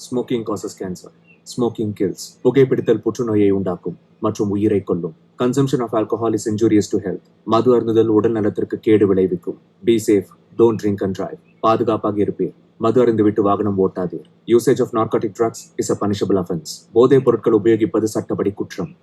Smoking causes cancer, smoking kills, புகைப்பிடித்தல் புற்றுநோயை உண்டாக்கும் மற்றும் உயிரை கொல்லும். Consumption of alcohol is injurious to health. மது அருந்துதல் உடல் நலத்திற்கு கேடு விளைவிக்கும். Be safe, don't drink and drive. பாதுகாப்பாக இருப்பீர். மது அருந்துவிட்டு வாகனம் ஓட்டாதீர். Usage of narcotic drugs is a punishable offence. போதைப் பொருட்கள் உபயோகிப்பது சட்டப்படி குற்றம்.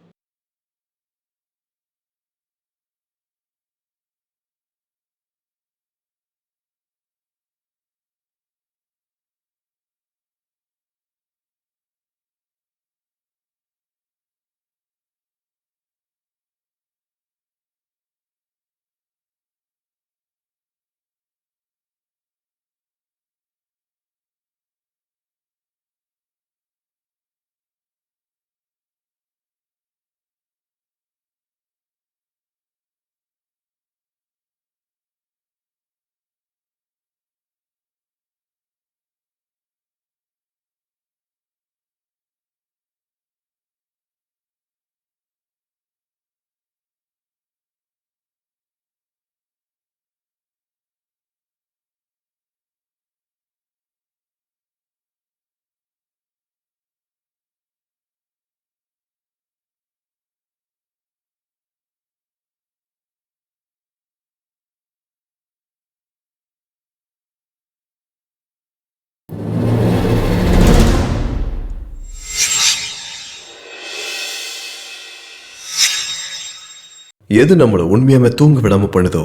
எது நம்மளை உண்மையாமே தூங்க விடாம பண்ணுதோ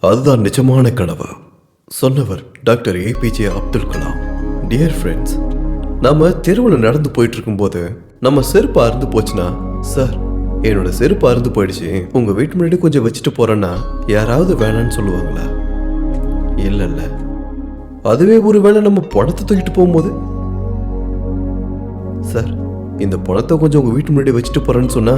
அதுதான் நிஜமான கனவு. சொன்னவர் doctor APJ Abdul Kalam. Dear friends, நம்ம தெருவில் நடந்து போயிட்டு இருக்கும்போது நம்ம செருப்பு அறுந்து போச்சுன்னா, சார் என்னோட செருப்பு அறுந்து போயிடுச்சு, உங்க வீட்டு முன்னாடி கொஞ்சம் வச்சுட்டு போறேன்னா யாராவது வேணான்னு சொல்லுவாங்களா? இல்ல. அதுவே ஒரு வேளை நம்ம பணத்தை தூக்கிட்டு போகும்போது, சார் இந்த பணத்தை கொஞ்சம் உங்க வீட்டு முன்னாடி வச்சுட்டு போறேன்னு சொன்னா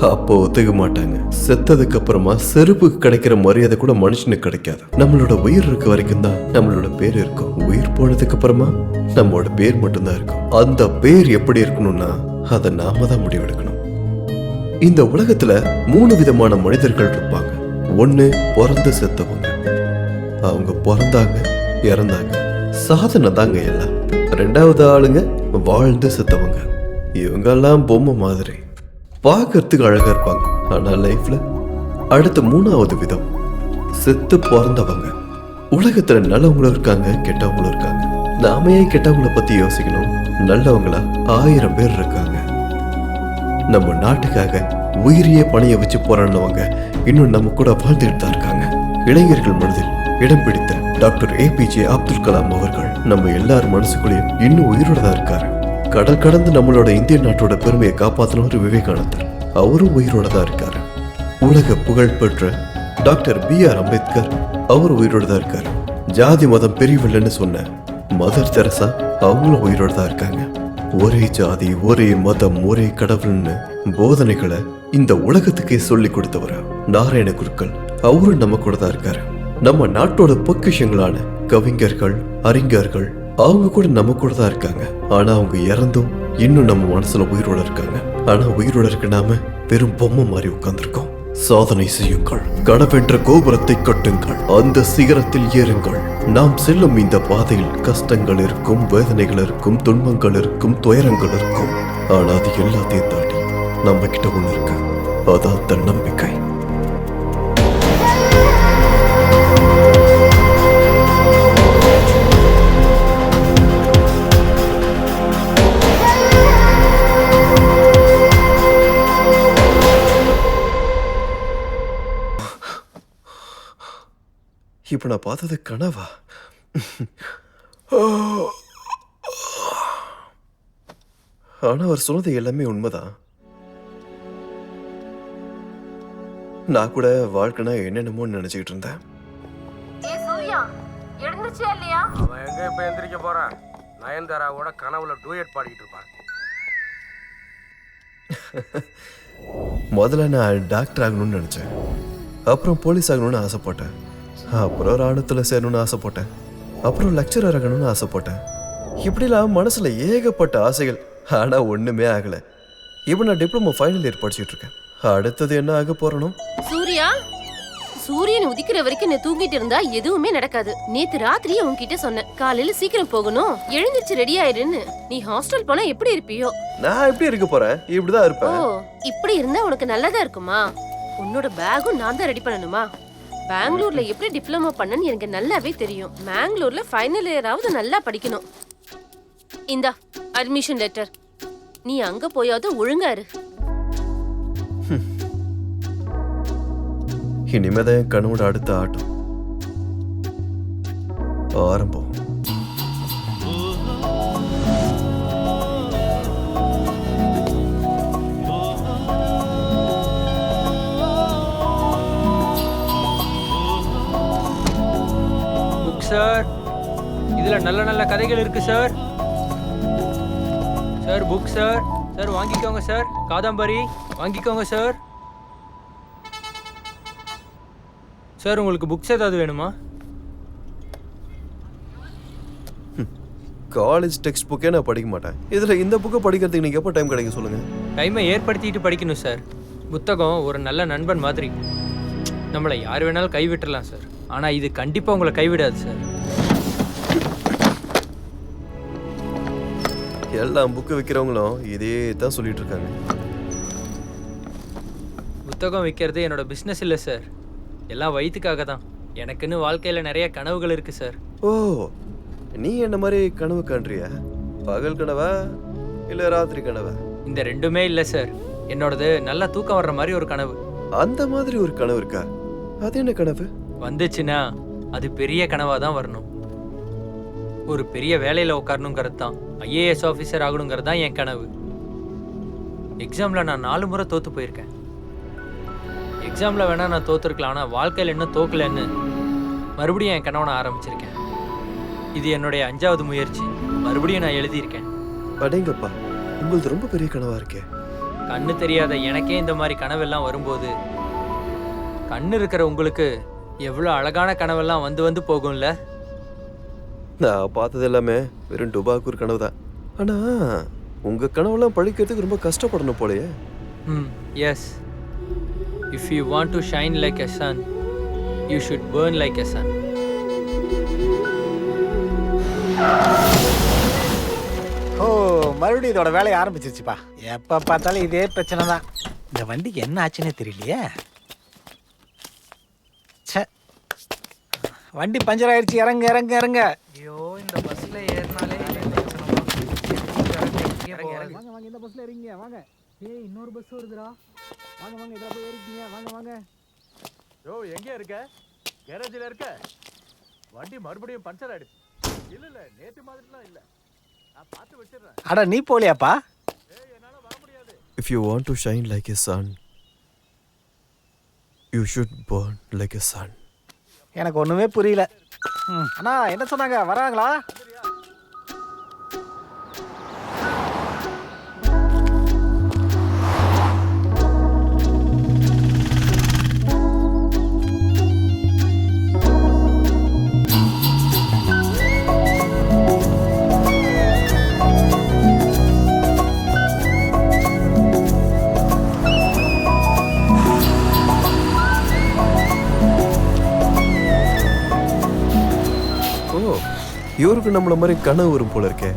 அப்போ ஒத்துக்க மாட்டாங்க. செத்ததுக்கு அப்புறமா செருப்புக்கு கிடைக்கிற மரியாதை கூட மனுஷனுக்கு கிடைக்காது. நம்மளோட உயிர் இருக்க வரைக்கும் தான் நம்மளோட பேர் இருக்கும். உயிர் போனதுக்கு அப்புறமா நம்மளோட பேர் மட்டும்தான் இருக்கும். அந்த பேர் எப்படி இருக்கணும்னா அதை நாம தான் முடிவெடுக்கணும். இந்த உலகத்துல 3 விதமான மனிதர்கள் இருப்பாங்க. ஒண்ணு பிறந்து செத்தவங்க, அவங்க பிறந்தாங்க இறந்தாங்க, சாதனை தாங்க எல்லாம். 2வது ஆளுங்க வாழ்ந்து செத்தவங்க. இவங்கெல்லாம் பொம்மை மாதிரி பார்க்கறதுக்கு அழகா இருப்பாங்க, ஆனா லைஃப்ல. அடுத்த 3வது விதம் செத்து பிறந்தவங்க. உலகத்துல நல்லவங்களும் இருக்காங்க, கெட்டவங்களும் இருக்காங்க. நாம ஏன் கெட்டவங்களை பத்தி யோசிக்கணும்? நல்லவங்களா 1000 பேர் இருக்காங்க. நம்ம நாட்டுக்காக உயிரியே பணிய வச்சு போராடினவங்க இன்னும் நம்ம கூட வாழ்ந்துட்டு தான் இருக்காங்க. இளைஞர்கள் மனதில் இடம் பிடித்த டாக்டர் ஏபிஜே அப்துல் கலாம் அவர்கள் நம்ம எல்லார் மனசுக்குள்ளேயும் இன்னும் உயிரோட தான் இருக்காரு. கடல் கடந்து நம்மளோட இந்திய நாட்டோட பெருமையை காப்பாற்றினவர் விவேகானந்தர், அவரும் உயிரோட தான் இருக்காரு. உலக புகழ் பெற்ற டாக்டர் BR அம்பேத்கர், அவர் உயிரோட தான் இருக்காரு. ஜாதி மதம் பெரியவில்லைன்னு சொன்ன மதர் தெரசா, அவங்களும் உயிரோட தான் இருக்காங்க. ஒரே ஜாதி, ஒரே மதம், ஒரே கடவுள்னு போதனைகளை இந்த உலகத்துக்கே சொல்லி கொடுத்தவர் நாராயண குருக்கள், அவரும் நம்ம கூட தான் இருக்காரு. நம்ம நாட்டோட பொக்கிஷங்களான கவிஞர்கள், அறிஞர்கள், அவங்க கூட நம்ம கூட தான் இருக்காங்க. ஆனா அவங்க இறந்தும் இன்னும் நம்ம மனசுல உயிரோட இருக்காங்க. ஆனா உயிரோட இருக்க நாம வெறும் பொம்மை மாதிரி உட்கார்ந்துருக்கோம். சாதனை செய்யுங்கள், கனவென்ற கோபுரத்தை கட்டுங்கள், அந்த சிகரத்தில் ஏறுங்கள். நாம் செல்லும் இந்த பாதையில் கஷ்டங்கள் இருக்கும், வேதனைகள் இருக்கும், துன்பங்கள் இருக்கும், துயரங்கள் இருக்கும். ஆனா அது எல்லாத்தையும் தாண்டி நம்ம கிட்ட ஒண்ணு இருக்கு, அதான் தன்னம்பிக்கை. இப்ப நான் பார்த்தது கனவா? ஆனா அவர் சொன்னது எல்லாமே உண்மைதான். நான் கூட வாழ்க்கைனா என்னென்னமோ நினைச்சுக்கிட்டு இருந்தேன். அவன் எங்க இப்ப எந்திரிக்க போறான்? நயன்தாராவோட கனவுல டூயட் பாடிக்கிட்டு இருப்பான். முதல்ல நான் டாக்டர் ஆகணும்னு நினைச்சேன், அப்புறம் போலீஸ் ஆகணும்னு ஆசைப்பட்டேன், அப்புறம் ராணுவத்தில் சேரணும்னு ஆசைப்பட்டேன், அப்புறம் லெக்சரர் ஆகணும்னு ஆசைப்பட்டேன். இப்படிலாம் மனசுல ஏகப்பட்ட ஆசைகள், ஆனா ஒண்ணுமே ஆகல. இப்போ நான் டிப்ளமோ ஃபைனல் இயர் படிச்சுட்டு இருக்கேன். அடுத்தது என்ன ஆக போறணும்? சூர்யா, சூரியன் உதிக்கிற வரைக்கும் நீ தூங்கிட்டு இருந்தா எதுவுமே நடக்காது. நேத்து ராத்திரியே உன்கிட்ட சொன்னேன், காலையில சீக்கிரம் போகணும், எழுந்திருச்சு ரெடி ஆயிடுன்னு. நீ ஹாஸ்டல் போனா எப்படி இருப்பியோ? நான் எப்படி இருக்க போறேன்? இப்படிதான் ஓ, இருப்பேன். இப்படி இருந்தா உனக்கு நல்லதா இருக்குமா? உன்னோட பேக்கும் நான் தான் ரெடி பண்ணணுமா? பெங்களூர்ல எப்படி டிப்ளமோ பண்ணன்னு எனக்கு நல்லாவே தெரியும். பெங்களூர்ல ஃபைனல் இயராவது நல்லா படிக்கணும். இந்தா அட்மிஷன் லெட்டர். நீ அங்க போயாவது ஒழுங்கா இரு. இனிமேதான் என் கனவோட அடுத்த ஆட்டம் ஆரம்பம். புக் சார், இதுல நல்ல நல்ல கதைகள் இருக்கு sir. Sir book sir. Sir வாங்கிக்கோங்க சார். காதம்பரி வாங்கிக்கோங்க சார். சார் உங்களுக்கு புக்ஸ் ஏதாவது வேணுமா? காலேஜ் டெக்ஸ்ட் புக்கே நான் படிக்க மாட்டேன். இதுல இந்த புக்கை படிக்கிறதுக்கு நீங்க எப்போ டைம் கிடைக்கும் சொல்லுங்க? டைமை ஏற்படுத்திட்டு படிக்கணும் சார். புத்தகம் ஒரு நல்ல நண்பன் மாதிரி. நம்மளை யார் வேணாலும் கைவிட்டுறலாம் சார், ஆனா இது கண்டிப்பா உங்களை கைவிடாது சார். எல்லா புக்கு விற்கிறவங்களும் இதே தான் சொல்லிட்டு இருக்காங்க. புத்தகம் விற்கிறது என்னோட பிஸ்னஸ் இல்லை சார், எல்லாம் வயிற்றுக்காக தான். எனக்குன்னு வாழ்க்கையில் நிறைய கனவுகள் இருக்கு சார். ஓ, நீ என்ன மாதிரி கனவு காண்றியா? பகல் கனவா இல்ல ராத்திரி கனவா? இந்த ரெண்டுமே இல்லை சார். என்னோடது நல்லா தூக்கம் வர்ற மாதிரி ஒரு கனவு. அந்த மாதிரி ஒரு கனவு இருக்கா? அது என்ன கனவு? வந்துச்சுன்னா அது பெரிய கனவாக தான் வரணும். ஒரு பெரிய வேலையில் உட்காரணுங்கிறது தான், ஐஏஎஸ் ஆஃபீஸர் ஆகணுங்கிறது தான் என் கனவு. எக்ஸாமில் நான் 4 முறை தோற்று போயிருக்கேன். எக்ஸாமில் வேணால் நான் தோற்றுருக்கலாம், ஆனால் வாழ்க்கையில் இன்னும் தோக்கலைன்னு மறுபடியும் என் கனவை நான் ஆரம்பிச்சிருக்கேன். இது என்னுடைய 5வது முயற்சி. மறுபடியும் நான் எழுதியிருக்கேன். அடேங்கப்பா, உங்களுக்கு ரொம்ப பெரிய கனவா இருக்கே. கண்ணு தெரியாத எனக்கே இந்த மாதிரி கனவெல்லாம் வரும்போது, கண்ணு இருக்கிற உங்களுக்கு எவ்வளோ அழகான கனவெல்லாம் வந்து வந்து போகும்ல. நான் பார்த்தது எல்லாமே வெறும் டுபாக்கூர் கனவு தான். ஆனா உங்க கனவெல்லாம் படிக்கிறதுக்கு ரொம்ப கஷ்டப்படணும் போலயே. Yes. If you want to shine like a sun, you should burn like a sun. ஓ, மறுபடியும் இதோட வேலையை ஆரம்பிச்சிருச்சுப்பா. எப்போ பார்த்தாலும் இதே பிரச்சனை தான். இந்த வண்டிக்கு என்ன ஆச்சுன்னே தெரியலையே. ச்சே, வண்டி பஞ்சர் ஆயிடுச்சு. இறங்க இறங்க இறங்க. ஐயோ, இந்த பஸ்ல ஏறினாலே வாங்க வாங்க, இந்த பஸ்ல இறங்க வாங்க. ஏய், இன்னொரு பஸ் வருதுடா. வாங்க வாங்க, இதில் போய் ஏறிக்கீங்க. வாங்க வாங்க. யோ, எங்கே இருக்க? கேரேஜில் இருக்க? வண்டி மறுபடியும் பஞ்சர் ஆயிடுச்சு. இல்ல நேற்று மாதிரிலாம் இல்ல, நான் பார்த்து வச்சிடுறேன். அட, நீ போலியாப்பா? ஏய், என்னால வர முடியாது. If you want to shine like a sun, you should burn like a sun. எனக்கு ஒண்ணுமே புரியல. அண்ணா என்ன சொன்னாங்க? வராங்களா? இவருக்கு நம்மள மாதிரி கனவு வரும் போல இருக்கே.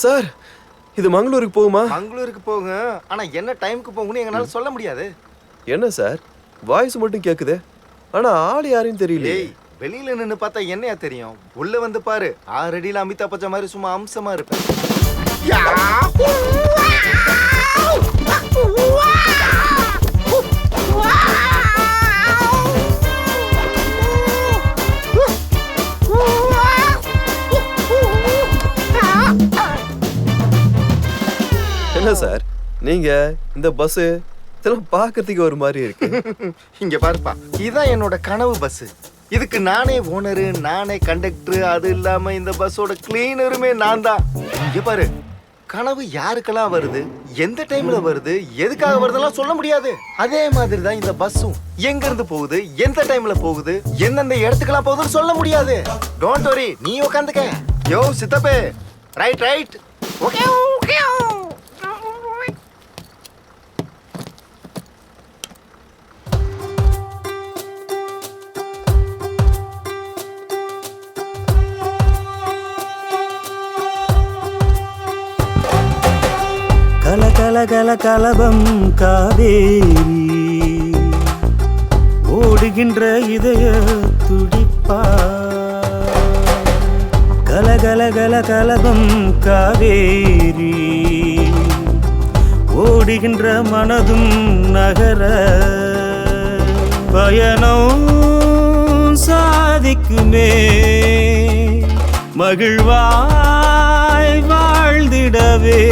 சார், இது மங்களூருக்கு போகுமா? மங்களூருக்கு போங்க, ஆனா என்ன டைமுக்கு போகும்னு எங்களால சொல்ல முடியாது. என்ன சார், வாய்ஸ் மட்டும் கேக்குது, ஆனா ஆள் யாரையும் தெரியல. ஏய், வெளியில நின்னு பார்த்தா என்னையா தெரியும்? உள்ள வந்து பாரு. 6 அடியில அமிதாப் பச்சன் மாதிரி சும்மா அம்சமா இருப்பேன். என்ன சார், நீங்க இந்த பஸ் இதெல்லாம் பார்க்கறதுக்கு ஒரு மாதிரி இருக்கு. இங்க பாருப்பா, இதான் என்னோட கனவு பஸ். இதுக்கு நானே ஓனரு, நானே கண்டக்டர். அது இல்லாம இந்த பஸ்ஸோட கிளீனருமே நான் தான். இங்க பாரு, கனவு யாருக்கெல்லாம் வருது, எந்த டைம்ல வருது, எதுக்காக வருதுலாம் சொல்ல முடியாது. அதே மாதிரி தான் இந்த பஸ்ஸும் எங்க இருந்து போகுது, எந்த டைம்ல போகுது, எந்தெந்த இடத்துக்கெல்லாம் போகுதுன்னு சொல்ல முடியாது. டோன்ட் வரி, நீ உட்காந்துக்க. யோ சித்தப்பே, ரைட் ரைட். Okay okay. கலகல கலபம் காவேரி ஓடுகின்ற இதய துடிப்பா கலகல கலபம் காவேரி ஓடுகின்ற மனதும் நகர பயணம் சாதிக்குமே மகிழ்வாய் வாழ்ந்திடவே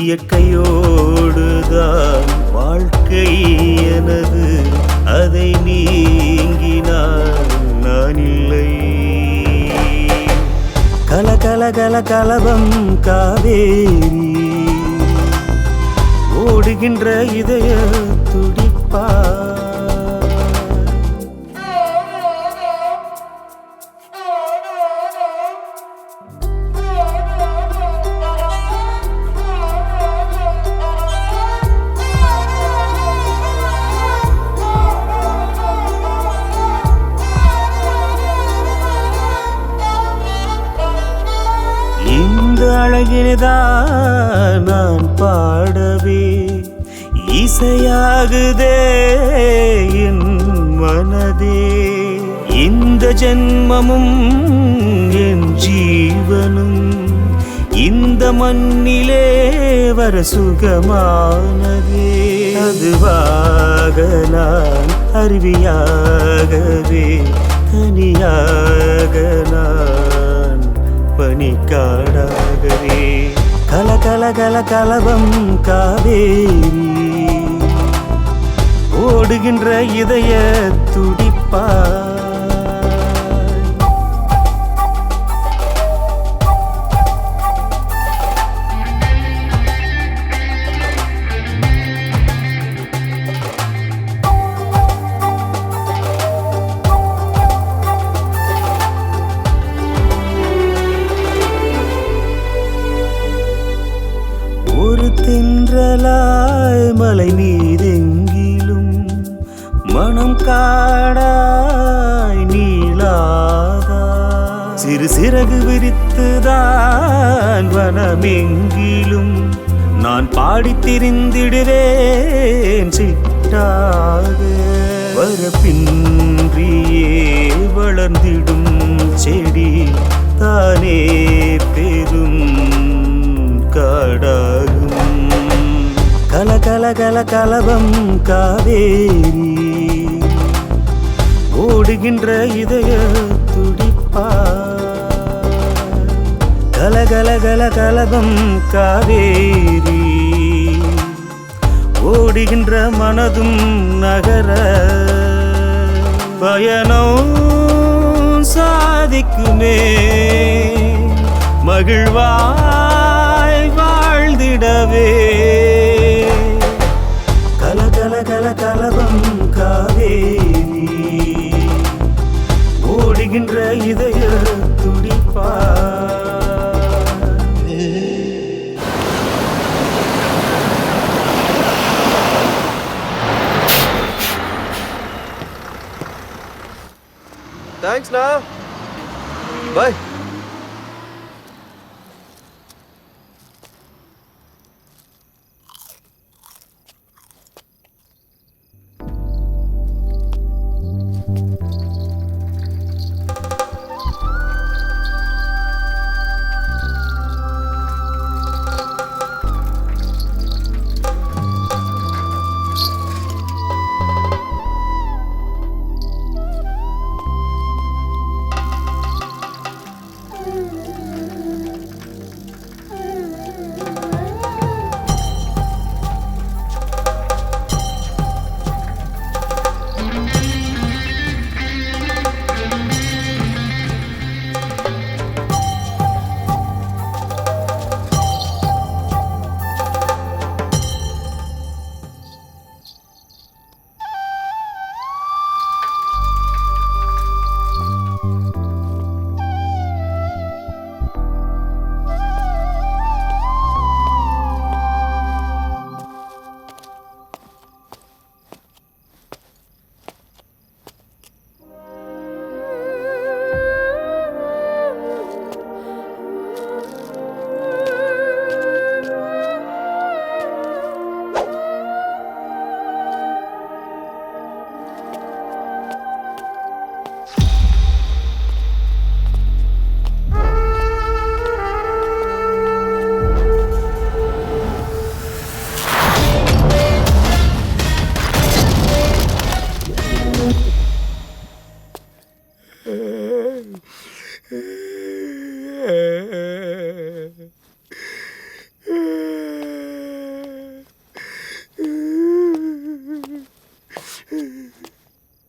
இயற்கையோடுதான் வாழ்க்கை எனது அதை நீங்கினான் நான் இல்லை கலகல கலபம் காவேரி ஓடுகின்ற இதய துடிப்பா இந்த அழகினைதான் நான் பாடவே இசையாகுதே என் மனதே இந்த ஜென்மமும் என் ஜீவனும் இந்த மண்ணிலே வர சுகமானதே அதுவாக நான் அருவியாகவே தனியாக நான் பனிக்காடாகவே கலகல கலபம் காவேரி ஓடுகின்ற இதய துடிப்பா ஒரு தென்றலாய் மலை மீதெங்கிலும் மனம் காடாய் நீளாதா சிறு சிறகு விரித்துதான் வனமெங்கிலும் நான் பாடித் திரிந்திடுவேன் சிட்டாக வரப்பின்றியே வளர்ந்திடும் செடி தானே பெரும் காடாகும் கலகல கலபம் காவேரி ஓடுகின்ற இதய துடிப்பா கலகல கலபம் காவேரி ஓடுகின்ற மனதும் நகர பயணம் சாதிக்குமே மகிழ்வாய் வாழ்ந்திடவே கலகல கலபம் காவேரி ஓடுகின்ற இதய துடிப்பா தேங்க்ஸ்ண்ணா பாய்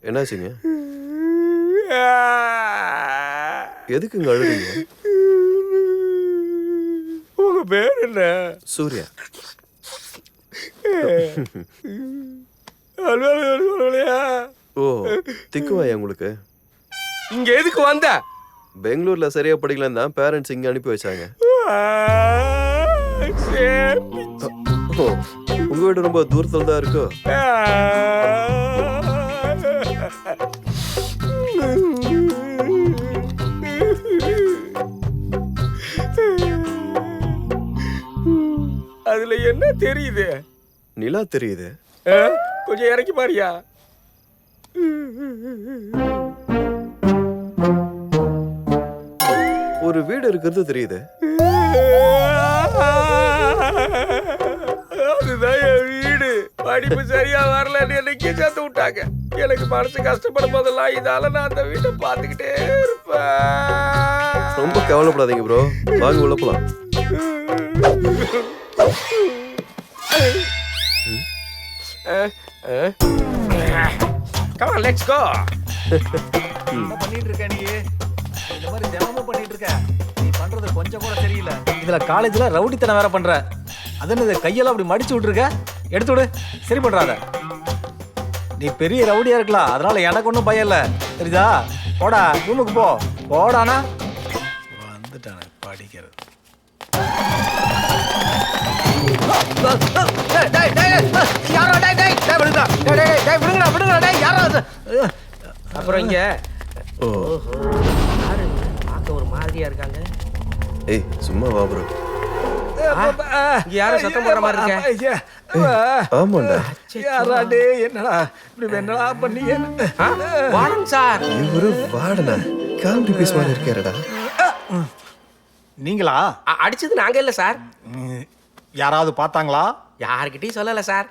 என்னாச்சுங்க? எதுக்குங்க அழுறீங்க? உங்க பேர் என்ன? சூர்யா. ஓ, திக்குவாயா உங்களுக்கு? இங்க எதுக்கு வந்த? பெங்களூர்ல சரியா படிக்கலன்னு தான் பேரண்ட்ஸ் இங்க அனுப்பி வச்சாங்க. ஓ, உங்க வீடு ரொம்ப தூரத்துல தான் இருக்கோ? அதுல என்ன தெரியுது? நிலா தெரியுது. கொஞ்சம் இறக்கி பாரியா. ஒரு வீடு இருக்கிறது தெரியுது. அதுதான் என் வீடு. படிப்பு சரியா வரலன்னு என்னைக்கே சேர்த்து விட்டாங்க. எனக்கு மனசு கஷ்டப்படும் போதெல்லாம் இதால நான் அந்த வீட்டை பார்த்துக்கிட்டே இருப்பேன். ரொம்ப கவலைப்படாதீங்க ப்ரோ, வாங்க உள்ள போலாம். Come on, let's go. என்ன பண்ணிட்டு இருக்க நீ? இந்த மாதிரி தினமும் பண்ணிட்டு இருக்க. நீ பண்றது கொஞ்சம் கூட தெரியல. இதுல காலேஜ்ல ரவுடித்தனம் வேற பண்ற. அது என்னது கையெல்லாம் அப்படி மடிச்சு விட்டுருக்க? எடுத்து விடு, சரி பண்றாத. நீ பெரிய ரவுடியா இருக்கலாம், அதனால எனக்கு ஒன்றும் பயம் இல்லை. தெரியுதா? போடா, ரூமுக்கு போ. போடானா வந்துட்டானே படிக்கிறது. அப்புறம் இங்க ஓ, பார்க்க ஒரு மாதிரியா இருக்காங்க. ஏய் சும்மா வா ப்ரோ. இங்க யாரும் சத்தம் போடுற மாதிரி இருக்க? ஆமாண்டா. யாராடே என்னடா இப்படி என்னடா பண்ணீங்க? வாடன் சார். இவரு வாடனா காமெடி பீஸ் மாதிரி இருக்காருடா. நீங்களா? அடிச்சது நாங்க இல்ல சார். யாராவது பார்த்தாங்களா? யாருக்கிட்டையும் சொல்லல சார்.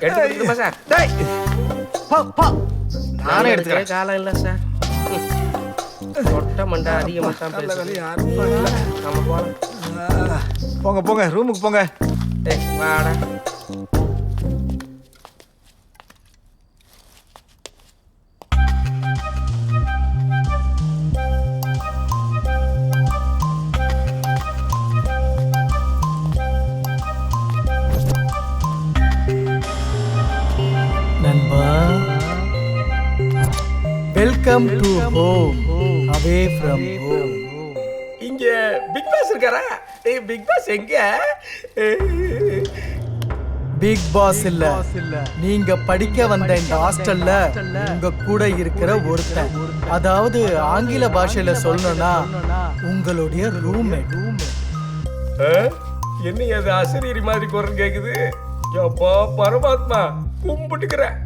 எடுத்துக்கிட்டுமா சார்? நானே எடுத்துக்கிறேன். காலம் இல்ல சார். மொட்டை மண்டை அதிகமா தான் பேசுது. நம்ம போலாம். போங்க போங்க, ரூமுக்கு போங்க. வாடா. நண்பா, welcome to home, away from home. இங்க பிக் பாஸ் இருக்காரா? பிக் பாஸ் எங்க? பிக் பாஸ் இல்ல, நீங்க படிக்க வந்த இந்த ஹாஸ்டல்ல உங்க கூட இருக்கிற ஒருத்தன், அதாவது ஆங்கில பாஷையில சொல்லணும்னா உங்களுடைய ரூம்மேட். என்ன அது அசரீரி மாதிரி குரல் கேக்குது? அப்பா பரமாத்மா, கும்பிட்டுக்கிறேன்.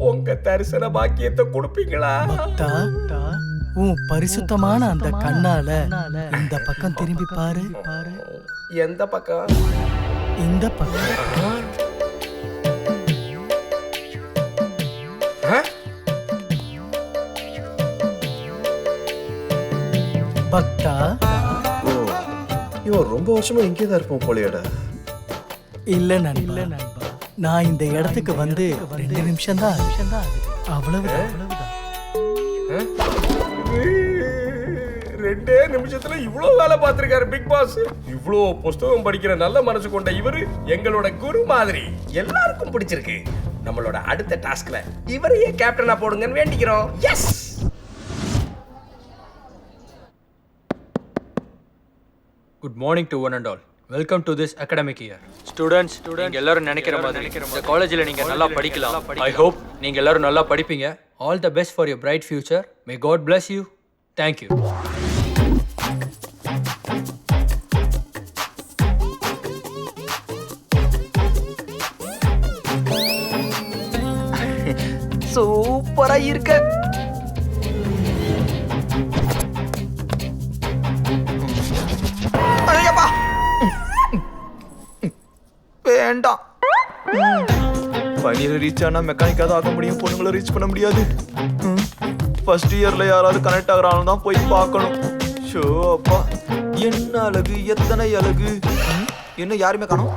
உங்க தரிசன பாக்கியத்தை கொடுப்பீங்களா? உன் பரிசுத்தமான அந்த கண்ணால இந்த பக்கம் திரும்பி பாரு. எந்த பக்கம்? இந்த பக்கம். பக்தா, ஓ, இவன் ரொம்ப வருஷமா இங்கே தான் இருப்போம் போலியாடா. இல்ல நண்பா, நான் இந்த இடத்துக்கு வந்து 2 நிமிஷம் தான் அவ்வளவுதான். 2 நிமிஷத்துல இவ்வளவு வேலை பார்த்திருக்காரு பிக் பாஸ். இவ்வளவு புஸ்தகம் படிக்கிற நல்ல மனசு கொண்ட இவரு எங்களோட குரு மாதிரி. எல்லாருக்கும் பிடிச்சிருக்கு. நம்மளோட அடுத்த டாஸ்க்ல இவரையே கேப்டனா போடுங்கன்னு வேண்டிக்கிறோம். Yes. Good morning to one and all. Welcome to this academic year. Students, நீங்க எல்லாரும் நினைக்கிற மாதிரி இந்த காலேஜில் நீங்க நல்லா படிக்கலாம். ஐ ஹோப் நீங்க எல்லாரும் நல்லா படிப்பீங்க. All the best for your bright future. May God bless you. Thank you. சூப்பரா இருக்க. வேண்டாம். பனியில ரீச் ஆனா மெக்கானிக்கா தான் ஆக முடியும், பொண்ணுங்களை ரீச் பண்ண முடியாது. ஃபர்ஸ்ட் இயர்ல யாராவது கனெக்ட் ஆகுறாங்க தான் போய் பார்க்கணும். ஷோ அப்பா, என்ன அழகு, எத்தனை அழகு. இன்னும் யாருமே காணோம்.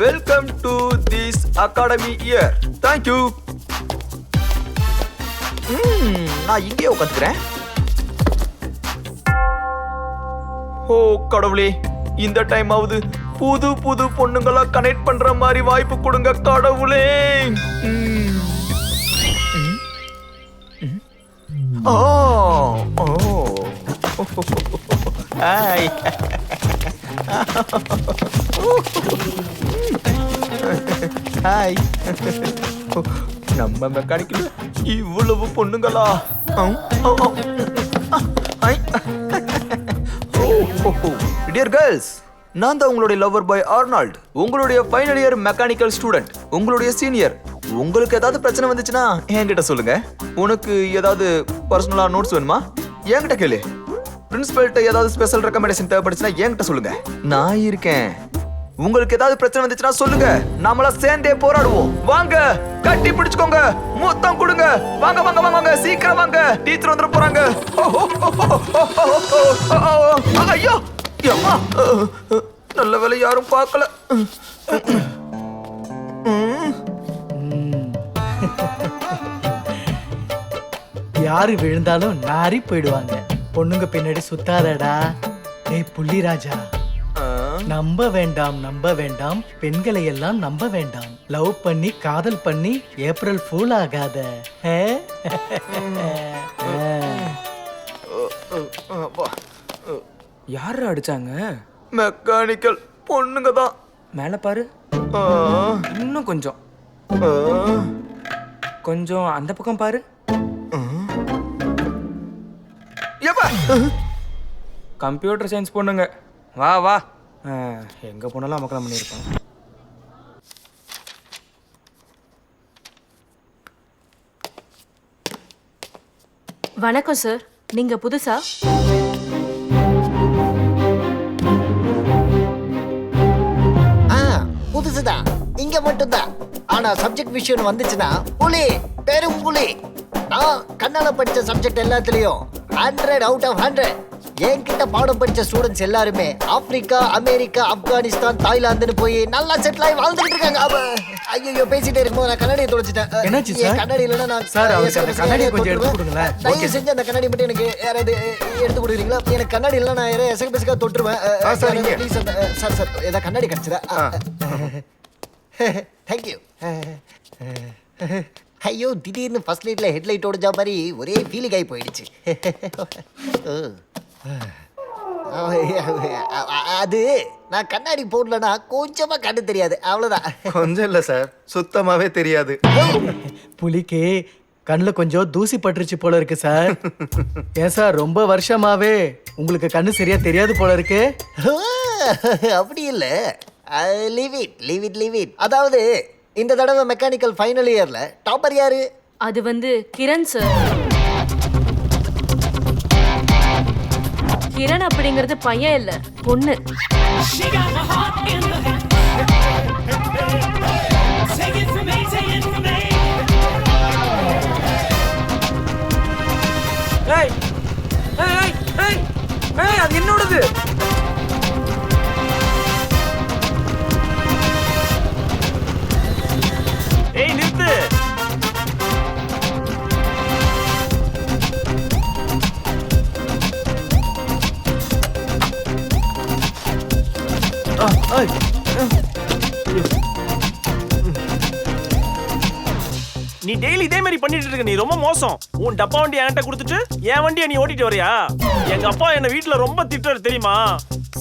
Welcome to this academy year. Thank you. நான் இங்கே உட்காந்துக்கிறேன். ஓ கடவுளே, இந்த டைம் ஆவது புது புது பொண்ணுங்களா கனெக்ட் பண்ற மாதிரி வாய்ப்பு கொடுங்க கடவுளே. ஓ ஓ ஹாய். ஹாய். நம்ம மெக்கானிக்கல் இவ்வளவு பொண்ணுங்களா? டியர் கேர்ள்ஸ், நான் தான் உங்களுடைய லவர் பாய் ஆர்னால்ட், உங்களுடைய ஃபைனல் இயர் மெக்கானிக்கல் ஸ்டூடெண்ட், உங்களுடைய சீனியர். உங்களுக்கு ஏதாவது பிரச்சனை வந்துச்சுன்னா என்கிட்ட சொல்லுங்க. உனக்கு ஏதாவது பர்சனலா நோட்ஸ் வேணுமா? என்கிட்ட கேளு. பிரின்சிபல்கிட்ட ஏதாவது ஸ்பெஷல் ரெக்கமெண்டேஷன் தேவைப்படுச்சுன்னா என்கிட்ட சொல்லுங்க, நான் இருக்கேன். உங்களுக்கு ஏதாவது பிரச்சனை வந்துச்சுன்னா சொல்லுங்க, நாமளா சேர்ந்தே போராடுவோம். வாங்க, கட்டி பிடிச்சுக்கோங்க, முத்தம் கொடுங்க. வாங்க வாங்க வாங்க வாங்க, சீக்கிரம் வாங்க, டீச்சர் வந்துட போறாங்க. ஐயோ அம்மா, நல்ல வேலை யாரும் பார்க்கல. யாரு விழுந்தாலும் நாரி போயிடுவாங்க. பொண்ணுங்க பின்னாடி சுத்தாதடா. ஏய் புள்ளி ராஜா, நம்ப வேண்டாம் நம்ப வேண்டாம், பெண்களை எல்லாம் நம்ப வேண்டாம். லவ் பண்ணி காதல் பண்ணி ஏப்ரல் ஃபூல் ஆகாத. யாரு அடிச்சாங்க? மெக்கானிக்கல் பொண்ணுங்க தான். மேல பாரு. இன்னும் கொஞ்சம் கொஞ்சம் அந்த பக்கம் பாரு. கம்ப்யூட்டர் சயின்ஸ் பொண்ணுங்க. வா வா, எங்க போனாலும் அமக்கலாம் பண்ணியிருப்பான். வணக்கம் சார், நீங்க புதுசா? புதுசுதான், இங்க மட்டும்தான். ஆனா சப்ஜெக்ட் விஷயம் வந்துச்சுன்னா புலி, பெரும் புலி. நான் கண்ணால படிச்ச சப்ஜெக்ட் எல்லாத்துலயும் 100 out of 100. என்கிட்ட பாடம் படிச்ச ஸ்டூடெண்ட்ஸ் எல்லாருமே ஆப்பிரிக்கா, அமெரிக்கா, ஆப்கானிஸ்தான், தாய்லாந்துன்னு போய் நல்லா செட்டில் ஆகி வாழ்ந்துட்டு இருக்காங்க. ஐயோ, பேசிட்டே இருக்கும்போது நான் கண்ணாடியை தொலைச்சிட்டேன். என்னாச்சு சார்? கண்ணாடி இல்லைன்னா நான் சார், அவருக்கு அந்த கண்ணாடியை கொஞ்சம் எடுத்து கொடுங்களேன். தயவு செஞ்சு அந்த கண்ணாடி மட்டும் எனக்கு யாராவது எடுத்து கொடுக்குறீங்களா? எனக்கு கண்ணாடி இல்லைன்னா நான் யாராவது எசக பெசகா தொட்டுருவேன். ப்ளீஸ். சார் சார், ஏதாவது கண்ணாடி கிடைச்சதா? தேங்க்யூ. ஐயோ, திடீர்னு ஃபர்ஸ்ட் லைட்ல ஹெட்லைட் ஓடிச்சா மாதிரி ஒரே ஃபீலிங் ஆகி போயிடுச்சு. அது நான் கண்ணாடி போடலன்னா கொஞ்சமா கண்ணு தெரியாது, அவ்வளவுதான். கொஞ்சம் இல்ல சார், சுத்தமாவே தெரியாது. புலிக்கு கண்ணுல கொஞ்சம் தூசி பட்டுருச்சு போல இருக்கு சார். ஏன் சார், ரொம்ப வருஷமாவே உங்களுக்கு கண்ணு சரியா தெரியாது போல இருக்கு. அப்படி இல்ல, லீவ் இட். அதாவது இந்த தடவை மெக்கானிக்கல் ஃபைனல் இயர்ல டாப்பர் யாரு? அது வந்து கிரண் சார். கிரண் அப்படிங்கிறது பையன் இல்ல, பொண்ணு. அது என்னோடது. ஏய் நிறுத்து. நீ டெய்லி இதே மாதிரி பண்ணிட்டு இருக்க, நீ ரொம்ப மோசம். உன் டப்பா வண்டி என்கிட்ட கொடுத்துட்டு என் வண்டியை நீ ஓட்டிட்டு வரியா? எங்க அப்பா என்ன வீட்டுல ரொம்ப திட்டுறாரு தெரியுமா?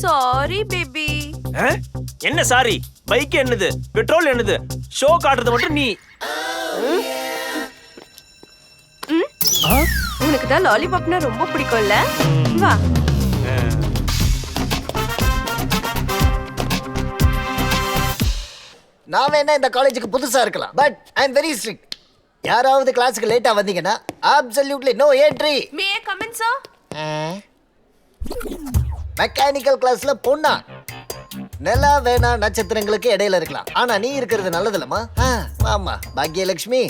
Sorry baby. என்ன சாரி? பைக் என்னது, பெட்ரோல் என்னது, ஷோ காட்டுறது மட்டும் நீ. உனக்கு தான் லாலிபாப்னா ரொம்ப பிடிக்கும்ல, வா. நான் வேணா இந்த காலேஜுக்கு புதுசா இருக்கலாம், but I am very strict. யாராவது கிளாஸுக்கு லேட்டா வந்தீங்கன்னா absolutely no entry. May I come in sir? Mechanical கிளாஸ்ல பொண்ணா? நிலா வேணா நட்சத்திரங்களுக்கு இடையில இருக்கலாம், ஆனா நீ இருக்கிறது நல்லதில்லம்மா. வாமா பாக்யலட்சுமி,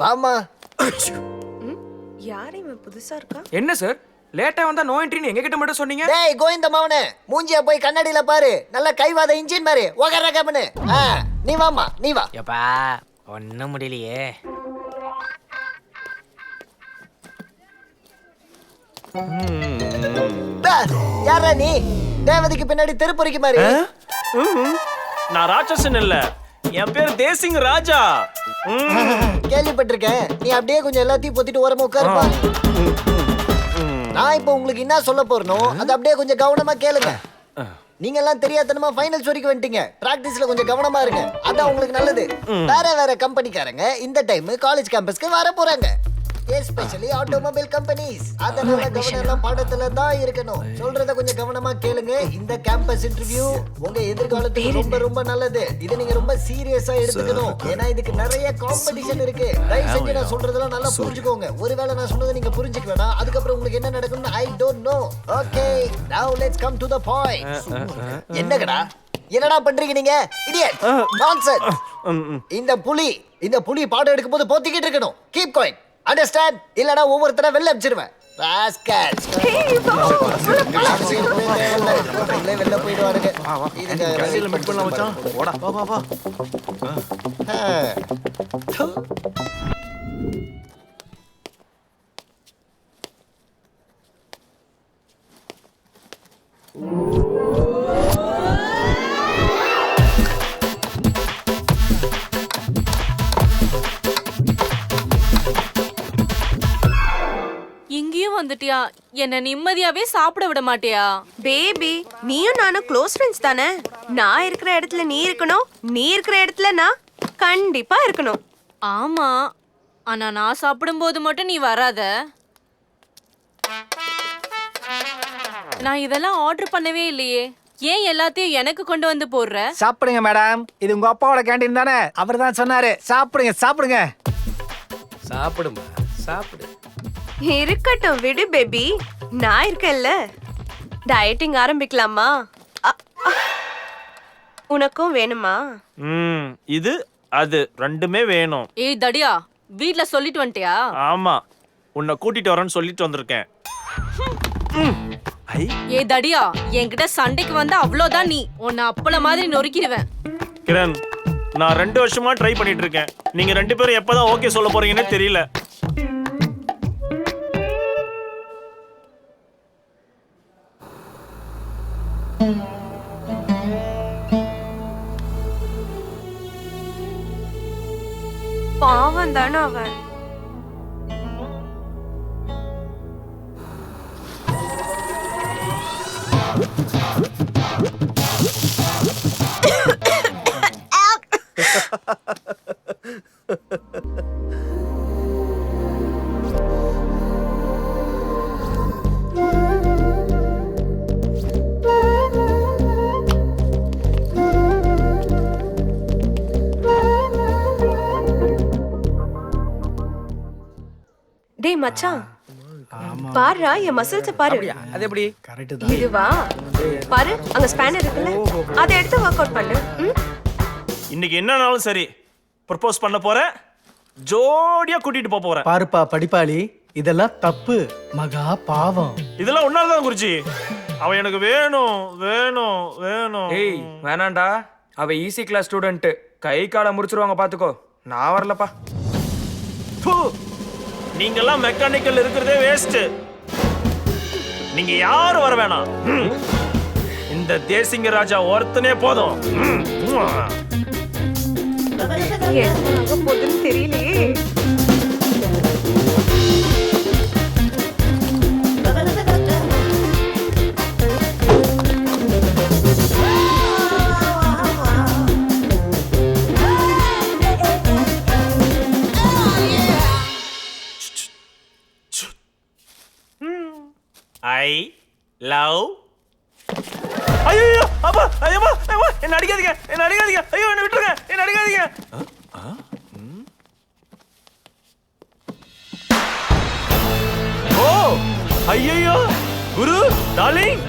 வாமா. யார் இவன் புதுசா இருக்கா? என்ன சார் லேட்டா வந்தா நோ என்ட்ரின்னு எங்க கிட்ட மட்டும் சொன்னீங்க? டேய் கோவிந்த மாவனே, மூஞ்சிய போய் கண்ணாடியில பாரு. நல்ல கைவாத இன்ஜின் மாதிரி ஒகர கபனு. நீ வாமா, நீ வா. எப்பா ஒன்னும் முடியலையே. யாரா நீ? தேவதிக்கு பின்னாடி திருப்பறிக்கு மாதிரி. நான் ராட்சசன் இல்ல, என் பேர் தேசிங் ராஜா. கேள்விப்பட்டிருக்கேன். நீ அப்படியே கொஞ்சம் எல்லாத்தையும் பொத்திட்டு ஓரமா உட்காருப்பா. நான் இப்போ உங்களுக்கு என்ன சொல்ல போறனோ அது அப்படியே கொஞ்சம் கவனமா கேளுங்க. நீங்க எல்லாம் தெரியாதனமா ஃபைனல்ஸ் வரைக்கும் வந்துட்டீங்க. பிராக்டிஸ்ல கொஞ்சம் கவனமா இருங்க, அதான் உங்களுக்கு நல்லது. வேற வேற கம்பெனிக்காரங்க இந்த டைம் காலேஜ் கேம்பஸ்க்கு வர போறாங்க, எஸ்பெஷலி ஆட்டோமொபைல் கம்பெனிஸ். அதனால கவனம் எல்லாம் பாடத்துல தான் இருக்கணும். சொல்றத கொஞ்சம் கவனமா கேளுங்க. இந்த கேம்பஸ் இன்டர்வியூ உங்க எதிர்காலத்துக்கு ரொம்ப ரொம்ப நல்லது. இதை நீங்க ரொம்ப சீரியஸா எடுத்துக்கணும். ஏன்னா இதுக்கு நிறைய காம்படிஷன் இருக்கு. தயவு செஞ்சு நான் சொல்றதெல்லாம் நல்லா புரிஞ்சுக்கோங்க. ஒருவேளை நான் சொன்னதை நீங்க புரிஞ்சுக்கலனா அதுக்கப்புறம் உங்களுக்கு என்ன நடக்கும்னு ஐ டோன்ட் நோ. ஓகே, நவ let's come to the point. என்னங்கடா என்னடா பண்றீங்க நீங்க? Idiot, nonsense. இந்த புலி பாடம் எடுக்கும்போது போத்திக்கிட்டு இருக்கணும். Keep quiet, understand? இல்லனா ஒவ்வொருத்தர வெளில அனுப்பிச்சிடுவேன். ராஸ்கல்ஸ். வெளில போயிடுவாருங்க. இதுக்கு வெளியில மீட் பண்ணலாம் மச்சான். போடா வா வா வா. இங்கேயும் வந்துட்டியா? என்ன நிம்மதியாவே சாப்பிட விட மாட்டியா? பேபி, நீயும் நானும் க்ளோஸ் ஃப்ரெண்ட்ஸ் தானே. நான் இருக்கிற இடத்துல நீ இருக்கணும், நீ இருக்கிற இடத்துல நான் கண்டிப்பா இருக்கணும். ஆமா, ஆனா நான் சாப்பிடும்போது மட்டும் நீ வராத. நான் இதெல்லாம் ஆர்டர் பண்ணவே இல்லையே. ஏன் எல்லாத்தையும் எனக்கு கொண்டு வந்து போடுற? சாப்பிடுங்க மேடம், இது உங்க அப்பாவோட கேண்டீன் தானே? அவர் தான் சொன்னாரு சாப்பிடுங்க சாப்பிடுங்க. சாப்பிடுமா, சாப்பிடு. இருக்கட்டும் விடு பேபி, நான் இருக்கேன்ல. டயட்டிங் ஆரம்பிக்கலாமா? உனக்கும் வேணுமா? இது அது ரெண்டுமே வேணும். ஏய் தடியா, வீட்ல சொல்லிட்டு வந்துட்டியா? ஆமா, உன்னை கூட்டிட்டு வரேன்னு சொல்லிட்டு வந்திருக்கேன். ஏய் தடியா, என்கிட்ட சண்டைக்கு வந்தா அவ்வளவுதான். நீ உன்னை அப்பள மாதிரி நொறுக்கிடுவேன். கிரண், நான் 2 வருஷமா ட்ரை பண்ணிட்டு இருக்கேன். நீங்க 2 பேரும் எப்பதான் ஓகே சொல்ல போறீங்கன்னு தெரியல. பாவம் தானே அவன். டேய் மச்சான், பாருடா என் மசில்ஸ பாரு. அது எப்படி? இதுவா பாரு, அங்க ஸ்பேனர் இருக்குல்ல, அதை எடுத்து வொர்க் அவுட் பண்ணு. இன்னைக்கு என்னனாலும் சரி, ப்ரப்போஸ் பண்ண போறேன், ஜோடியா கூட்டிட்டு போறேன். பாருப்பா படிப்பாளி, இதெல்லாம் தப்பு, மகா பாவம். இதெல்லாம் ஒன்னாலதான் குருஜி. அவ எனக்கு வேணும் வேணும் வேணும். ஏய் வேணாண்டா, அவ ஈஸி கிளாஸ் ஸ்டூடெண்ட், கை காலை முடிச்சிருவாங்க பாத்துக்கோ. நான் வரலப்பா. நீங்கெல்லாம் மெக்கானிக்கல் இருக்கிறதே வேஸ்ட். நீங்க யாரும் வர வேணாம். இந்த தேசிங்க ராஜா ஒருத்தனே போதும். என்ன போதுன்னு தெரியலையே. I love. ஐயோ அப்பா, ஐயோ ஐயோ, என்ன அடிக்காதீங்க, என்ன அடிக்காதீங்க. ஐயோ என்ன விட்டுருங்க, என்ன அடிக்காதீங்க. ஓ ஐயோ குரு darling.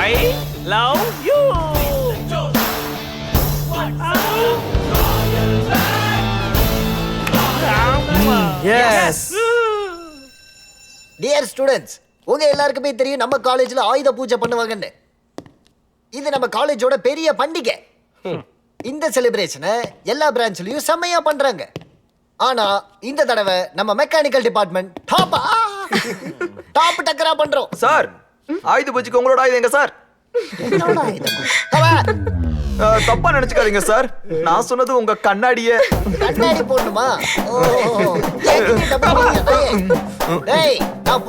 I love you. Dear students, உங்க எல்லாருக்குமே தெரியும் நம்ம காலேஜ்ல ஆயுத பூஜை பண்ணுவாங்கன்னு. இது நம்ம காலேஜோட பெரிய பண்டிகை. இந்த செலிப்ரேஷனை எல்லா பிரான்ச்லயும் செம்மையா பண்றாங்க. ஆனா இந்த தடவை நம்ம மெக்கானிக்கல் டிபார்ட்மெண்ட் டாப் டக்கரா பண்றோம். சார், ஆயுத பூஜைக்கு உங்களோட ஆயுதம் எங்க சார்? தப்பா நினைச்சுக்காதீங்க சார். நான் சொன்னது உங்க கண்ணாடிய. கண்ணாடி போடணுமா? டேய், நான்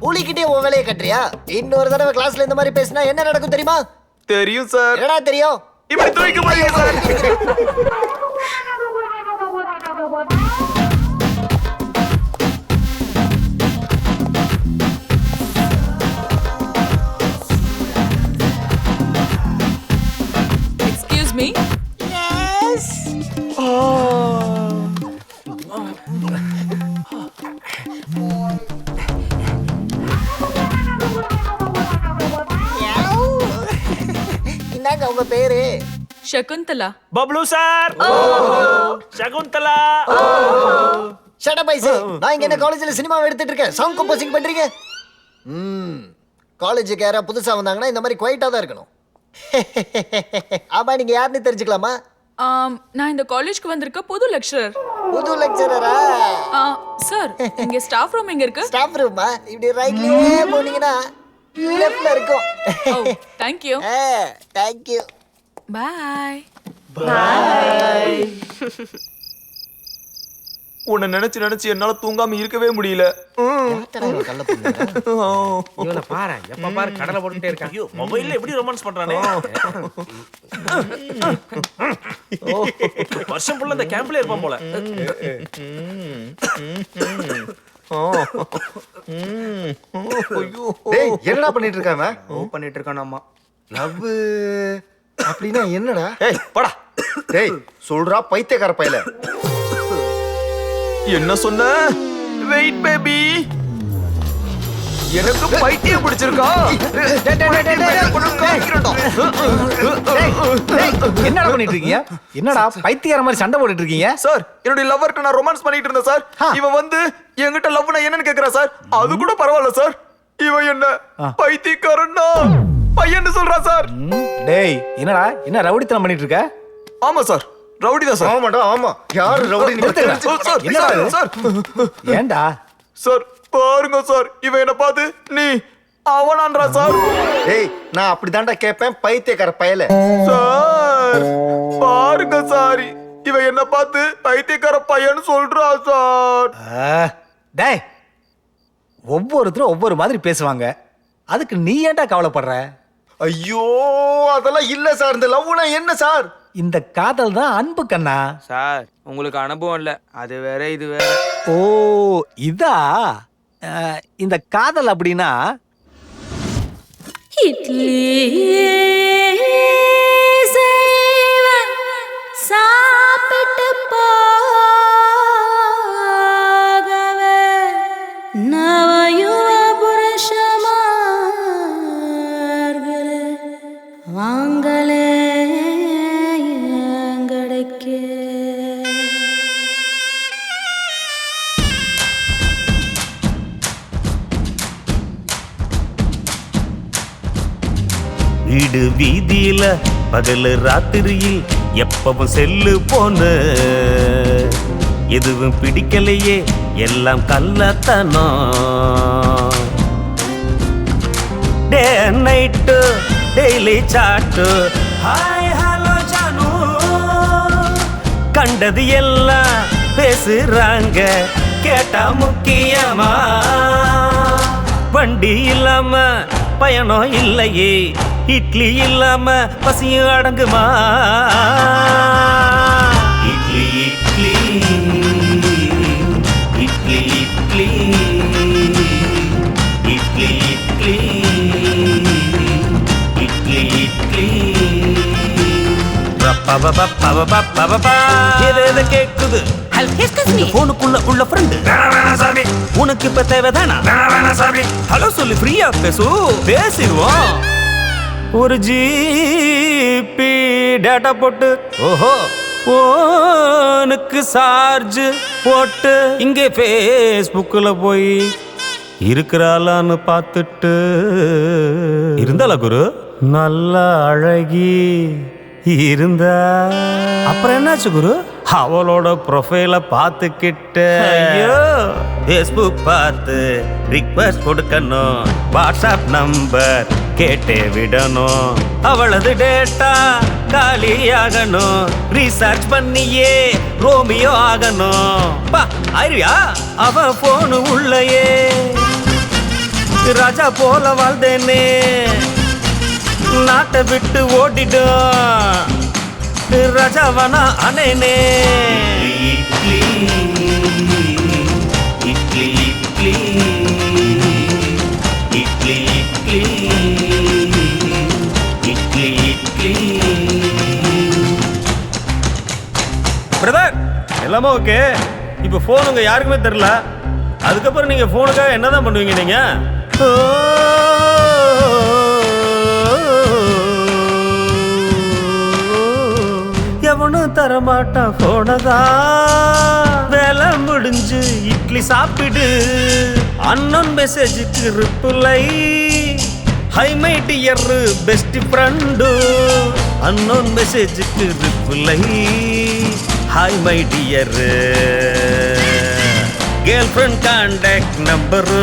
புலிகிட்டே உன் வேலையை கட்டுறியா? இன்னொரு தடவை கிளாஸ்ல இந்த மாதிரி பேசினா என்ன நடக்கும் தெரியுமா? தெரியும் சார். என்னடா தெரியும்? இப்படி தூக்கி போறீங்க சார். Excuse me? Yes. என்னங்க உங்க பேரு? Shakuntala. Bablu sir. Shakuntala. Shut up ஐஸ். நான் இங்க என்ன காலேஜ்ல சினிமாவை எடுத்துட்டு இருக்கேன். சவுண்ட் கம்போசிங் பண்றீங்க? காலேஜுக்கு யாரா புதுசா வந்தாங்கன்னா இந்த மாதிரி குவைட்டா தான் இருக்கணும். ஆமா, நீங்க யாருன்னு தெரிஞ்சுக்கலாமா? நான் இந்த காலேஜ்க்கு வந்திருக்க புது லெக்சரர். புது லெக்சரரா? சார், இங்க ஸ்டாஃப் ரூம் எங்க இருக்கு? ஸ்டாஃப் ரூமா? இப்படி ரைட்லயே போனீங்கன்னா லெஃப்ட்ல இருக்கும். Thank you. Thank you. Bye. Bye. உன்னை நினைச்சு என்னால தூங்காம இருக்கவே முடியல. இவனை பாரு, எப்ப பாரு கடலை போட்டுட்டே இருக்கான். ஐயோ, மொபைல்ல எப்படி ரொமான்ஸ் பண்றானே. வருஷம் ஃபுல்லா இந்த கேம்ப்ல இருப்பான் போல. டேய், என்னடா பண்ணிட்டு இருக்காம? பண்ணிட்டு இருக்கானாமா. லவ் அப்படின்னா என்னடா? ஏய் போடா. டேய் சொல்றா பைத்தியக்கார பையல. என்ன சொன்ன? Wait baby. எனக்கு பைத்தியம் பிடிச்சிருக்கா? என்னடா பண்ணிட்டு இருக்கீங்க? என்னடா பைத்தியக்கார மாதிரி சண்டை போட்டுட்டு இருக்கீங்க? சார், என்னுடைய லவ்வர்ட்ட நான் ரொமான்ஸ் பண்ணிட்டு இருந்தேன் சார். இவன் வந்து என்கிட்ட லவ்னா என்னன்னு கேக்குறா சார். அது கூட பரவாயில்ல சார். இவன் என்ன பைத்தியக்காரன்னா பையன்னு சொல்றா சார். டேய், என்னடா என்ன ரவுடித்தனம் பண்ணிட்டு இருக்க? ஆமா சார், ரவுடி தான் சார். ஆமாடா, ஆமா. யாரு ரவுடி? ஏண்டா சார் பாருங்க சார், இவன் என்ன பார்த்து நீ அவனான்றா சார். டேய், நான் அப்படிதான்டா கேட்பேன் பைத்தியக்கார பயல. சார் பாருங்க சார், இவன் என்ன பார்த்து பைத்தியக்கார பையன்னு சொல்றா சார். டேய், ஒவ்வொருத்தரும் ஒவ்வொரு மாதிரி பேசுவாங்க. அதுக்கு நீ ஏன்டா கவலைப்படுற? ஐயோ, அதெல்லாம் இல்ல சார். இந்த லவ்னா என்ன சார்? இந்த காதல் தான் அன்பு கண்ணா. சார், உங்களுக்கு அனுபவம் இல்ல, அது வேற இது வேற. ஓ, இதா இந்த காதல் அப்படின்னா இட்லி சாப்பிட்டு போகவே நவயுவ புருஷமார்களே வாங்கலே எங்கடைக்கே. வீடு வீதியில பகல் ராத்திரியில் எப்பவும் செல்லு போன எதுவும் பிடிக்கலையே, எல்லாம் கள்ளத்தனம். டே நைட்டு டெய்லி சாட்டு ஹாய் ஹலோ ஜானு, கண்டது எல்லாம் பேசுறாங்க, கேட்டா முக்கியமா. வண்டி இல்லாம பயணம் இல்லையே, இட்லி இல்லாம பசியும் அடங்குமா. இட்லி இட்லி இட்லி இட்லி இட்லி இட்லி இட்லி இட்லி எதை கேக்குது போனுக்குள்ள உள்ள ஃப்ரெண்டு உனக்கு இப்ப தேவைதானா? ஹலோ சொல்லி ஃப்ரீயா பேசு, பேசிடுவோம். ஒரு ஜிபி டேட்டா போட்டு ஓஹோ ஓன்னு போனுக்கு சார்ஜ் போட்டு இங்கே ஃபேஸ்புக்கில் போய் இருக்கிறாளான்னு பார்த்துட்டு இருந்தாளா குரு நல்ல அழகி இருந்தா அப்புறம் என்னாச்சு குரு அவளோட ப்ரொஃபைல பார்த்துக்கிட்டு ஐயோ ஃபேஸ்புக் பார்த்து ரிக்வெஸ்ட் கொடுக்கணும் வாட்ஸ்அப் நம்பர் கேட்டே விடணும் அவளது டேட்டா காலியாகணும் ரீசர்ச் பண்ணியே ரோமியோ ஆகணும் பா ஆயிருவியா அவ போனு உள்ளயே ராஜா போல வாழ்ந்தேனே நாட்டை விட்டு ஓடிடும் ராஜாவானா அனேனே இட்லி இட்லி இட்லி இட்லி இட்லி இட்லி பிரதர் எல்லாமே ஓகே இப்போ ஃபோன் உங்க யாருக்குமே தெரியல அதுக்கப்புறம் நீங்க ஃபோனுக்காக என்னதான் பண்ணுவீங்க நீங்க எவனும் தரமாட்டான் போனதா வேலை முடிஞ்சு இட்லி சாப்பிடு அன்னோன் மெசேஜுக்கு reply hi my dear best friend unknown மெசேஜுக்கு reply hi my dear girl friend contact number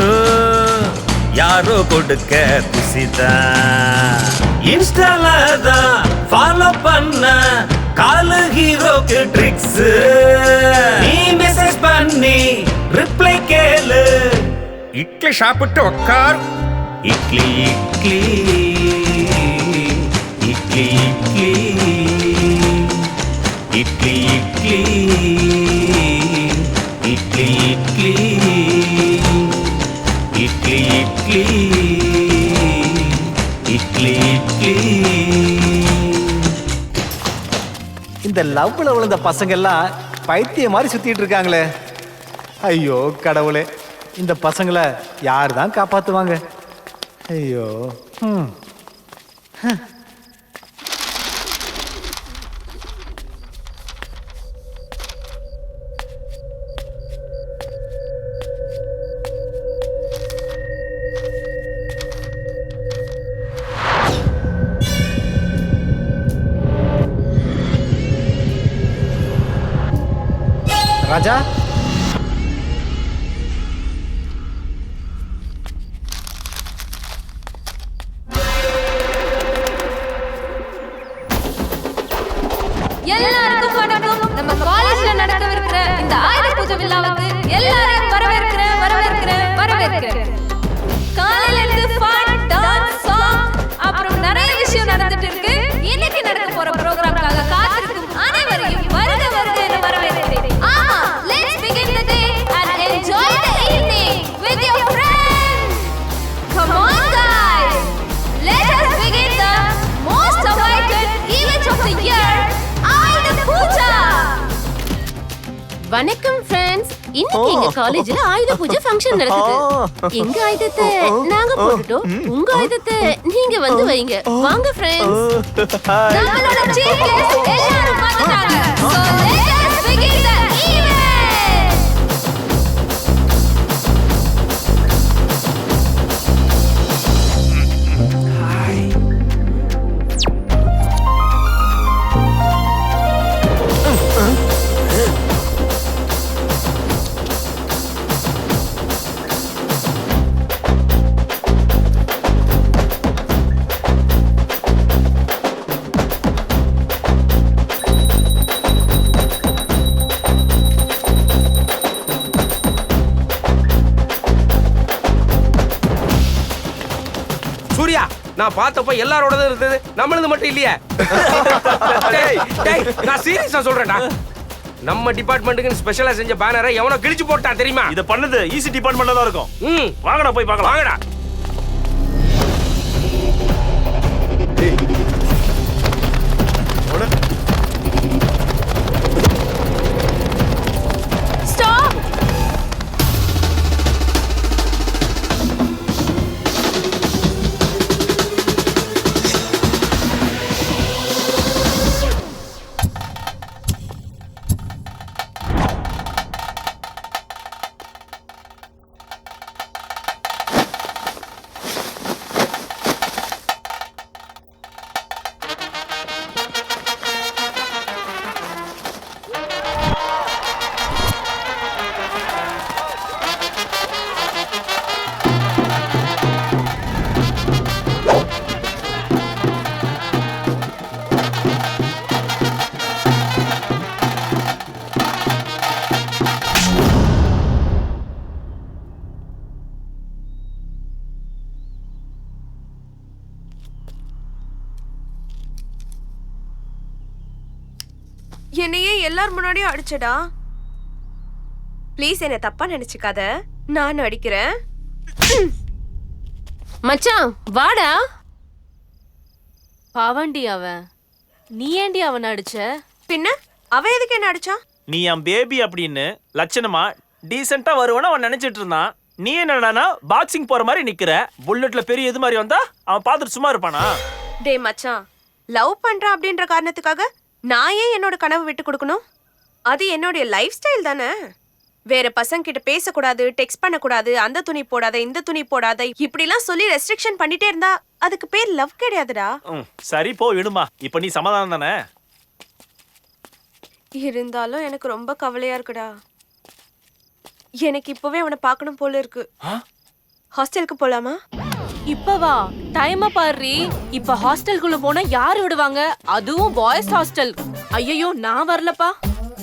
யாரோ கொடுக்க குசிதான் இன்ஸ்டால தான் ஃபாலோ பண்ண காலு ஹீரோக்கு ட்ரிக்ஸ் நீ மெசேஜ் பண்ணி ரிப்ளை கேளு இட்லி சாப்பிட்டு உட்கார் இட்லி இட்லி இட்லி இட்லி இட்லி இட்லி இட்லி இட்லி இட்லி இட்லி இட்லி இந்த லவ்ல விழுந்த பசங்க எல்லாம் பைத்திய மாதிரி சுத்திட்டு இருக்காங்களே. ஐயோ கடவுளே, இந்த பசங்களை யார் தான் காப்பாத்துவாங்க? ஐயோ. ராஜா, எல்லாருக்கும் வணக்கம். நம்ம காலேஜ்ல நடக்கவிருக்கிற இந்த ஆயுத பூஜை விழாவுக்கு எல்லாரையும் வரவேற்கிறேன். காலையில இருந்து ஃபன், டான்ஸ், சாங், அப்புறம் நிறைய விஷயம் நடந்துட்டு இருக்கு. இன்னைக்கு நடக்க போற ப்ரோகிராம்காக காத்திருக்கும் அனைவரையும் வருக என வரவேற்கிறேன். ஆமா, let's begin the day and enjoy the evening with your friends. Come on guys, let us begin the most awaited event of the year, ஆயுத பூஜை. வணக்கம் ஃப்ரெண்ட்ஸ். இன்னைக்கு எங்க காலேஜ்ல ஆயுத பூஜை ஃபங்க்ஷன் நடக்குது. எங்க ஆயுதத்தை நாங்க போட்டுட்டோம், உங்க ஆயுதத்தை நீங்க வந்து வைங்க. வாங்க ஃப்ரெண்ட்ஸ். நம்மளோட சீஃப் கெஸ்ட் எல்லாரும் வந்துட்டாங்க. So let us begin the event. Surya, நான் பார்த்தப்ப எல்லாரோடதும் இருந்தது, நம்மளது மட்டும் இல்லையே. டேய், நான் சீரியஸா சொல்றேன்டா. நம்ம டிபார்ட்மெண்ட்டுக்கு ஸ்பெஷலா செஞ்ச பேனரை எவனோ கிழிச்சு போட்டான் தெரியுமா? இத பண்ணது ஈசி டிபார்ட்மெண்ட்ல தான் இருக்கும். வாங்கடா போய் பார்க்கலாம். வாங்கடா. Stop. எல்லார் முன்னாடியும் அடிச்சடா. ப்ளீஸ் என்ன தப்பா நினைச்சுக்காத, நான் அடிக்கிறேன். மச்சான் வாடா. பாவண்டி அவன், நீ ஏண்டி அவன் அடிச்ச? பின்ன அவன் எதுக்கு என்ன அடிச்சான்? நீ என் பேபி அப்படின்னு லட்சணமா டீசெண்டா வருவான்னு அவன் நினைச்சிட்டு இருந்தான். நீ என்னடானா பாக்ஸிங் போற மாதிரி நிக்கிற. புல்லட்ல பெரிய இது மாதிரி வந்தா அவன் பார்த்துட்டு சும்மா இருப்பானா? டே மச்சான், லவ் பண்றான் அப்படின்ற காரணத்துக்காக நான் ஏன் என்னோட கனவு விட்டு கொடுக்கணும்? அது என்னோட லைஃப் ஸ்டைல் தானே. வேற பசங்க கிட்ட பேசக்கூடாது, டெக்ஸ்ட் பண்ணக்கூடாது, அந்த துணி போடாத, இந்த துணி போடாத, இப்படிலாம் சொல்லி ரெஸ்ட்ரிக்ஷன் பண்ணிட்டே இருந்தா அதுக்கு பேர் லவ் கிடையாதுடா. சரி போ விடுமா. இப்ப நீ சமாதானம் தானே? இருந்தாலும் எனக்கு ரொம்ப கவலையா இருக்குடா. எனக்கு இப்பவே அவனை பார்க்கணும் போல இருக்கு. ஹாஸ்டலுக்கு போலாமா? இப்ப வா, டைம் பாரு. இப்ப ஹாஸ்டலுக்குள்ள போனா யாரு விடுவாங்க? அதுவும் பாய்ஸ் ஹாஸ்டல். ஐயோ நான் வரலப்பா.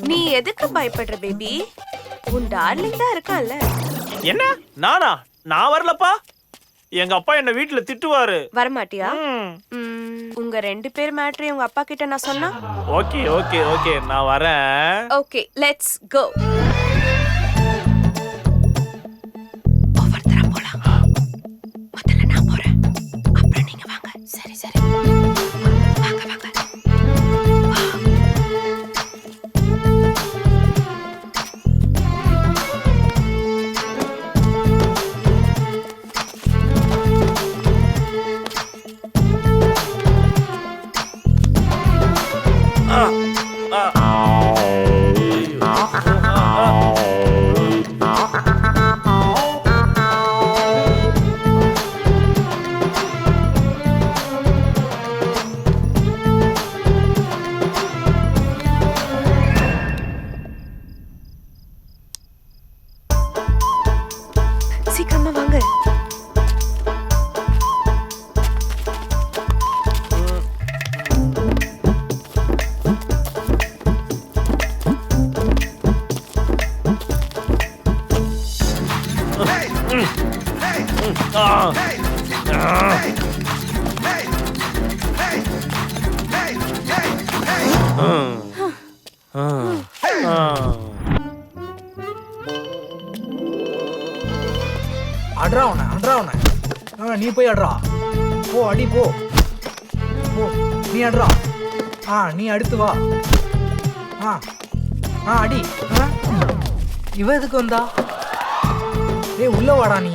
நீ எதுக்கு பயப்படுற பேபி? உன் டார்லிங் தான் இருக்கான்ல. என்ன நானா? நான் வரலப்பா. எங்க அப்பா என்ன வீட்டுல திட்டுவாரு. வரமாட்டியா? உங்க 2 பேர் மேட்டர் உங்க அப்பா கிட்ட நான் சொன்னா? ஓகே ஓகே ஓகே நான் வரேன். Okay let's go. சரி சரி வாங்க வாங்க. சீக்கிரமா வாங்க. அட்ரா அவனை. நீ போய் அட்ரா. போ அடி போ. நீ அட்ரா. நீ அடுத்து வா. அடி. இவ எதுக்கு வந்தா? உள்ள வாடா நீ.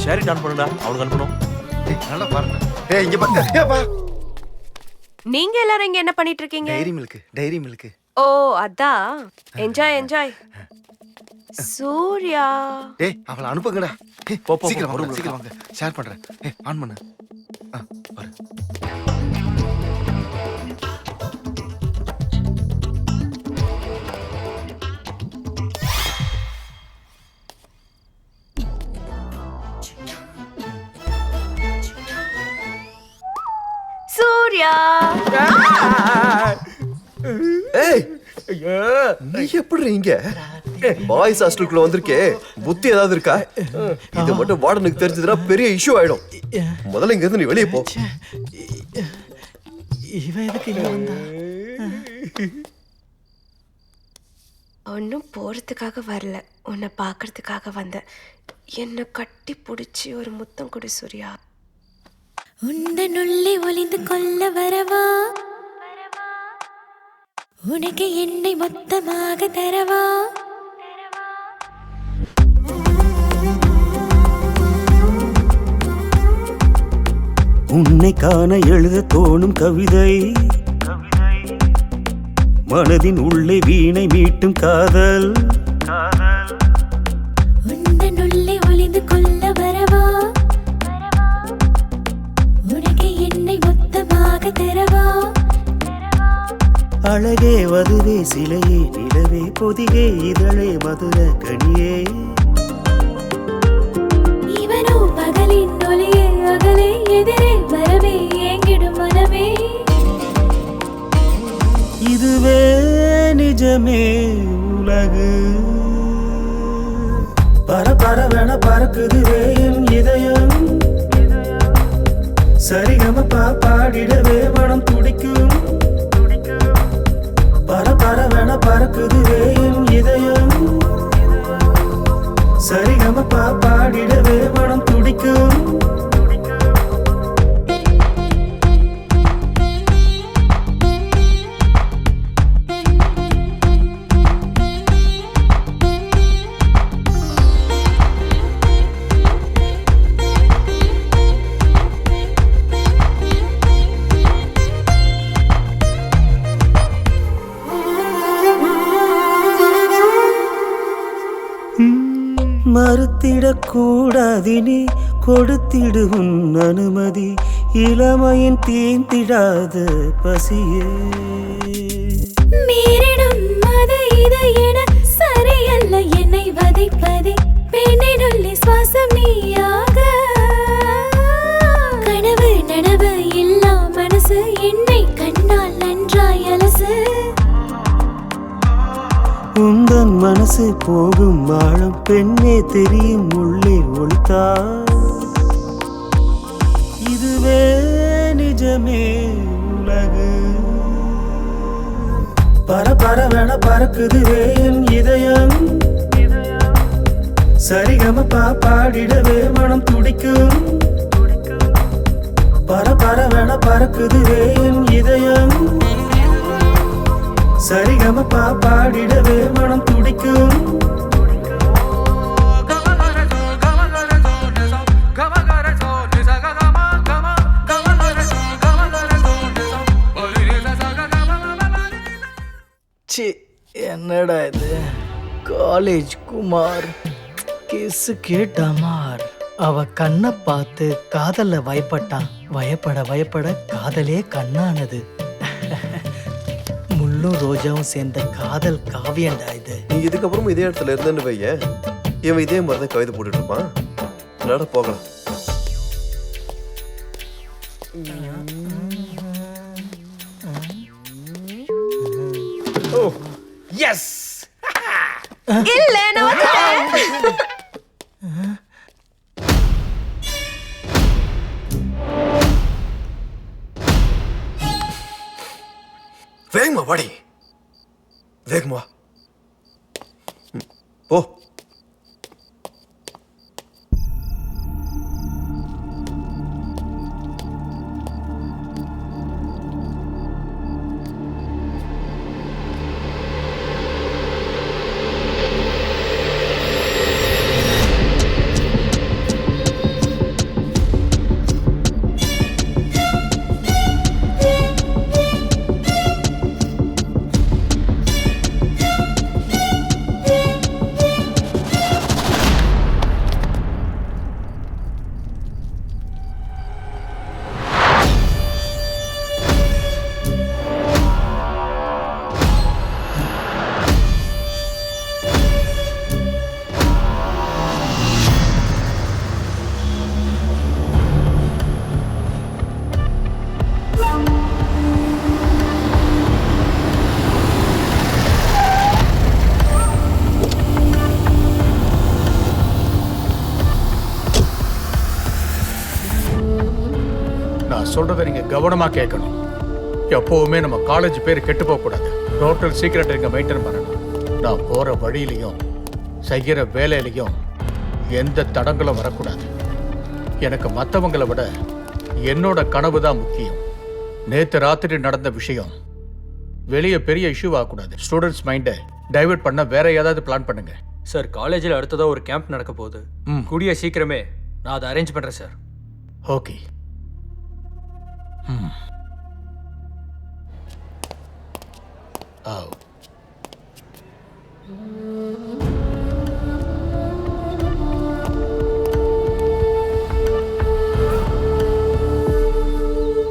ஷேரி டான் பண்ணுடா, அவனுக்கு அனுப்பணும். நல்லா பாருங்க. இங்க பாருங்க. நீங்க எல்லாரும் இங்க என்ன பண்ணிட்டு இருக்கீங்க? Diary Milk. ஓ அதான். Enjoy enjoy. சூர்யா. அவளை அனுப்புங்கடா. சீக்கிரம் வாங்க. ஷேர் பண்றேன். ஆன் பண்ணு. பாரு. சூர்யா. நீ எப்படி இங்க? பாய்ஸ் ஹாஸ்டலுக்குள்ள வந்திருக்கே, புத்தி ஏதாவது இருக்கா? இது மட்டும் வார்டனுக்கு தெரிஞ்சதுன்னா பெரிய இஷ்யூ ஆயிடும். முதல்ல இங்க இருந்து நீ வெளியே போ. இவன் எதுக்கு இங்க வந்தா? ஒன்னும் போறதுக்காக வரல, உன்னை பாக்குறதுக்காக வந்தேன். என்ன கட்டி பிடிச்சி ஒரு முத்தம் கொடு சூர்யா. உந்தனுள்ளே ஒளிந்து கொள்ள வரவா, உனக்கு என்னை மொத்தமாக தரவா. உன்னை காண எழுத தோணும் கவிதை, மனதின் உள்ளே வீணை மீட்டும் காதல். உந்தனுள்ளே ஒளிந்து கொள்ள வரவா, உனக்கு என்னை மொத்தமாக தரவா. அழகே வதுவே சிலையே நிலவே பொதிகே இதழே மதுர கனியே. இவனோ பகலின் ஒளியே அகலே எதிரே வரவே ஏங்கிடும் மனமே. இதுவே நிஜமே உலகு, பர பரவென பறக்குதுவே என் இதயம். மறுத்திடக் கூடாதினி கொடுத்திடு உன் அனுமதி இளமையின் தீந்திடாத பசியே மீறிடும் அது இது என சரியல்ல என்னை வதைப்பதே பெண்ணினுள்ளே சுவாசம் நீயாக கனவு நனவு இல்லா மனசு என்னை கண்ணால் நன்றாய் அலசு உந்தன் மனசு போகும் ஆழம் பெண்ணே தெரியும் உள்ளே ஒளித்தா இதுவே நிஜமே உலகு பரபரவென பறக்குதுவே என் இதயம் சரிகமப்பா பாடிடவே மனம் துடிக்கும் பரபரவென பறக்குதுவே என் இதயம் சரிகமப்பா பாடிடவே மனம் துடிக்கும் சி என்னடா இது காலேஜ் குமார் கிஸ் கேட்டாமார் அவ கண்ணை பார்த்து காதல்ல பயப்பட்டான் பயப்பட காதலே கண்ணானது முள்ளும் ரோஜாவும் சேர்ந்த காதல் காவியண்டா இது நீ இதுக்கப்புறம் இதே இடத்துல இருந்தேன்னு வைய இவன் இதே மாதிரி தான் கவிதை போட்டுட்டு இருப்பான் நட போகலாம் எஸ் இல்ல நான் வந்துட்டேன். வேகமா வாடி வேகமா போ சொல்றதை நீங்க கவனமா கேட்கணும். எப்பவுமே நம்ம காலேஜ் பேர் கெட்டு போக கூடாது. டோட்டல் சீக்ரெட் இங்க மெயின்டைன் பண்ணணும். நான் போற வழியிலையும் செய்கிற வேலையிலையும் எந்த தடங்களும் வரக்கூடாது. எனக்கு மற்றவங்களை விட என்னோட கனவு தான் முக்கியம். நேற்று ராத்திரி நடந்த விஷயம் வெளியே பெரிய இஷ்யூ ஆகக்கூடாது. ஸ்டூடெண்ட்ஸ் மைண்டை டைவர்ட் பண்ண வேற ஏதாவது பிளான் பண்ணுங்க. சார் காலேஜில் அடுத்ததாக ஒரு கேம்ப் நடக்க போகுது. கூடிய சீக்கிரமே நான் அதை அரேஞ்ச் பண்ணுறேன் சார். ஓகே.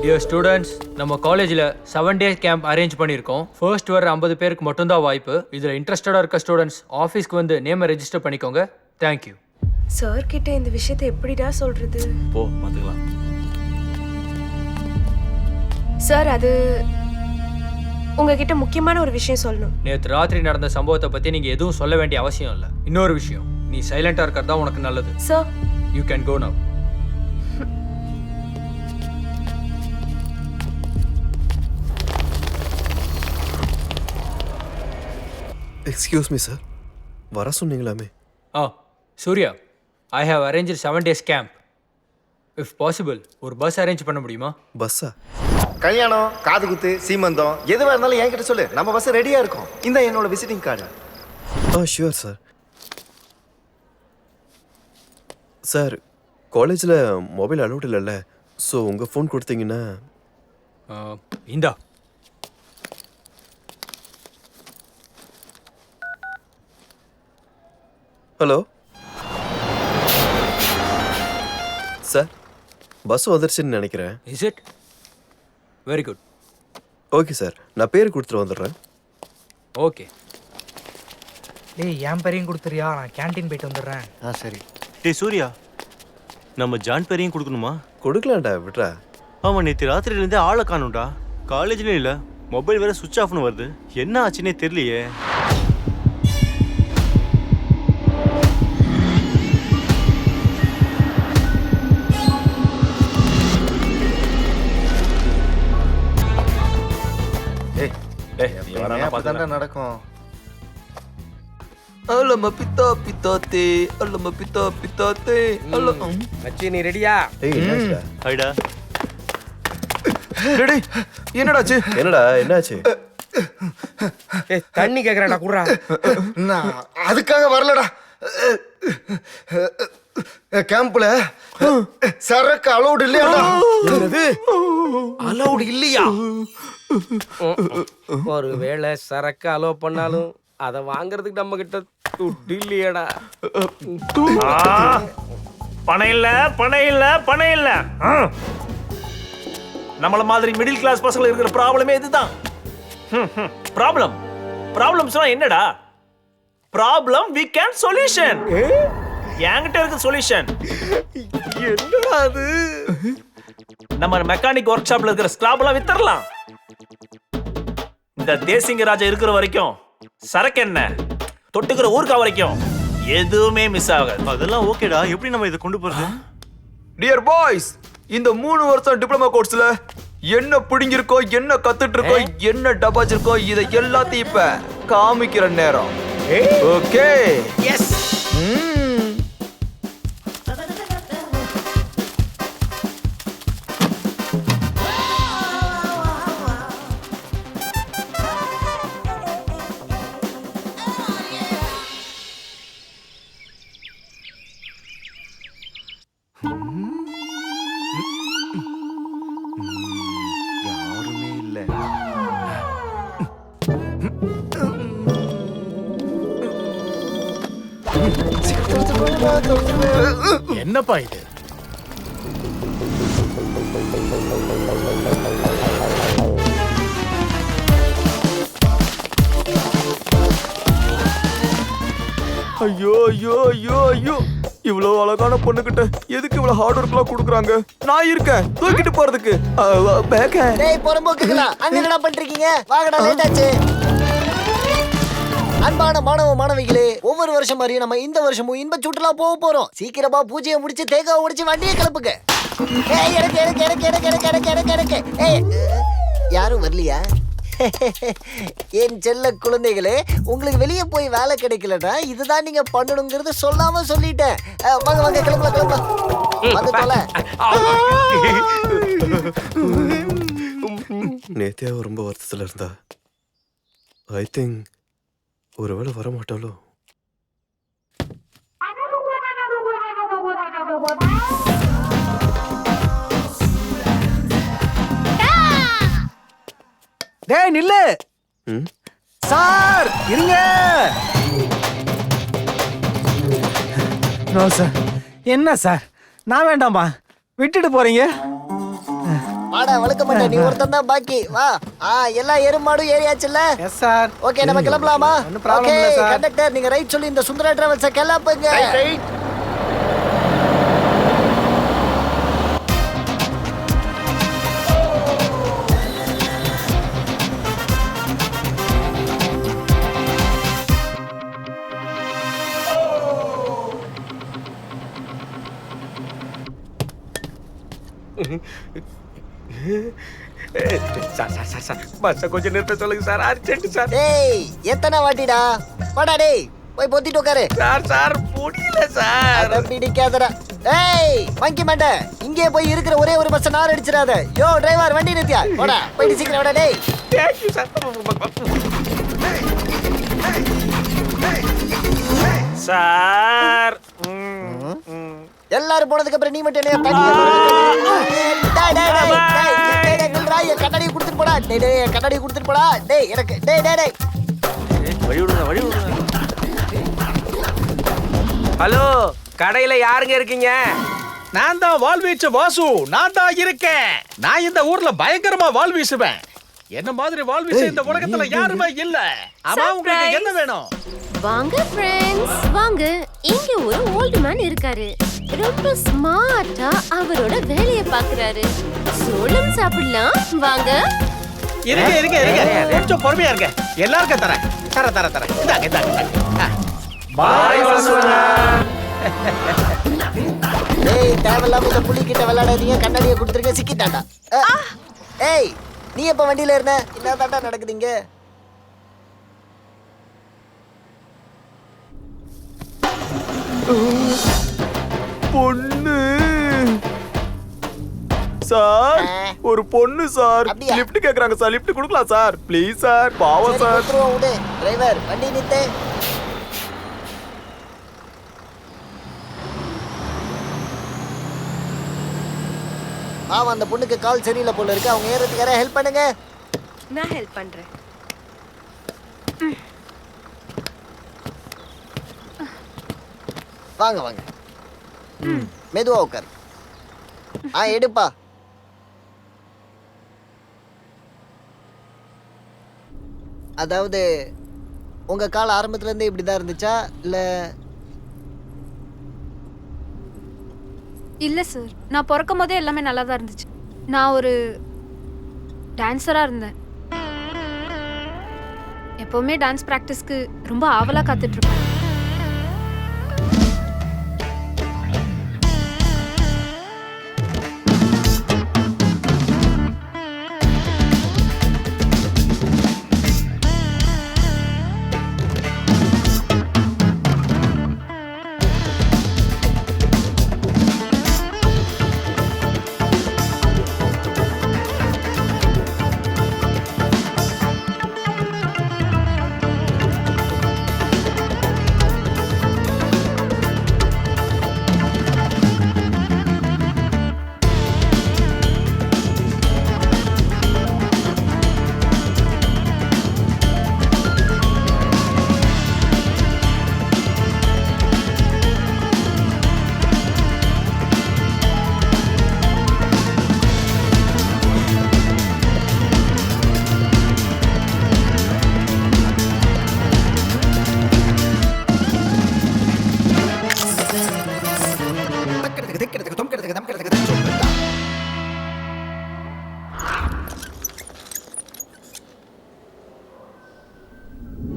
டியர் ஸ்டூடெண்ட்ஸ், நம்ம காலேஜில் 7 days கேம்ப் அரேஞ்ச் பண்ணியிருக்கோம். ஃபர்ஸ்ட் வர 50 பேருக்கு மட்டும்தான் வாய்ப்பு. இதில் இன்ட்ரெஸ்டடாக இருக்க ஸ்டூடெண்ட்ஸ் ஆஃபீஸ்க்கு வந்து நேமை ரெஜிஸ்டர் பண்ணிக்கோங்க. தேங்க்யூ. சார் கிட்ட இந்த விஷயத்தை எப்படிடா சொல்றது? போ பார்த்துக்கலாம். சார் அது உங்ககிட்ட முக்கியமான ஒரு விஷயம் சொல்லணும். நேற்று ராத்திரி நடந்த சம்பவத்தை பற்றி நீங்கள் எதுவும் சொல்ல வேண்டிய அவசியம் இல்லை. இன்னொரு விஷயம், நீ சைலண்டாக இருக்கிறது தான் உனக்கு நல்லது. Sir you can go now. Excuse me sir, வர சொன்னீங்களாமே. Surya, I have arrange 7 days camp. If possible ஒரு பஸ் அரேஞ்ச் பண்ண முடியுமா? பஸ்ஸா? கல்யாணம், காது குத்து, சீமந்தம் எதுவாக இருந்தாலும் என்கிட்ட சொல்லு, நம்ம பஸ் ரெடியாக இருக்கும். இந்த என்னோட visiting card. Sure sir. Sir காலேஜில் மொபைல் அலௌட் இல்லைல்ல, ஸோ உங்கள் ஃபோன் கொடுத்தீங்கன்னா. இந்தா. ஹலோ சார் பஸ் வந்துருச்சுன்னு நினைக்கிறேன். Is it? Very good. Okay sir, நான் பேர் கொடுத்துட்டு வந்துடுறேன். ஓகே. டேய் என் பேரையும் கொடுத்துறியா? நான் கேண்டீன் போயிட்டு வந்துடுறேன். சரி. டேய் சூர்யா, நம்ம ஜான் பேரையும் கொடுக்கணுமா? கொடுக்கலாம்டா, விட்றா. ஆமாம், நேற்று ராத்திரிலேருந்தே ஆளை காணும்டா. காலேஜ்லேயும் இல்லை, மொபைல் வேற சுவிட்ச் ஆஃப்னு வருது. என்ன ஆச்சுன்னே தெரியலையே. நடக்கும். அல்லம பித்தா பித்தாத்தே, அல்லம பித்தா பித்தாத்தே, மச்சி நீ ரெடியா? ஹைடா. ரெடி. என்னடாச்சு? என்னடா என்னாச்சு? தண்ணி கேக்குறேன்டா, குடுறா. நான் அதுக்காக வரலடா. கேம்ப்ல சரக்கு அலௌட் இல்லையாடா. என்னது அலௌட் இல்லையா? ஒருவேளை சரக்கு அலோ பண்ணாலும் அதை வாங்குறதுக்கு நம்ம கிட்ட துட்டு இல்லையடா. பணம் இல்ல, பணம் இல்ல, பணம் இல்ல. நம்மள மாதிரி மிடில் கிளாஸ் பசங்க இருக்கிற ப்ராப்ளமே இதுதான். ப்ராப்ளம்ஸ்னா என்னடா? Problem we can solution. என்கிட்ட இருக்க சொல்யூஷன் என்னடா அது? நம்ம மெக்கானிக் ஒர்க் ஷாப்ல இருக்கிற ஸ்கிராப் எல்லாம் வித்தரலாம். இந்த தேசிங்க ராஜா இருக்கிற வரைக்கும் சரக்கு என்ன தொட்டுக்கிற ஊர்க்கா வரைக்கும் எதுவுமே மிஸ் ஆகாது. அதெல்லாம் ஓகேடா, எப்படி நம்ம இதை கொண்டு போறது? டியர் பாய்ஸ், இந்த 3 வருஷம் டிப்ளமா கோர்ஸ்ல என்ன பிடிங்கிருக்கோ, என்ன கத்துட்டு இருக்கோ, என்ன டபாச்சிருக்கோ, இதை எல்லாத்தையும் இப்ப காமிக்கிற நேரம். ஓகே? எஸ். யாருமே இல்ல. என்னப்பா இது? ஐயோ ஐயோ ஐயோ ஐயோ, இவ்வளவு அழகான பொண்ணுகிட்ட எதுக்கு இவ்வளவு ஹார்ட் ஒர்க்லாம் கொடுக்குறாங்க? நான் இருக்கேன் தூக்கிட்டு போறதுக்கு. டேய் பொறம்போக்குங்களா, அங்க என்னடா பண்றீங்க? வாங்கடா, லேட் ஆச்சு. அன்பான மாணவ மாணவிகளே, ஒவ்வொரு வருஷம் மாதிரியும் நம்ம இந்த வருஷமும் இன்ப சுற்றுலா போக போறோம். சீக்கிரமா பூஜையை முடிச்சு தேங்காய் உடைச்சு வண்டியை கிளப்புங்க. ஏய் எனக்கு எனக்கு எனக்கு எனக்கு எனக்கு எனக்கு எனக்கு எனக்கு ஏய் யாரும் வரலையா? என் செல்ல குழந்தைகளே, உங்களுக்கு வெளியே போய் வேலை கிடைக்கலன்னா இதுதான் நீங்க பண்ணணுங்கிறது சொல்லாம சொல்லிட்டேன். வாங்க வாங்க, கிளம்பலாம் கிளம்பலாம். வந்து தொலை. நேத்தியா ரொம்ப வருத்தத்தில் இருந்தா. ஐ திங்க் ஒருவேளை வரமாட்டாலோ. டேய் நில்லு சார், இருங்க. No sir. என்ன சார், நான் வேண்டாமா? விட்டுட்டு போறீங்க? வாடா, வழுக்க மாட்டேன். நீ ஒருத்தன் தான் பாக்கி. வா. எல்லா எருமாடும் ஏறியாச்சுல்ல? Yes sir. ஓகே, நம்ம கிளம்பலாமா? ஒன்னும் ப்ராப்ளம் இல்ல சார். கண்டக்டர், நீங்க ரைட் சொல்லி இந்த சுந்தரா டிராவல்ஸை கிளப்புங்க. Right. Sir sir sir sir, பஸ்ஸை கொஞ்சம் நிறுத்த சொல்லுங்க சார், அர்ஜென்ட் சார். டேய் எத்தனை வாட்டிடா? வாடா டேய், போய் பொத்திட்டு உட்காரு. சார் சார் முடியல சார். அத பிடிக்காதடா. ஏய் மங்கி மண்டை, இங்கே போய் இருக்கிற ஒரே ஒரு பஸ் நார் அடிச்சிராத. யோ டிரைவர், வண்டி நிறுத்தியா? போடா, போய் சீக்கிரம் வாடா டேய். Thank you sir. சார் எல்லாரும் போனதுக்கு அப்புறம் நீ மட்டும் என்ன தனியா? டேய் டேய் டேய் டேய் நில்றா, என் கண்ணாடி கொடுத்துட்டு போடா. டேய் டேய் கண்ணாடி கொடுத்துட்டு போடா. டேய் எனக்கு டேய் டேய் டேய் வழி விடுங்க, வழி விடுங்க. ஹலோ, கடையில யாருங்க இருக்கீங்க? நான் தான் வால் வீச்ச வாசு. நான் தான் இருக்கேன். நான் இந்த ஊர்ல பயங்கரமா வால் வீசுவேன். என்ன மாதிரி வால் வீச இந்த உலகத்துல யாருமே இல்ல. ஆமா, உங்களுக்கு என்ன வேணும்? வாங்க ஃப்ரெண்ட்ஸ், வாங்க. இங்க ஒரு ஓல்ட் மேன் இருக்காரு. ரொம்ப ஸ்மார்ட்டா அவரோட வேலைய பாக்குறாரு. சோளம் சாப்பிடலாம் வாங்க. இருங்க. கொஞ்சம் பொறுமையா இருங்க. எல்லாருக்கும் தரேன். இந்தாங்க. பாய் வாசுண்ணா. ஏய், தேவையில்லாம இந்த புலி கிட்ட விளையாடாதீங்க. கண்ணாடியை கொடுத்துருங்க, சிக்கிட்டாண்டா. ஏய், நீ எப்ப வண்டியில இருந்த? என்ன தாண்டா நடக்குதுங்க? பொண்ணு சார், ஒரு பொண்ணு சார். லிஃப்ட் கேக்குறாங்க சார். லிஃப்ட் கொடுக்கலாம் சார், ப்ளீஸ் சார். பாவம் சார். டிரைவர், வண்டி நிறுத்து. பாவம், அந்த பொண்ணுக்கு கால் சரியில்லை போல இருக்கு. அவங்க ஏறதுக்கு யாராவது ஹெல்ப் பண்ணுங்க. நான் ஹெல்ப் பண்றேன். வாங்க. மெதுவா உட்காரு. எடுப்பா. அதாவது உங்க கால் ஆரம்பத்துல இருந்தே இப்படிதான் இருந்துச்சா இல்ல? இல்ல சார், நான் பிறக்கும் போதே எல்லாமே நல்லா தான் இருந்துச்சு. நான் ஒரு டான்ஸரா இருந்தேன். எப்பவுமே டான்ஸ் பிராக்டிஸ்க்கு ரொம்ப ஆவலா காத்துட்டு இருப்பேன்.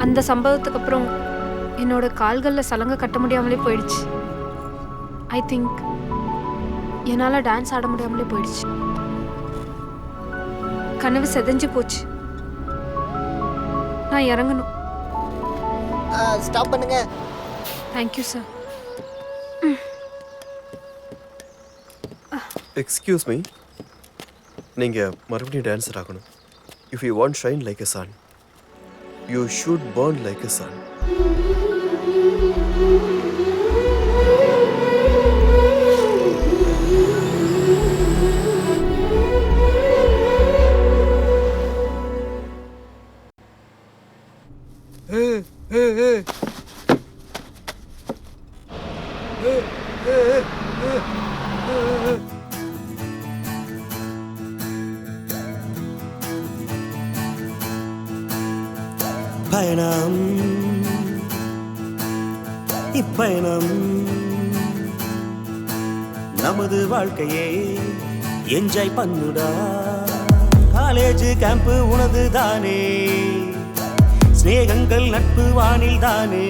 அந்த சம்பவத்துக்கு அப்புறம் என்னோட கால்களில் சலங்கை கட்ட முடியாமலே போயிடுச்சு. ஐ திங்க் என்னால் டான்ஸ் ஆட முடியாமலே போயிடுச்சு. கனவு செதஞ்சு போச்சு. நான் இறங்கணும். ஸ்டாப் பண்ணுங்க. Thank you sir. எக்ஸ்கியூஸ் மீ, நீங்கள் மறுபடியும் டான்ஸர் ஆகணும். If you want shine like a Sun, you should burn like a sun. பயணம் இப்பயணம் நமது வாழ்க்கையே என்ஜாய் பண்ணுடா. காலேஜ் கேம்ப் உனது தானே, ஸ்நேகங்கள் நட்பு வானில் தானே.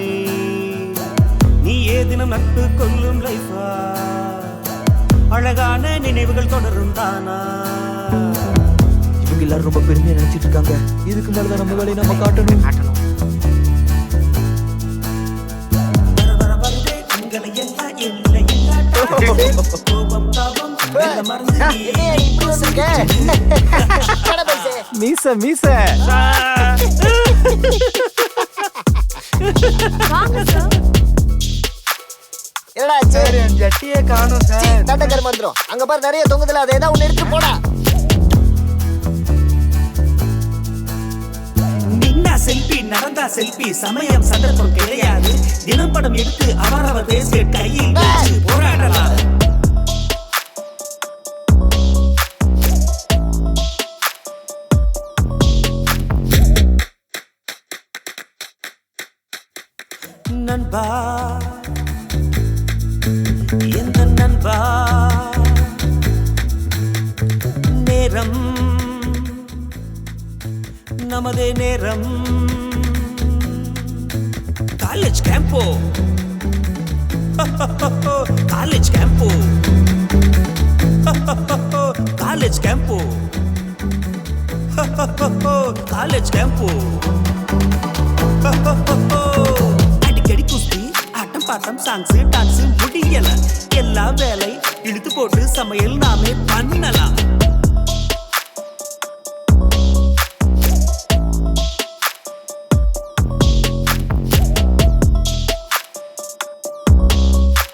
நீ ஏதினம் நட்பு கொள்ளும் லைஃபா, அழகான நினைவுகள் தொடரும் தானா. இவங்க எல்லாரும் ரொம்ப பெருமையா நினைச்சிட்டு இருக்காங்க. இதுக்கு மேலதான் நம்ம வேலையை நம்ம காட்டணும். மீச என்னடா சரி, ஜட்டியே காணோம் சார். தண்டகர் மந்திரம் அங்க பாரு, நிறைய தொங்குதுல. அதை ஏதாவது ஒண்ணு எடுத்து போடா. நின்னா செல்பி, நடந்தா செல்பி, சமயம் சந்தர்ப்பம் கிடையாது. தினப்படம் எடுத்து அவரவர் பேச கையில் போராடலாம். நண்பா எந்த நண்பா நேரம் நமதே நேரம் காலேஜ் கேம்போ காலேஜ் கேம்போ காலேஜ் கேம்போ காலேஜ் கேம்போ அடிக்கடி குஸ்தி ஆட்டம் பாட்டம் சாங்ஸ் டான்ஸ் முடியல எல்லா வேலை இழுத்து போட்டு சமையல் நாமே பண்ணலாம்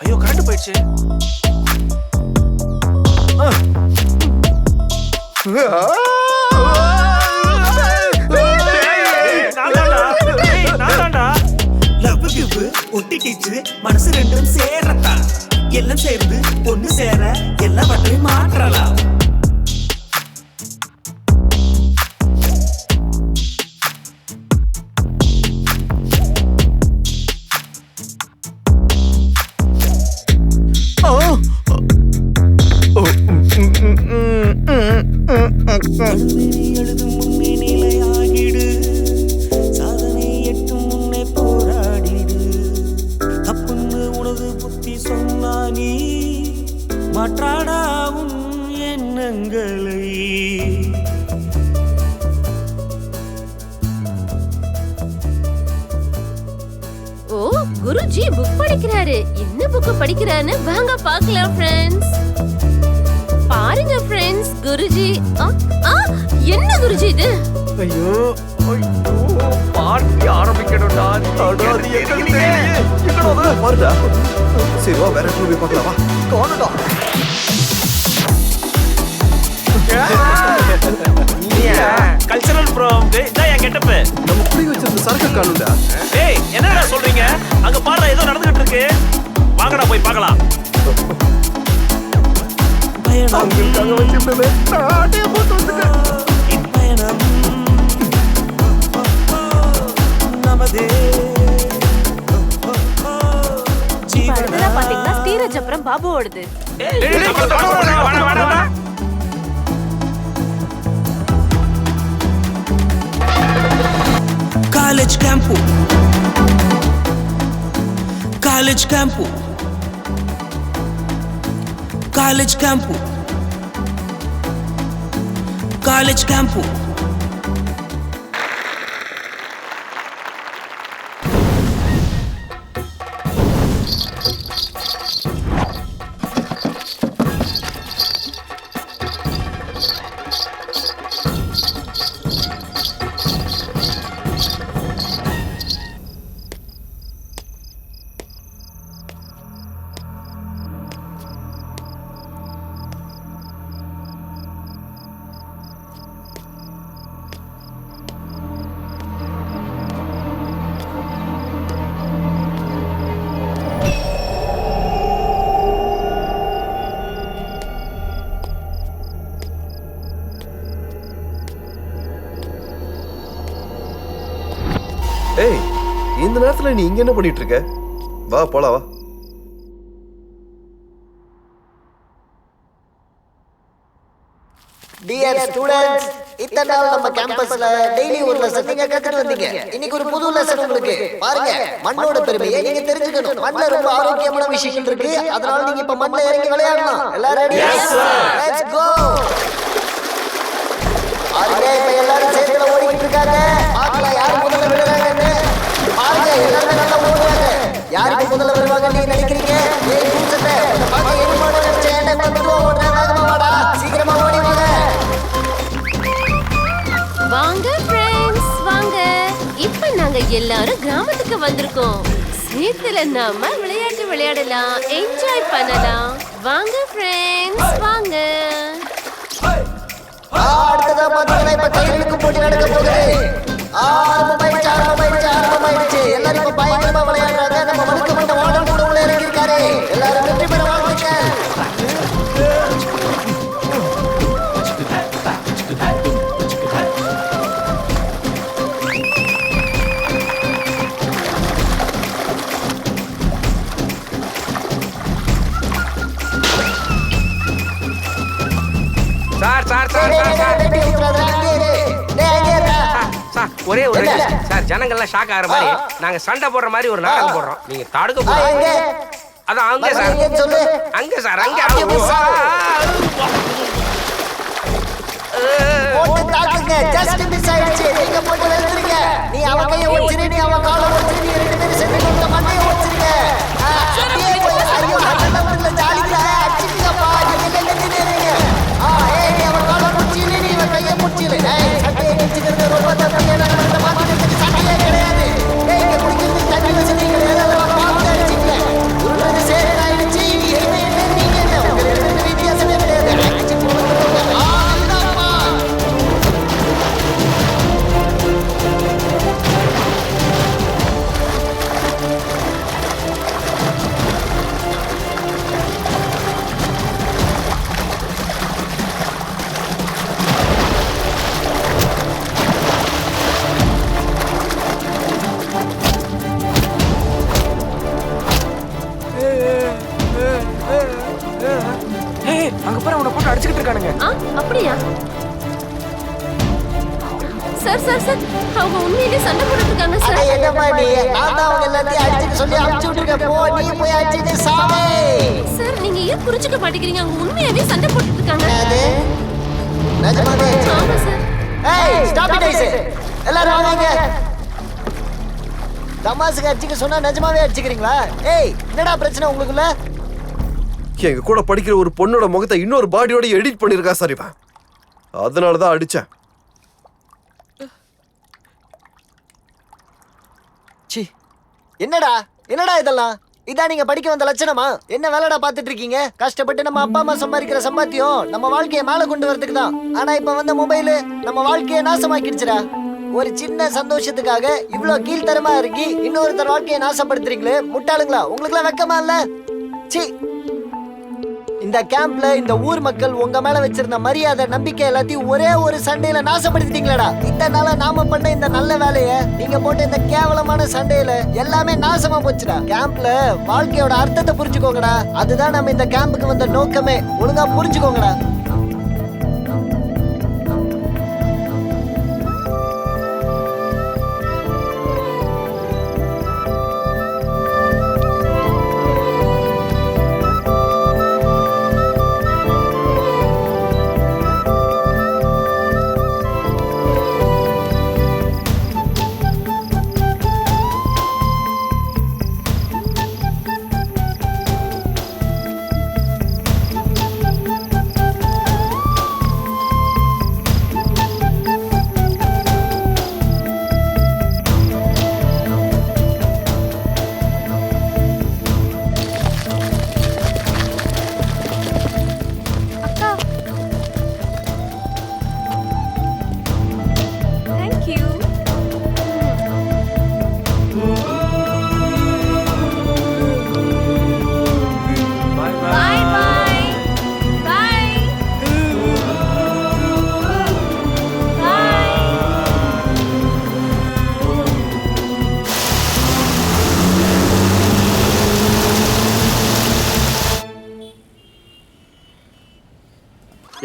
ஐயோ கரண்ட் போயிடுச்சு. லவ் கிவ் ஒட்டிக்கிச்சு மனசு ரெண்டும் சேரத்தான் எல்லாம் சேர்ந்து ஒண்ணு சேர எல்லாவற்றையும் மாற்றலாம். எழுதும் முன்னே நிலையாகிடு சாதனை எட்டும் முன்னே போராடிடு தப்புன்னு உனது புத்தி சொன்னா நீ மாற்றாடாவும் எண்ணங்களை. ஓ குருஜி புக் படிக்கிறாரு. என்ன புக் படிக்கிறான்னு வாங்க பார்க்கலாம் ஃப்ரெண்ட்ஸ். பாருங்க ஃப்ரெண்ட்ஸ், குருஜி என்ன குருஜி இது? ஐயோ பார்ட்டி ஆரம்பிக்கணும்டா. பாருடா. சரி வா வேற போய் பார்க்கலாம். வா காணுடா. கல்ச்சரல் ப்ரோக்கு இதான் என் கெட்டப்பு. நம்ம புடி வச்சிருந்த சரக்கு காணுடா. ஏய் என்னடா சொல்றீங்க? அங்க பாரு ஏதோ நடந்துகிட்டு இருக்கு. வாங்கடா போய் பார்க்கலாம். அங்க வச்சிருந்தது நானே போட்டு வந்துட்டேன். இப்ப அடுத்ததா பாத்தீங்கன்னா ஸ்டீரஜ் அப்புறம் பாபு ஓடுது. College camp college camp college camp college camp ஏய் இந்த நேரத்துல நீ இங்க என்ன பண்ணிட்டு இருக்க? வா போலாம் வா. டியர் ஸ்டூடண்ட்ஸ், இத்தனை நாள் நம்ம கேம்பஸ்ல டெய்லி ஒரு லெசன் நீங்க கத்துட்டு வந்தீங்க. இன்னைக்கு ஒரு புது லெசன் உங்களுக்கு. பாருங்க, மண்ணோட பெருமையை நீங்க தெரிஞ்சுக்கணும். மண்ணுல ரொம்ப ஆரோக்கியமான விஷயங்கள் இருக்கு. அதனால நீங்க இப்ப மண்ணுல இறங்கி விளையாடலாம். எல்லாரும் ரெடி? Let's go. பாருங்க, இப்ப எல்லாரும் சேர்த்துல ஓடிக்கிட்டு இருக்காங்க. பார்க்கலாம் யார் முதல்ல விழுறாங்கன்னு. பாருங்க, எல்லாரும் நல்லா ஓடுறாங்க. யாருக்கு முதல்ல வருவாங்க நீங்க நினைக்கிறீங்க? ஏய் கூச்சத்தை பாக்க எருமாடு நினைச்சேன். என்ன மெதுவா ஓடுறாங்க. வேகமா வாடா, சீக்கிரமா ஓடி வாங்க. வாங்க ஃப்ரெண்ட்ஸ் வாங்க. இப்ப நாங்க எல்லாரும் கிராமத்துக்கு வந்திருக்கோம். சேத்துல நாம விளையாட்டு விளையாடலாம், என்ஜாய் பண்ணலாம். வாங்க ஃப்ரெண்ட்ஸ் வாங்க. அடுத்ததா பாத்தீங்கன்னா இப்ப கையெழுத்து போட்டி நடக்க போகுது. ஆரம்பமாயிடுச்சு. எல்லாரும் இப்ப பயங்கரமா விளையாடுறாங்க. நம்ம வணக்கப்பட்ட வார்டன் கூட உள்ள இறங்கி இருக்காரு. எல்லாரும் வெற்றி பெற வாழ்த்துக்கள். Sir sir sir sir sir ஒரே ஒரு சார் ஜனங்கள்லாம் ஷாக் ஆகிற மாதிரி நாங்க சண்டை போடுற மாதிரி ஒரு நாடகம் போடுறோம். நீங்க தடுக்க கூடாது. அதான் அங்க சார் அங்க சார் அங்க ஜஸ்ட் மிஸ் ஆயிடுச்சு. நீங்க போட்டு வெளுத்துறீங்க. நீ அவ கையை ஒடிச்சிரு, நீ அவ காலை ஒடிச்சிரு, நீ ரெண்டு பேரும் சேர்ந்து கொண்ட மண்டையை ஒடிச்சிருங்க. ஐயோ அதெல்லாம் ஜாலியா அடிச்சிருங்கப்பா. நீங்க நின்னுறீங்க. ஏய் நீ அவ காலை பிடிச்சிரு, நீ அவ கையை பிடிச்சிரு. ஏய் சட்டையை கிழிச்சிக்கிறது ரொம்ப தப்பு. நம்ம மாத்திக்கிறதுக்கு சட்டையே கிடையாது. ஏய் இங்க பிடிக்கிறது தண்ணி வசதி கிடையாது. அதெல்லாம் பார்த்து அடிச்சிங்க. உருளது சேர் ஆயிடுச்சு. நீ என்ன நீங்க என்ன உங்களுக்கு வித்தியாசமே கிடையாது. அடிச்சு போடுங்க. அங்க பாரு அவனை போட்டு அடிச்சுக்கிட்டு இருக்கானுங்க. அப்படியா சார் சார் சார் அவங்க உண்மையிலேயே சண்டை போட்டுட்டு இருக்காங்க சார். என்னம்மா நீ நான் தான் அவங்க எல்லாத்தையும் அடிச்சுட்டு சொல்லி அடிச்சு விட்டுருக்க. போ நீ போய் அடிச்சுட்டு சாவே. சார் நீங்க ஏன் புரிஞ்சுக்க மாட்டேங்கிறீங்க? அவங்க உண்மையாவே சண்டை போட்டுட்டு இருக்காங்க. நிஜமாவே? ஆமா சார். ஏய் ஸ்டாப் இட் ஐஸ். எல்லாரும் வாங்க. தமாசுக்கு அடிச்சுக்க சொன்னா நிஜமாவே அடிச்சுக்கிறீங்களா? ஏய் என்னடா பிரச்சனை உங்களுக்குள்ள? எங்க கூட படிக்கிற ஒரு பொண்ணோட முகத்தை இன்னொரு பாடியோட எடிட் பண்ணிருக்கா சார் இவன். அதனாலதான் அடிச்சேன். என்னடா என்னடா இதெல்லாம்? இதான் நீங்க படிக்க வந்த லட்சணமா? என்ன வேலைடா பாத்துட்டு இருக்கீங்க? கஷ்டப்பட்டு நம்ம அப்பா அம்மா சம்பாதிக்கிற சம்பாத்தியம் நம்ம வாழ்க்கையை மேல கொண்டு வரதுக்கு தான். ஆனா இப்ப வந்த மொபைல் நம்ம வாழ்க்கையை நாசமாக்கிடுச்சுடா. ஒரு சின்ன சந்தோஷத்துக்காக இவ்ளோ கீழ்த்தரமா இருக்கி இன்னொருத்தர் வாழ்க்கையை நாசப்படுத்துறீங்களே, முட்டாளுங்களா? உங்களுக்கு எல்லாம் வெக்கமா இல்ல? சீ. இந்த கேம்ப்ல இந்த ஊர் மக்கள் உங்க மேல வச்சிருந்த மரியாதை நம்பிக்கை எல்லாத்தையும் ஒரே ஒரு சண்டையில நாசப்படுத்திட்டீங்களா? இத்தனை நாளா நாம பண்ண இந்த நல்ல வேலைய நீங்க போட்ட இந்த கேவலமான சண்டையில எல்லாமே நாசமா போச்சுடா. கேம்ப்ல வாழ்க்கையோட அர்த்தத்தை புரிஞ்சுக்கோங்கடா. அதுதான் நம்ம இந்த கேம்புக்கு வந்த நோக்கமே. ஒழுங்கா புரிஞ்சுக்கோங்கடா.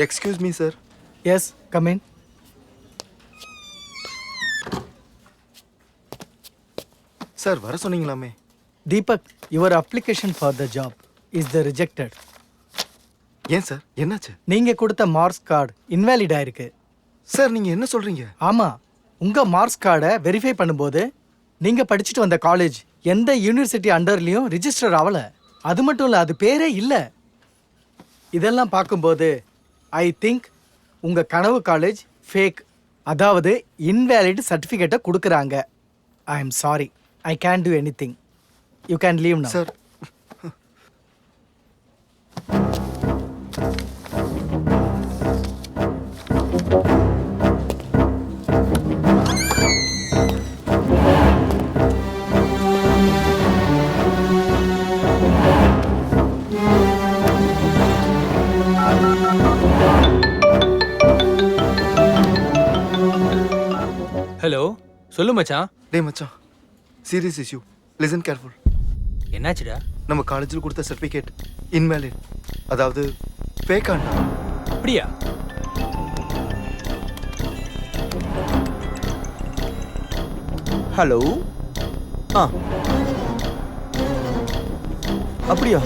Excuse me sir. Yes come in. Sir வர சொன்னீங்களாமே. Deepak, your application for the job is the rejected. ஏன் சார் என்னாச்சு? நீங்க கொடுத்த மார்க்ஸ் கார்டு இன்வாலிட் ஆயிருக்கு. சார் நீங்க என்ன சொல்றீங்க? ஆமா, உங்க மார்க்ஸ் கார்டை வெரிஃபை பண்ணும்போது நீங்க படிச்சுட்டு வந்த காலேஜ் எந்த யூனிவர்சிட்டி அண்டர்லயும் ரிஜிஸ்டர் ஆகல. அது மட்டும் இல்ல, அது பேரே இல்ல. இதெல்லாம் பார்க்கும்போது ஐ திங்க் உங்க கனவு காலேஜ் ஃபேக், அதாவது இன்வேலிட் சர்டிஃபிகேட்டை கொடுக்குறாங்க. I am sorry, I can do any thing. You can leave now. Sir hello, சொல்லு மச்சான். டேய் மச்சான், சீரியஸ் இஷ்யூ. Listen careful. என்னாச்சுடா? நம்ம காலேஜில் கொடுத்த சர்டிஃபிகேட் இன்வேலிட், அதாவது ஃபேக்காண்டா. அப்படியா? ஹலோ. ஆ அப்படியா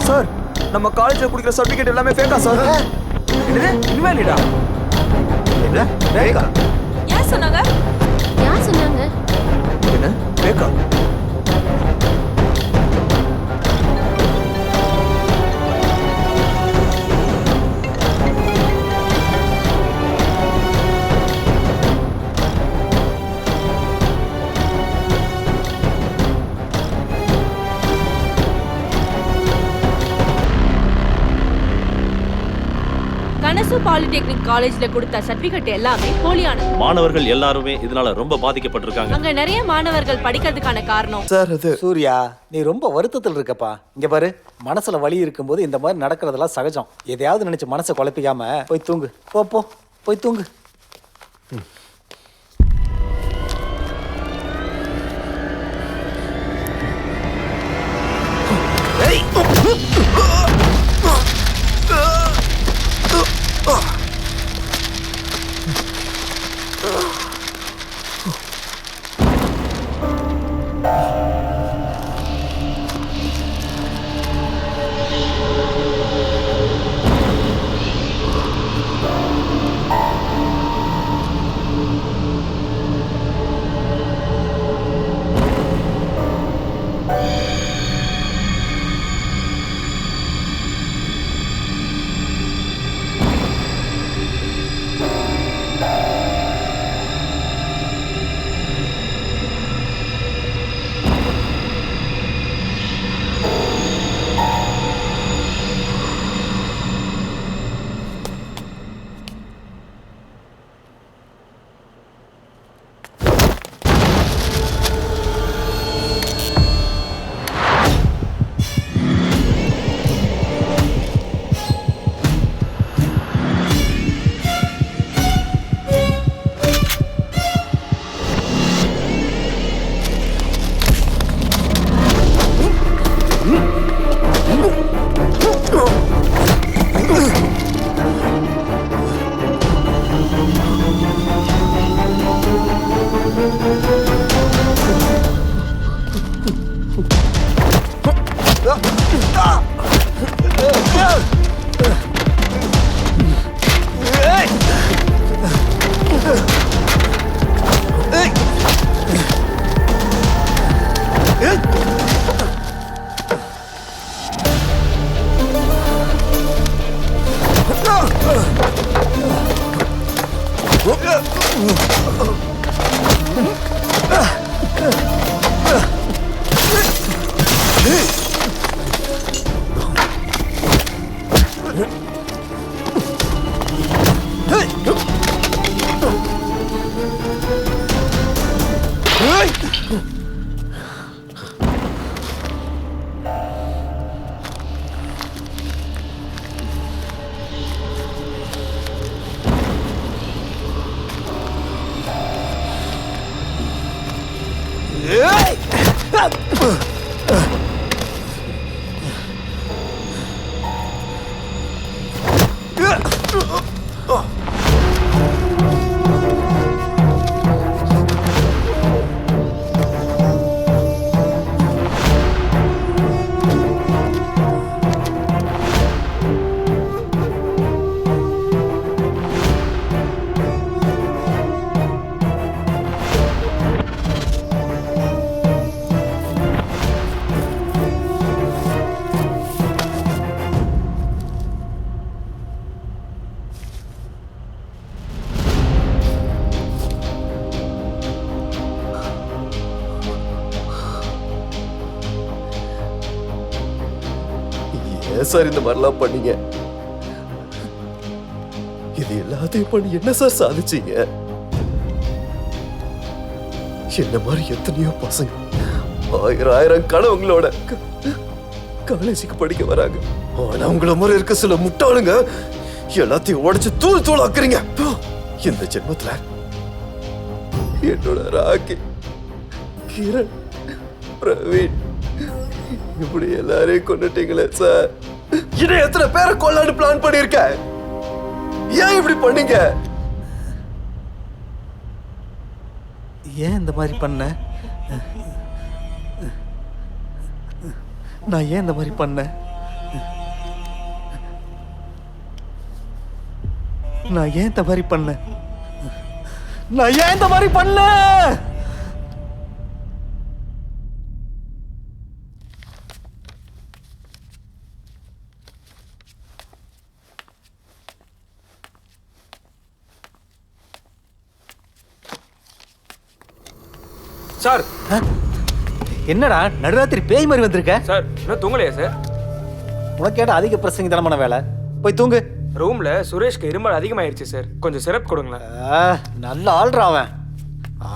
சார்? நம்ம காலேஜில் கொடுக்குற சர்டிஃபிகேட் எல்லாமே ஃபேக்கா சார்? என்னது இன்வாலிடா? என்ன ஃபேக்கா? யார் சொன்னாங்க? யார் சொன்னாங்க? என்ன ஃபேக்கா? கனசு பாலிடெக்னிக் காலேஜ்ல கொடுத்த சர்டிபிகேட் எல்லாமே போலியானது. மாணவர்கள் எல்லாருமே இதனால ரொம்ப பாதிக்கப்பட்டிருக்காங்க. அங்க நிறைய மாணவர்கள் படிக்கிறதுக்கான காரணம் சார் அது சூர்யா, நீ ரொம்ப வருத்தத்தில் இருக்கப்பா. இங்க பாரு, மனசுல வலி இருக்கும்போது இந்த மாதிரி நடக்கிறதெல்லாம் சகஜம். எதையாவது நினைச்சு மனசை குழப்பிக்காம போய் தூங்கு. போ போ போய் தூங்கு. ஏன் சார் இந்த மாதிரிலாம் பண்ணீங்க? இது எல்லாத்தையும் பண்ணி என்ன சார் சாதிச்சீங்க? என்ன மாதிரி எத்தனையோ பசங்க ஆயிரம் ஆயிரம் கனவுங்களோட காலேஜுக்கு படிக்க வராங்க. ஆனா உங்கள மாதிரி இருக்க சில முட்டாளுங்க எல்லாத்தையும் உடைச்சு தூள் தூள் ஆக்குறீங்க. இந்த ஜென்மத்துல என்னோட ராக்கி, கிரண், பிரவீன் இப்படி எல்லாரையும் கொண்டுட்டீங்களே சார். இன்னும் எத்தனை பேரை கொல்லான்னு பிளான் பண்ணிருக்க? ஏன் இப்படி பண்ணீங்க? ஏன் இந்த மாதிரி பண்ண? நான் ஏன் இந்த மாதிரி பண்ணேன்? நான் ஏன் இந்த மாதிரி பண்ணேன்? நான் ஏன் இந்த மாதிரி பண்ணேன்? சார் என்னடா நடுராத்திரி பேய் மாதிரி வந்திருக்க? சார் இன்னும் தூங்கலையா சார்? உனக்கு ஏடா அதிக பிரசங்க தனமான வேலை? போய் தூங்கு. ரூம்ல சுரேஷ்க்கு இருமல் அதிகமாயிருச்சு சார், கொஞ்சம் சிரப் கொடுங்களேன். நல்ல ஆள்றா அவன்.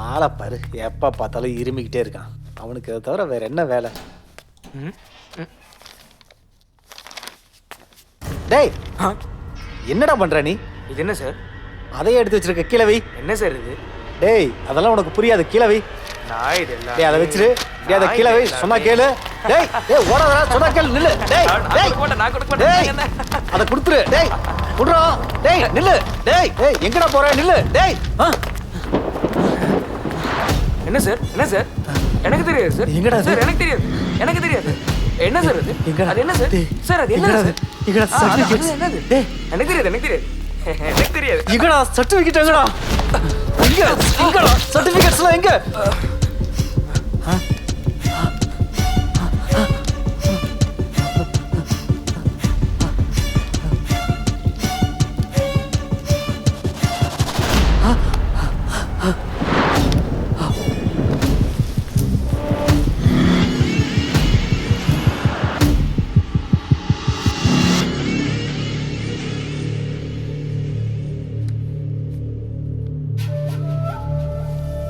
ஆளை பாரு, எப்ப பார்த்தாலும் இருமிக்கிட்டே இருக்கான். அவனுக்கு அதை தவிர வேற என்ன வேலை? டேய் என்னடா பண்ற நீ? இது என்ன சார்? அதையே எடுத்து வச்சிருக்க, கீழே வை. என்ன சார் இது? டேய் அதெல்லாம் உனக்கு புரியாது, கீழே வை. நான் இதெல்லாம் டேய் அதை வச்சிரு. டேய் அதை கீழே வை, சொன்னா கேளு. டேய் டேய் ஓடாதடா, சொன்னா கேளு, நில்லு. டேய் டேய் நான் கொடுக்க மாட்டேன். அதை கொடுத்துரு. டேய் குடுறா. டேய் நில்லு. டேய் டேய் எங்கடா போற? நில்லு. டேய் என்ன சார்? என்ன சார்? எனக்கு தெரியாது சார். எங்கடா சார்? எனக்கு தெரியாது, எனக்கு தெரியாது. என்ன சார் அது? அது என்ன சார்? சார் அது என்ன சார்? எங்கடா சர்டிபிகேட்? என்னது? டேய் எனக்கு தெரியாது, எனக்கு தெரியாது, எனக்கு தெரியாது. எங்கடா சர்டிபிகேட்? எங்கடா எங்கடா சர்டிபிகேட்ஸ்லாம் எங்க?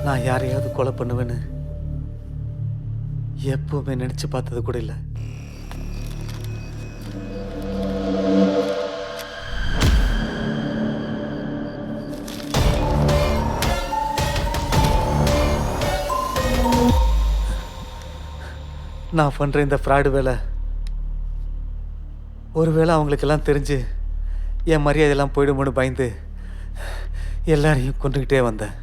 நான் யாரையாவது கொலை பண்ணுவேன்னு எப்பவுமே நினைச்சு பார்த்தது கூட இல்லை. நான் பண்ற இந்த ஃப்ராடு வேலை ஒருவேளை அவங்களுக்கெல்லாம் தெரிஞ்சு என் மரியாதையெல்லாம் போயிடுமோன்னு பயந்து எல்லாரையும் கொண்டுகிட்டே வந்தேன்.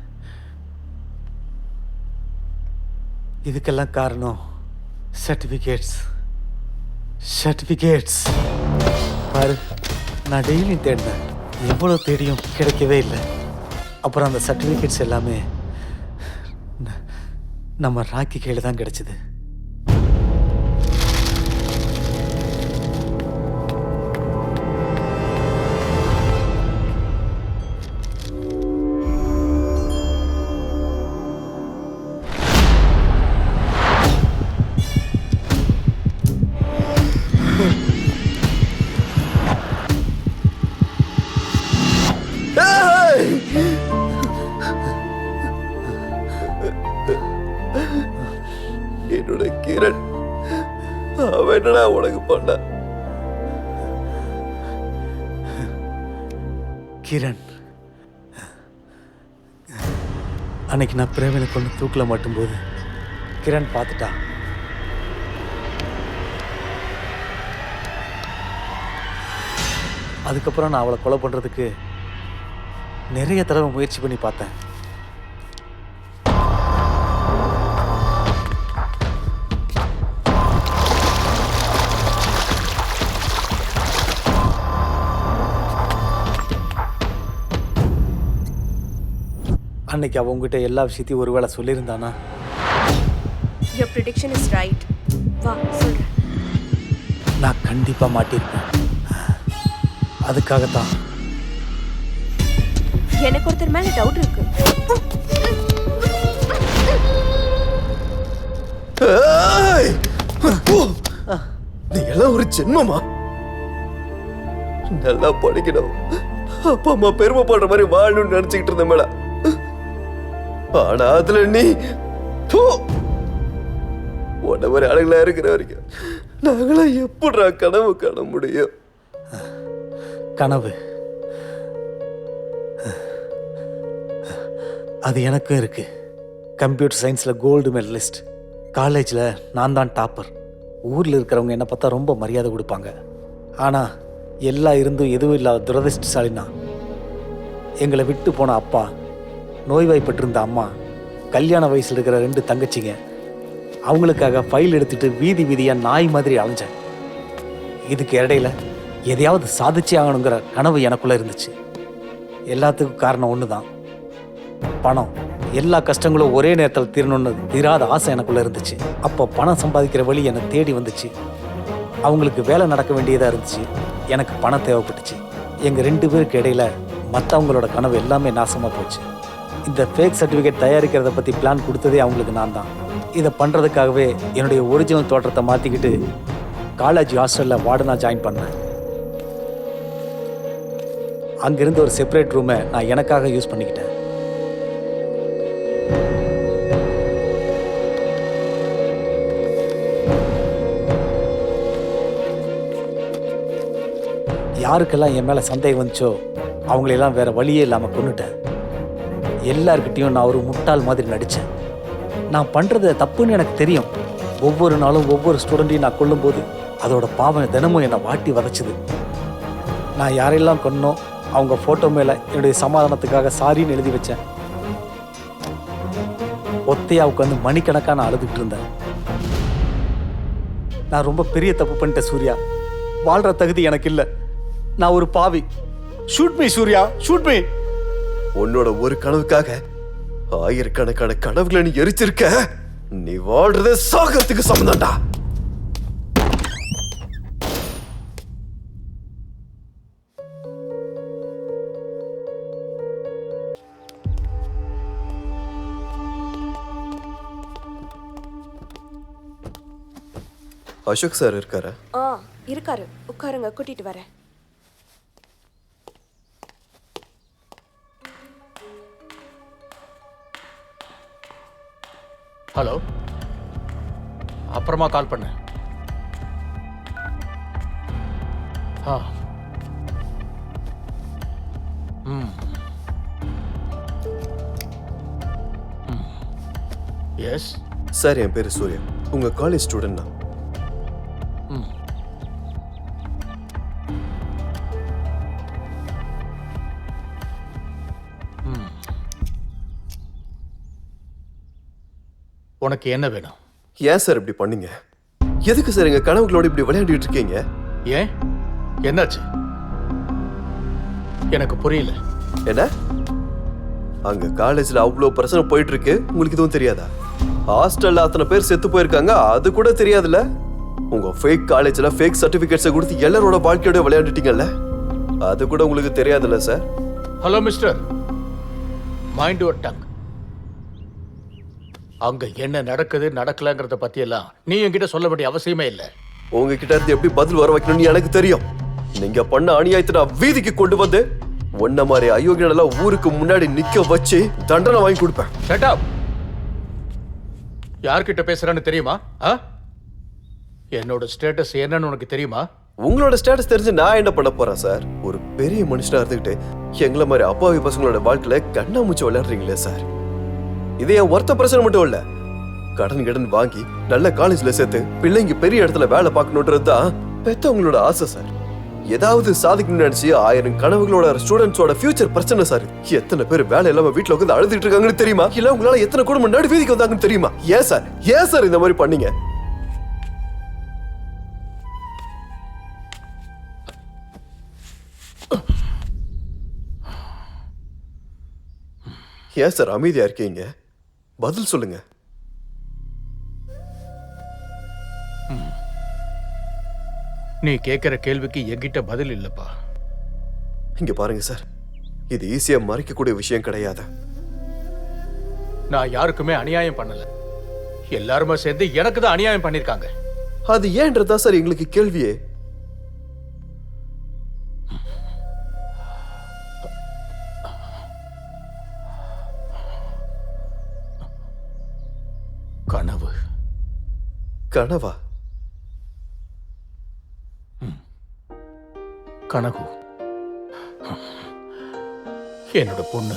இதுக்கெல்லாம் காரணம் சர்டிஃபிகேட்ஸ். பாரு, நான் டெய்லியும் தேடினேன், எவ்வளோ தேடியும் கிடைக்கவே இல்லை. அப்புறம் அந்த சர்டிஃபிகேட்ஸ் எல்லாமே நம்ம ராக்கி கையில் தான் கிடைச்சிது. என்னோட கிரண் அவன் என்னடா உனக்கு பண்ண? கிரண் அன்னைக்கு நான் பிரேமனை கொண்டு தூக்கில மாட்டும்போது கிரண் பார்த்துட்டா. அதுக்கப்புறம் நான் அவளை கொலை பண்றதுக்கு நிறைய தடவை முயற்சி பண்ணி பார்த்தேன். அன்னைக்கு அவங்ககிட்ட எல்லா விஷயத்தையும் ஒருவேளை சொல்லியிருந்தானா? Your prediction is right. வா சொல்றேன். நான் கண்டிப்பா மாட்டிருப்பேன். அதுக்காகத்தான் எனக்கு ஒருத்தர் மேல டவுட் இருக்கு. நீ எல்லாம் ஒரு ஜென்மமா? நல்லா படிக்கணும், அப்பா அம்மா பெருமைப்படுற மாதிரி வாழணும்னு நினைச்சுக்கிட்டு இருந்த மேல, ஆனா அதுல நீ உன்ன மாதிரி ஆளுங்களா இருக்கிற வரைக்கும் நாங்களாம் எப்படா கனவு காண முடியும்? கனவு அது எனக்கும் இருக்கு. கம்ப்யூட்டர் சயின்ஸில் கோல்டு மெடலிஸ்ட், காலேஜில் நான் தான் டாப்பர். ஊரில் இருக்கிறவங்க என்னை பார்த்தா ரொம்ப மரியாதை கொடுப்பாங்க. ஆனால் எல்லாம் இருந்தும் எதுவும் இல்லாத துரதிர்ஷ்டசாலினா எங்களை விட்டு போன அப்பா, நோய்வாய்ப்பட்டிருந்த அம்மா, கல்யாண வயசுல இருக்கிற 2 தங்கச்சிங்க. அவங்களுக்காக ஃபைல் எடுத்துட்டு வீதி வீதியா நாய் மாதிரி அலைஞ்சேன். இதுக்கு இடையில எதையாவது சாதிச்சே ஆகணுங்கிற கனவு எனக்குள்ள இருந்துச்சு. எல்லாத்துக்கும் காரணம் ஒன்று தான், பணம். எல்லா கஷ்டங்களும் ஒரே நேரத்தில் தீரணும்னு தீராத ஆசை எனக்குள்ள இருந்துச்சு. அப்போ பணம் சம்பாதிக்கிற வழி என்னை தேடி வந்துச்சு. அவங்களுக்கு வேலை நடக்க வேண்டியதாக இருந்துச்சு, எனக்கு பணம் தேவைப்பட்டுச்சு. எங்கள் 2 பேருக்கு இடையில மற்றவங்களோட கனவு எல்லாமே நாசமாக போச்சு. இந்த ஃபேக் சர்டிஃபிகேட் தயாரிக்கிறத பற்றி பிளான் கொடுத்ததே அவங்களுக்கு நான் தான். இதை பண்ணுறதுக்காகவே என்னுடைய ஒரிஜினல் தோற்றத்தை மாற்றிக்கிட்டு காலேஜ் ஹாஸ்டலில் வார்டனாக ஜாயின் பண்ணேன். அங்கிருந்து ஒரு செப்பரேட் ரூமை நான் எனக்காக யூஸ் பண்ணிக்கிட்டேன். யாருக்கெல்லாம் என் மேலே சந்தேகம் வந்துச்சோ அவங்களெல்லாம் வேற வழியே இல்லாமல் கொண்டுட்டேன். எல்லார்கிட்டையும் நான் ஒரு முட்டாள் மாதிரி நடித்தேன். நான் பண்ணுறது தப்புன்னு எனக்கு தெரியும். ஒவ்வொரு நாளும் ஒவ்வொரு ஸ்டூடெண்ட்டையும் நான் கொல்லும்போது அதோட பாவம் தினமும் என்னை வாட்டி வதைச்சுது. நான் யாரெல்லாம் கொன்னோ அவங்க ஃபோட்டோ மேலே என்னுடைய சமாதானத்துக்காக சாரின்னு எழுதி வச்சேன். ஒத்தையா உட்காந்து மணிக்கணக்காக நான் அழுதுகிட்டு இருந்தேன். நான் ரொம்ப பெரிய தப்பு பண்ணிட்டேன் சூர்யா. வாழ்கிற தகுதி எனக்கு இல்லை. நான் ஒரு பாவி. Shoot me Surya, shoot me. உன்னோட ஒரு கனவுக்காக ஆயிரக்கணக்கான கனவுகளை நீ எரிச்சிருக்க. நீ வாழ்றதே சாகறதுக்கு சம்மந்தம்டா. அசோக் சார் இருக்காரா? இருக்காரு, உட்காருங்க, கூட்டிட்டு வரேன். ஹலோ, அப்புறமா கால் பண்ணு. எஸ் சார், என் பேரு சூர்யா. உங்க காலேஜ் ஸ்டூடெண்ட் தான். உனக்கு என்ன வேணும்? ஏன் சார் இப்படி பண்ணீங்க? எதுக்கு சார் எங்க கனவுகளோட இப்படி விளையாடிட்டு இருக்கீங்க? ஏன், என்னாச்சு? எனக்கு புரியல. என்ன? அங்க காலேஜ்ல அவ்வளோ பிரச்சனை போயிட்டு இருக்கு, உங்களுக்கு எதுவும் தெரியாதா? ஹாஸ்டல்ல அத்தனை பேர் செத்து போயிருக்காங்க, அது கூட தெரியாதுல்ல? உங்க ஃபேக் காலேஜ்ல ஃபேக் சர்டிபிகேட்ஸை கொடுத்து எல்லாரோட வாழ்க்கையோட விளையாண்டுட்டீங்கல்ல, அது கூட உங்களுக்கு தெரியாதுல்ல sir? Hello mister, mind your tongue. அங்க என்ன நடக்குது நடக்கலங்கிறத பத்தி எல்லாம் நீ என்கிட்ட சொல்ல வேண்டிய அவசியமே இல்லை. உங்ககிட்ட இருந்து எப்படி பதில் வர வைக்கணும்னு எனக்கு தெரியும். நீங்க பண்ண அநியாயத்தை நான் வீதிக்கு கொண்டு வந்து ஒன்ன மாதிரி அயோக்கியனெல்லாம் ஊருக்கு முன்னாடி நிக்க வச்சு தண்டனை வாங்கி கொடுப்பேன். Shut up. யார்கிட்ட பேசுறான்னு தெரியுமா? என்னோட ஸ்டேட்டஸ் என்னன்னு உனக்கு தெரியுமா? உங்களோட ஸ்டேட்டஸ் தெரிஞ்சு நான் என்ன பண்ண போறேன் சார்? ஒரு பெரிய மனுஷனா இருந்துகிட்டு எங்களை மாதிரி அப்பாவி பசங்களோட வாழ்க்கையில கண்ணாமூச்சி விளையாடுறீங்களே சார். இது என் ஒருத்த பிரச்சனை மட்டும் இல்ல, கடன் வாங்கி நல்ல காலேஜ்ல சேர்த்து பிள்ளைங்க பெரிய இடத்துல வேலை பார்க்கணுன்றது தான் பெத்தவங்களோட ஆசை சார். ஏதாவது சாதிக்கணும்னு நினைச்சு 1000 கனவுகளோட ஸ்டூடெண்ட்ஸோட ஃபியூச்சர் பிரச்சனை சார். எத்தனை பேர் வேலை இல்லாம வீட்டுல உட்காந்து அழுதுட்டு இருக்காங்கன்னு தெரியுமா? இல்ல உங்களால எத்தனை குடும்பம் நடு வீதிக்கு வந்தாங்கன்னு தெரியுமா? ஏன் சார் இந்த மாதிரி பண்ணீங்க? ஏன் சார் அமைதியா இருக்கீங்க? பதில் சொல்லுங்க. நீ கேட்கிற கேள்விக்கு என்கிட்ட பதில் இல்லப்பா. இங்க பாருங்க சார், இது ஈஸியா மறைக்கக்கூடிய விஷயம் கிடையாது. நான் யாருக்குமே அநியாயம் பண்ணல. எல்லாருமே சேர்ந்து எனக்கு தான் அநியாயம் பண்ணிருக்காங்க. அது ஏன்றதா சார் எங்களுக்கு கேள்வியே. கனவா? கனவு என்னோட பொண்ணு.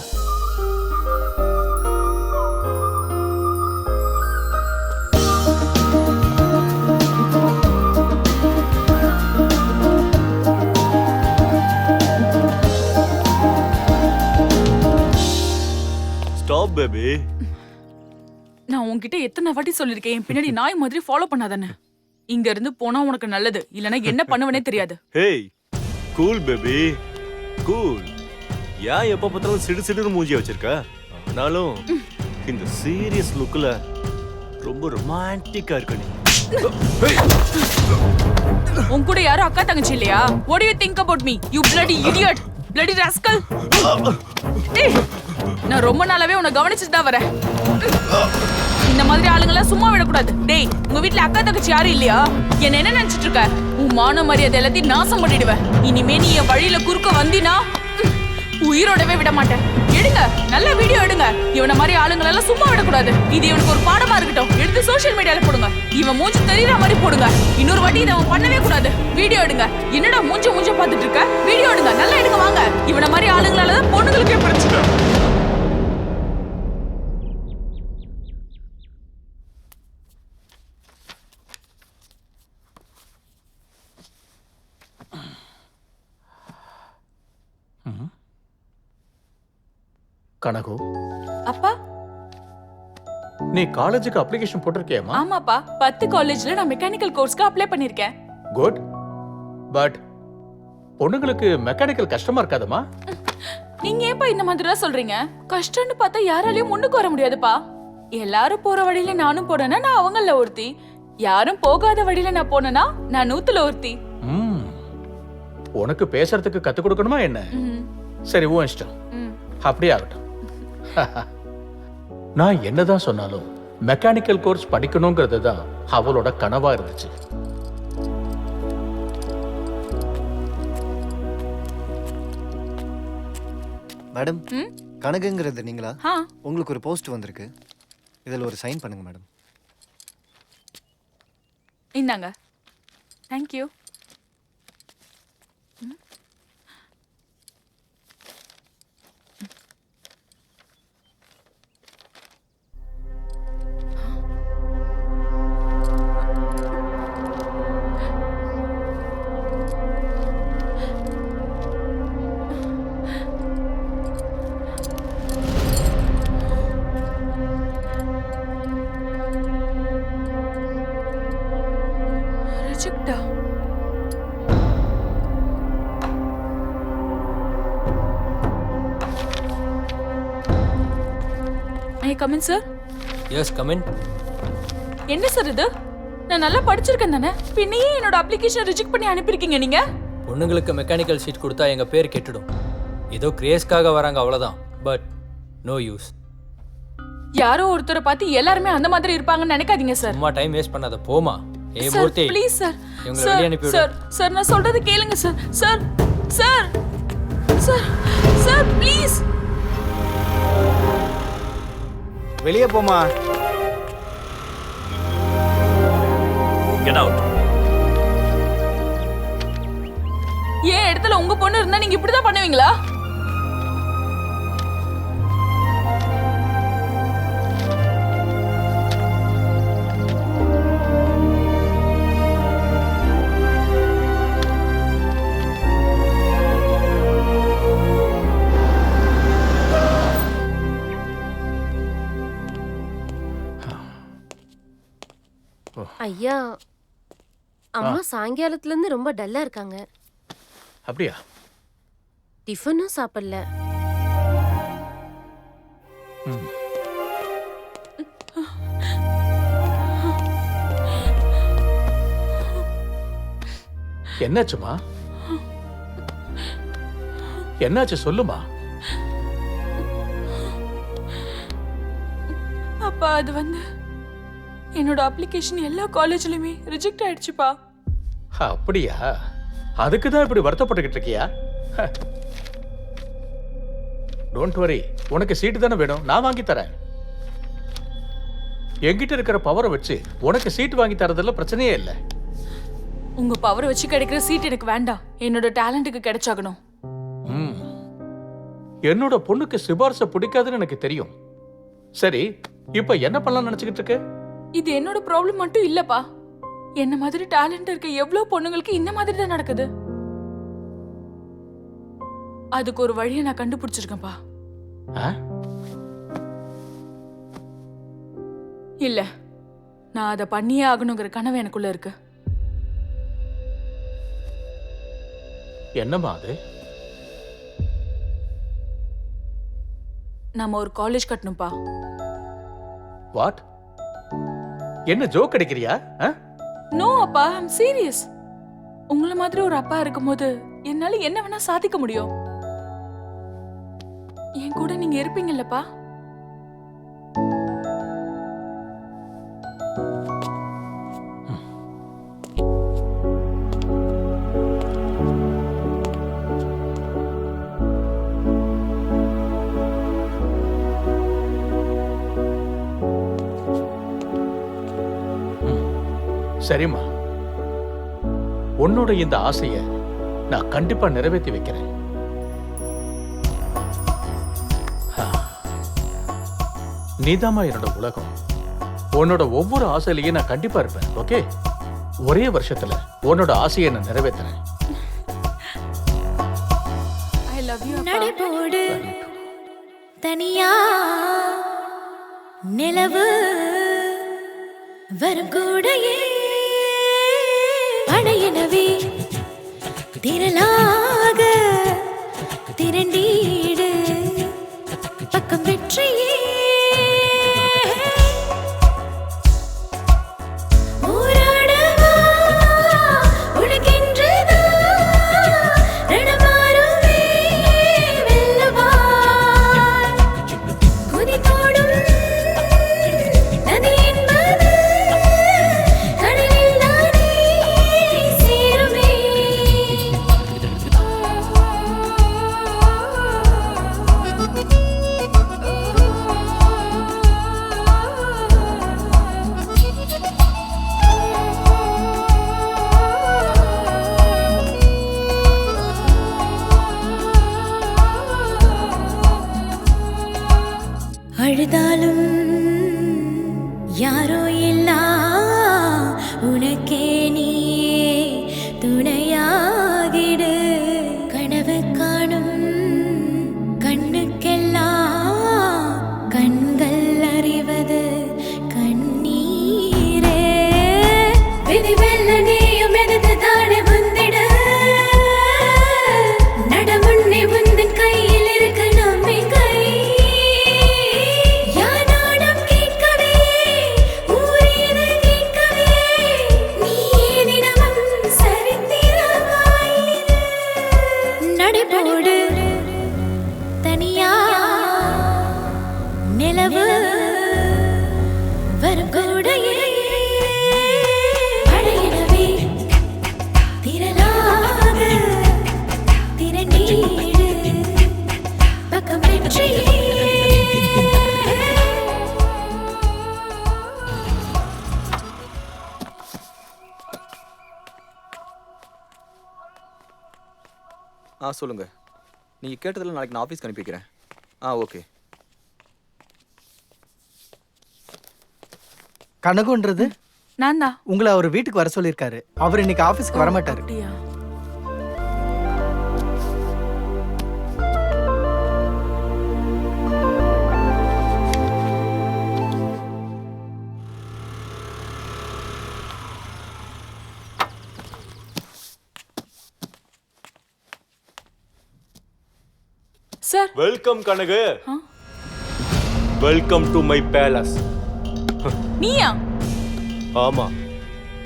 Stop baby. நான் உன்கிட்ட எத்தனை வாட்டி சொல்லிருக்கேன் என் பின்னாடி நாய் மாதிரி ஃபாலோ பண்ணாதானே. இங்க இருந்து போனா உனக்கு நல்லது, இல்லனா என்ன பண்ணுவனே தெரியாது. Hey cool baby cool. ஏன் எப்ப பார்த்தாலும் சிடு சிடுன்னு மூஞ்சிய வச்சிருக்க? ஆனாலும் இந்த சீரியஸ் லுக்ல ரொம்ப ரொமான்டிக்கா இருக்க நீ. உன் கூட யாரும் அக்கா தங்கச்சி இல்லையா? What do you think about me? You bloody idiot, bloody rascal. ஏய், நான் ரொம்ப நாளாவே உன்னை கவனிச்சுட்டு தான் வரேன். இந்த மாதிரி ஆளுங்கெல்லாம் சும்மா விடக்கூடாது. டேய், உங்க வீட்ல அக்கா தங்கச்சி யாரும் இல்லையா? என்ன என்ன நினைச்சிட்டு இருக்க? உன் மான மரியாதை எல்லாத்தையும் நாசம் பண்ணிடுவேன். இனிமே நீ என் வழியில குறுக்க வந்தினா உயிரோடவே விட மாட்டேன். எடுங்க, நல்ல வீடியோ எடுங்க. இவன மாதிரி ஆளுங்களெல்லாம் சும்மா விடக்கூடாது. இது இவனுக்கு ஒரு பாடமா இருக்கட்டும். எடுத்து சோஷியல் மீடியால போடுங்க. இவன் மூஞ்சி தெரியற மாதிரி போடுங்க. இன்னொரு வாட்டி இதை அவன் பண்ணவே கூடாது. வீடியோ எடுங்க. என்னடா மூஞ்ச பார்த்துட்டு இருக்க? வீடியோ எடுங்க, நல்லா எடுங்க வாங்க. இவன மாதிரி ஆளுங்களால தான் பொண்ணுங்களுக்கே பிரச்சனை. கனகு, அப்பா, நீ காலேஜுக்கு அப்ளிகேஷன் போட்டிருக்கியம்மா? ஆமாப்பா, 10 காலேஜ்ல நான் மெக்கானிக்கல் கோர்ஸ்க்கு அப்ளை பண்ணிருக்கேன். குட். பட் பொண்ணுங்களுக்கு மெக்கானிக்கல் கஷ்டமா இருக்காதம்மா? நீங்க ஏன்பா இந்த மாதிரி சொல்றீங்க? கஷ்டம்னு பார்த்தா யாராலையும் முன்னுக்கு வர முடியாதுப்பா. எல்லாரும் போற வழியில நானும் போனேன்னா நான் அவங்கள ஒருத்தி. யாரும் போகாத வழியில நான் போனேன்னா நான் 100ல ஒருத்தி. உனக்கு பேசுறதுக்கு கத்து கொடுக்கணுமா என்ன? சரி, உன் இஷ்டம். அப்படியே ஆகட்டும். நான் என்னதான் சொன்னாலும் மெக்கானிக்கல் கோர்ஸ் படிக்கணுங்கிறது தான் அவளோட கனவா இருந்துச்சு. மேடம், கனகுங்கிறது நீங்களா? ஆ. உங்களுக்கு ஒரு போஸ்ட் வந்திருக்கு. இதில் ஒரு சைன் பண்ணுங்க மேடம். இந்தாங்க. Thank you. ரிஜெக்டா? I come in sir. Yes come in. என்ன சார் இது? நான் நல்லா படிச்சிருக்கேன் தானே, பின்னையே என்னோட அப்ளிகேஷன் ரிஜெக்ட் பண்ணி அனுப்பியிருக்கீங்க நீங்க. பொண்ணுங்களுக்கு மெக்கானிக்கல் ஷீட் கொடுத்தா எங்க பேர் கெட்டுடும். ஏதோ கிரேஸ்க்காக வராங்க அவ்வளவுதான். But no use. யாரோ ஒருத்தரை பார்த்து எல்லாருமே அந்த மாதிரி இருப்பாங்கன்னு நினைக்காதீங்க சார். சும்மா டைம் வேஸ்ட் பண்ணாத, போமா. ஏ சார் மூர்த்தி, ப்ளீஸ் சார். இவங்களை வெளியே அனுப்பி விடு. சார் சார் நான் சொல்றது கேளுங்க sir. Sir sir sir sir please. வெளியே போமா. Get out. ஏன் இடத்துல உங்க பொண்ணு இருந்தா நீங்க இப்படிதான் பண்ணுவீங்களா? ஐயா, அம்மா சாயங்காலத்துல இருந்து ரொம்ப டல்லா இருக்காங்க. அப்படியா? டிஃபனும் சாப்பிடல. என்னாச்சுமா? என்னாச்சு சொல்லுமா. அப்பா, அது வந்து என்னோட அப்ளிகேஷன் எல்லா காலேஜ்லயுமே ரிஜெக்ட் ஆயிடுச்சுப்பா. அப்படியா? அதுக்கு தான் இப்படி வருத்தப்பட்டுக்கிட்டு இருக்கியா? டோன்ட் வரி, உனக்கு சீட்டு தானே வேணும், நான் வாங்கி தரேன். என்கிட்ட இருக்கிற பவரை வச்சு உனக்கு சீட் வாங்கி தரதுல பிரச்சனையே இல்லை. உங்க பவரை வச்சு கிடைக்கிற சீட் எனக்கு வேண்டாம். என்னோட டேலண்ட்டுக்கு கிடைச்சாகணும். என்னோட பொண்ணுக்கு சிபாரிசை பிடிக்காதுன்னு எனக்கு தெரியும். சரி, இப்ப என்ன பண்ணலாம் நினைச்சுக்கிட்டு இருக்க? இது என்னோட ப்ராப்ளம் மட்டும் இல்லப்பா. என்ன மாதிரி டேலண்ட் இருக்க எவ்வளவு பொண்ணுங்களுக்கு இந்த மாதிரி தான் நடக்குது. அதுக்கு ஒரு வழியை நான் கண்டுபிடிச்சிருக்கேன்ப்பா. இல்ல, நான் அதை பண்ணியே ஆகணுங்கிற கனவு எனக்குள்ள இருக்கு. என்னம்மா அது? நம்ம ஒரு காலேஜ் கட்டணும்ப்பா. வாட்? என்ன ஜோக் அடிக்கிறியா? நோ அப்பா, ஐம் சீரியஸ். உங்களை மாதிரி ஒரு அப்பா இருக்கும்போது என்னால என்ன வேணா சாதிக்க முடியும். என் கூட நீங்க இருப்பீங்கல்லப்பா? சரிம்மா, உன்னோட இந்த ஆசைய நான் கண்டிப்பா நிறைவேற்றி வைக்கிறேன். நீதாம்மா என்னோட உலகம். உன்னோட ஒவ்வொரு ஆசையிலையும் நான் கண்டிப்பா இருப்பேன். ஓகே? ஒரே வருஷத்துல உன்னோட ஆசையை நான் நிறைவேற்றுறேன். ஐ லவ் யூ அப்பா. நடைபோடு தனியா நிலவு வரும் கூடையே படையனவே திரளாக திரண்டீடு பக்கம் வெற்றியே ஊராடவா உனக்கென்றதா ரணமாறுவே வெல்லவா குதித்தோடும் நதி என்பது கடலில் தானே சேருமே. அழுதாலும் யாரோ இல்லா உனக்கே நீயே துணையாகிடு. கனவு காணும் கண்ணுக்கெல்லாம் கண்கள் அறிவது கண்ணீரே. விதி வெல்ல நீயும் எனது தானே முந்திட நடமுன்னே முந்தன் கையில் இருக்க நம்பிக்கை. யானாடம் கேட்கவே ஊரேது கேட்கவே நீயே தினமும் சரித்திரமாயிரு. நடைபோடு தனியா நிலவு வரும் கூடையே படையிடவே திரளாக திரண்டீடு பக்கம் வெற்றியே. சொல்லுங்க. நீங்க கேட்டதில் நாளைக்கு நான் ஆஃபீஸ்க்கு அனுப்பி வைக்கிறேன். ஓகே. கனகுன்றது நான் தான். உங்களை அவர் வீட்டுக்கு வர சொல்லியிருக்காரு. அவர் இன்னைக்கு ஆபீஸ்க்கு வர மாட்டாரு. அப்படியா? Sir, welcome Kanagu. Welcome to my palace. நீயா? ஆமா,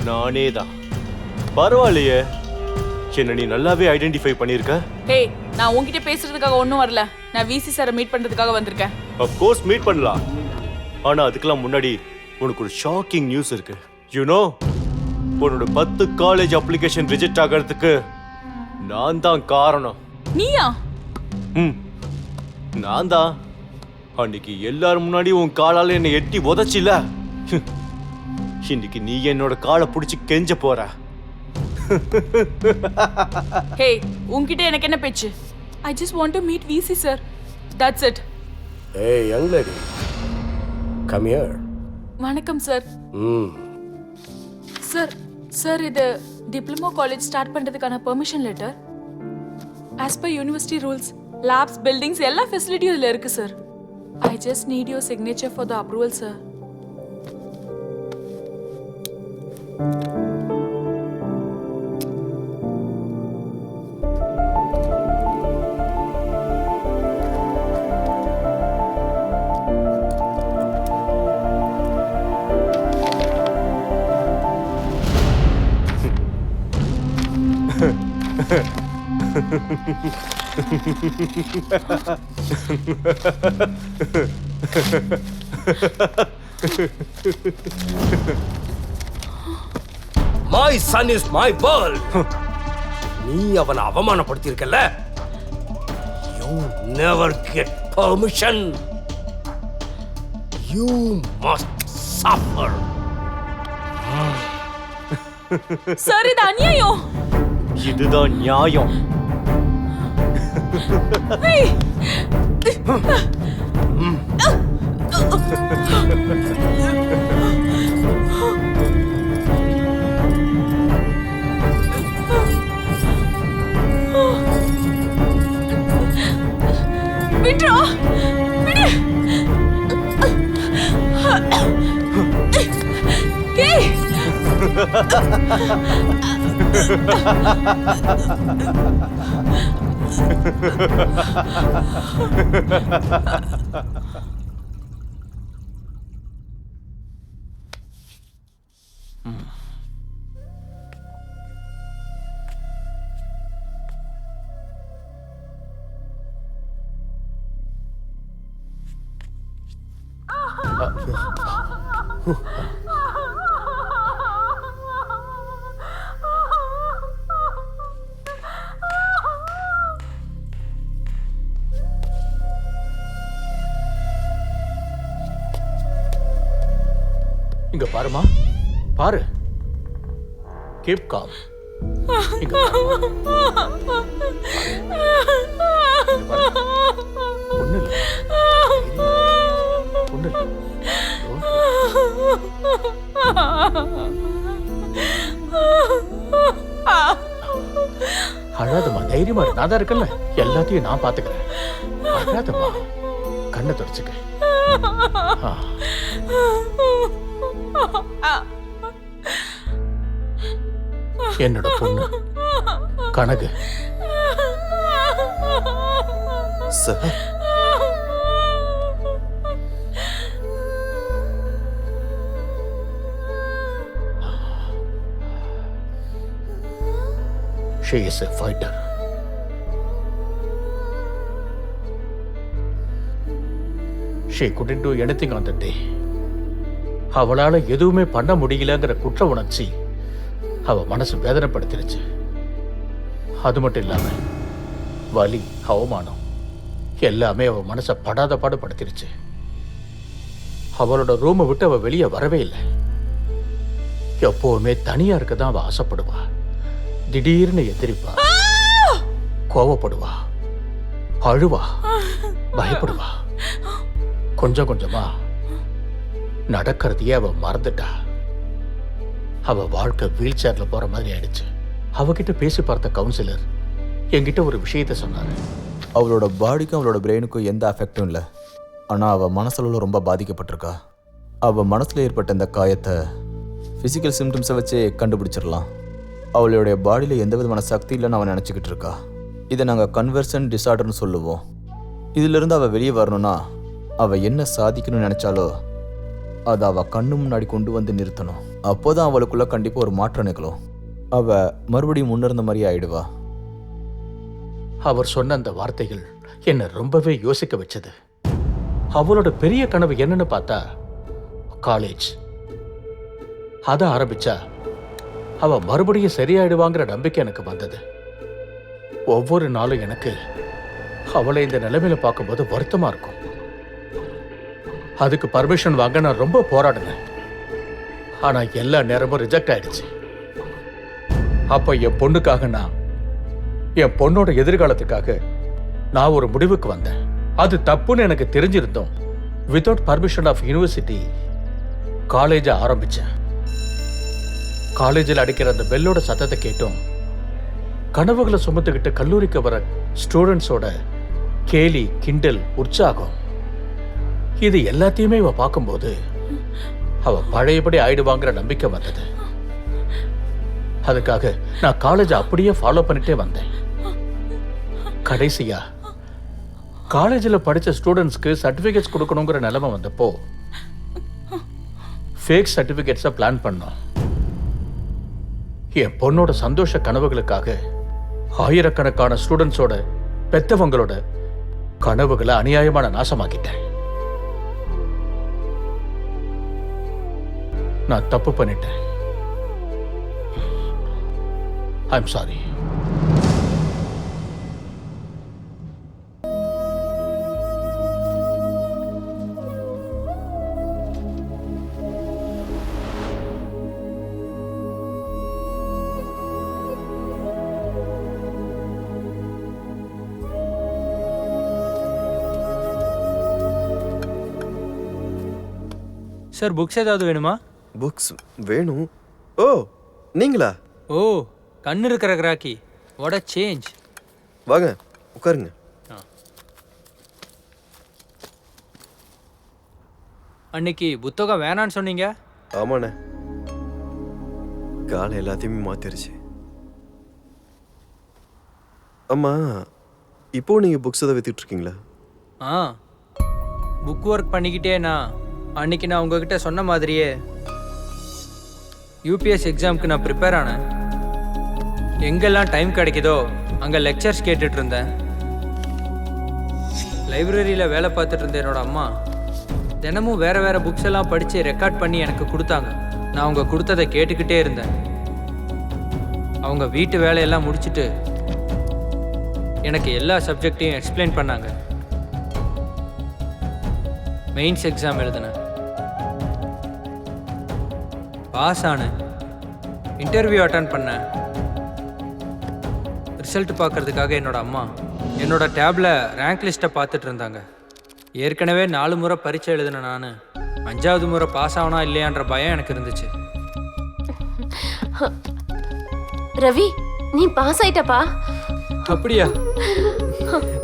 நானே தான். பரவாயில்லையே, என்ன நீ நல்லாவே ஐடென்டிஃபை பண்ணிருக்க. ஏய், நான் உன்கிட்ட பேசுறதுக்காக ஒன்றும் வரல. நான் விசி சாரை மீட் பண்றதுக்காக வந்திருக்கேன். ஆஃப் கோர்ஸ் மீட் பண்ணலாம். ஆனா அதுக்கெல்லாம் முன்னாடி உனக்கு ஒரு ஷாக்கிங் நியூஸ் இருக்கு. யூ நோ, உன்னோட 10 காலேஜ் அப்ளிகேஷன் ரிஜெக்ட் ஆகிறதுக்கு நான் தான் காரணம். நீயா? நான் தான். அன்னைக்கு எல்லாரும் முன்னாடி உன் காலால என்னை எட்டி உதச்சில. இன்னைக்கு நீ என்னோட காலை பிடிச்சி கெஞ்ச போற. ஹே, உன்கிட்ட எனக்கு என்ன பேச்சு? I just want to meet VC sir. That's it. Hey, young lady. Come here. வணக்கம் சார். சார், இது டிப்ளமோ காலேஜ் ஸ்டார்ட் பண்றதுக்கான permission letter. As per university rules, labs, buildings எல்லா ஃபெசிலிட்டியும் இதுல இருக்கு sir. I just need your signature for the approval, sir. My son is my world. நீ அவனை அவமானப்படுத்தியிருக்கல. You never get permission. You must suffer. Sir இது அநியாயம். இதுதான் நியாயம். ஏய். விட்ரா விடு. ஏய். இங்க பாருமா, பாரு. Keep com. அழாதம்மா, தைரியமா இரு. நான் தான் இருக்கல, எல்லாத்தையும் நான் பாத்துக்கிறேன். அழாதம்மா, கண்ணை தொடச்சுக்க. என்னோட பொண்ணு Kanagu. Sir, she is a fighter. she couldn't do anything on that day. அவளால எதுவுமே பண்ண முடியலங்கிற குற்ற உணர்ச்சி அவ மனசு வேதனைப்படுத்திருச்சு. அது மட்டும் இல்லாம வலி, அவமானம் எல்லாமே அவ மனசை படாத பாடுபடுத்திருச்சு. அவளோட ரூமை விட்டு அவ வெளியே வரவே இல்லை. எப்பவுமே தனியா இருக்கதான் அவ ஆசைப்படுவா. திடீர்னு எதிரிப்பா, கோவப்படுவா, அழுவா, பயப்படுவா. கொஞ்சம் கொஞ்சமா நடக்கிறதையே அவ மறந்துட்டா. அவ வாழ்க்கை வீல் சேர்ல போற மாதிரி ஆயிடுச்சு. அவகிட்ட பேசி பார்த்த கவுன்சிலர் என்கிட்ட ஒரு விஷயத்த சொன்னாரு. அவளோட பாடிக்கும் அவளோட பிரெயினுக்கும் எந்த அஃபெக்டும் இல்லை. ஆனால் அவள் மனசளவில் ரொம்ப பாதிக்கப்பட்டிருக்கா. அவள் மனசில் ஏற்பட்ட இந்த காயத்தை ஃபிசிக்கல் சிம்டம்ஸை வச்சே கண்டுபிடிச்சிடலாம். அவளுடைய பாடியில் எந்த விதமான சக்தி இல்லைன்னு அவன் நினச்சிக்கிட்டு இருக்கா. இதை நாங்கள் கன்வர்ஷன் டிஸார்டர்னு சொல்லுவோம். இதிலிருந்து அவள் வெளியே வரணும்னா அவள் என்ன சாதிக்கணும்னு நினச்சாலோ அதை அவள் கண்ணு முன்னாடி கொண்டு வந்து நிறுத்தணும். அப்போதான் அவளுக்குள்ள கண்டிப்பாக ஒரு மாற்றம் நிகழும். அவள் மறுபடியும் முன்னிருந்த மாதிரி ஆயிடுவா. அவர் சொன்ன அந்த வார்த்தைகள் என்னை ரொம்பவே யோசிக்க வச்சது. அவளோட பெரிய கனவு என்னன்னு பார்த்தா காலேஜ். அதை ஆரம்பிச்சா அவ மறுபடியும் சரியாயிடுவாங்கிற நம்பிக்கை எனக்கு வந்தது. ஒவ்வொரு நாளும் எனக்கு அவளை இந்த நிலைமையில பார்க்கும்போது வருத்தமா இருக்கும். அதுக்கு பர்மிஷன் வாங்க நான் ரொம்ப போராடினேன். ஆனா எல்லா நேரமும் ரிஜெக்ட் ஆயிடுச்சு. அப்ப என் பொண்ணுக்காக என் பொண்ணோட எதிர்காலத்துக்காக நான் ஒரு முடிவுக்கு வந்தேன். அது தப்புன்னு எனக்கு தெரிஞ்சிருந்தோம். வித்தவுட் பர்மிஷன் ஆஃப் யூனிவர்சிட்டி காலேஜை ஆரம்பிச்சேன். காலேஜில் அடிக்கிற அந்த பெல்லோட சத்தத்தை கேட்டோம். கனவுகளை சுமத்துக்கிட்டு கல்லூரிக்கு வர ஸ்டூடெண்ட்ஸோட கேலி, கிண்டல், உற்சாகம் இது எல்லாத்தையுமே அவ பார்க்கும்போது அவ பழையபடி ஆயிடுவாங்கிற நம்பிக்கை வந்தது. அதுக்காக நான் காலேஜ் அப்படியே ஃபாலோ பண்ணிட்டே வந்தேன். கடைசியா காலேஜில் படித்த ஸ்டூடெண்ட்ஸ்க்கு சர்டிஃபிகேட்ஸ் கொடுக்கணுங்கிற நிலைமை வந்தப்போ ஃபேக் சர்டிஃபிகேட்ஸை பிளான் பண்ணோம். என் பொண்ணோட சந்தோஷ கனவுகளுக்காக ஆயிரக்கணக்கான ஸ்டூடெண்ட்ஸோட பெத்தவங்களோட கனவுகளை அநியாயமான நாசமாக்கிட்டேன். நான் தப்பு பண்ணிட்டேன். I'm sorry. சார் புக்ஸ் ஏதாவது வேணுமா? புக்ஸ் வேணும். ஓ நீங்களா? ஓ கண்ணு இருக்கிற கிராக்கி. What a change. வாங்க உட்காருங்க. அன்னைக்கு புத்தகம் வேணான்னு சொன்னீங்க. ஆமாண்ணே, காலை எல்லாத்தையுமே மாத்திருச்சு. அம்மா இப்போ நீங்கள் புக்ஸ் எதாவது வித்துட்டு இருக்கீங்களா? புக் ஒர்க் பண்ணிக்கிட்டேண்ணா. அன்னைக்கு நான் உங்ககிட்ட சொன்ன மாதிரியே யூபிஎஸ் எக்ஸாமுக்கு நான் ப்ரிப்பேர் ஆனேன். எங்கெல்லாம் டைம் கிடைக்குதோ அங்கே லெக்சர்ஸ் கேட்டுட்டு இருந்தேன். லைப்ரரியில் வேலை பார்த்துட்டு இருந்த என்னோட அம்மா தினமும் வேறு வேறு புக்ஸ் எல்லாம் படித்து ரெக்கார்ட் பண்ணி எனக்கு கொடுத்தாங்க. நான் அவங்க கொடுத்ததை கேட்டுக்கிட்டே இருந்தேன். அவங்க வீட்டு வேலையெல்லாம் முடிச்சுட்டு எனக்கு எல்லா சப்ஜெக்டையும் எக்ஸ்பிளைன் பண்ணாங்க. மெயின்ஸ் எக்ஸாம் எழுதினேன், பாஸ் ஆனேன். இன்டர்வியூ அட்டன் பண்ணேன். ரிசல்ட் பார்க்கறதுக்காக என்னோட அம்மா என்னோட டேப்ல ரேங்க் லிஸ்ட்டை பார்த்துட்டு இருந்தாங்க. ஏற்கனவே 4 முறை பரீட்சை எழுதின நான் 5வது முறை பாஸ் ஆகணும் இல்லையான்ற பயம் எனக்கு இருந்துச்சு. ரவி, நீ பாஸ் ஆயிட்டப்பா. அப்படியா?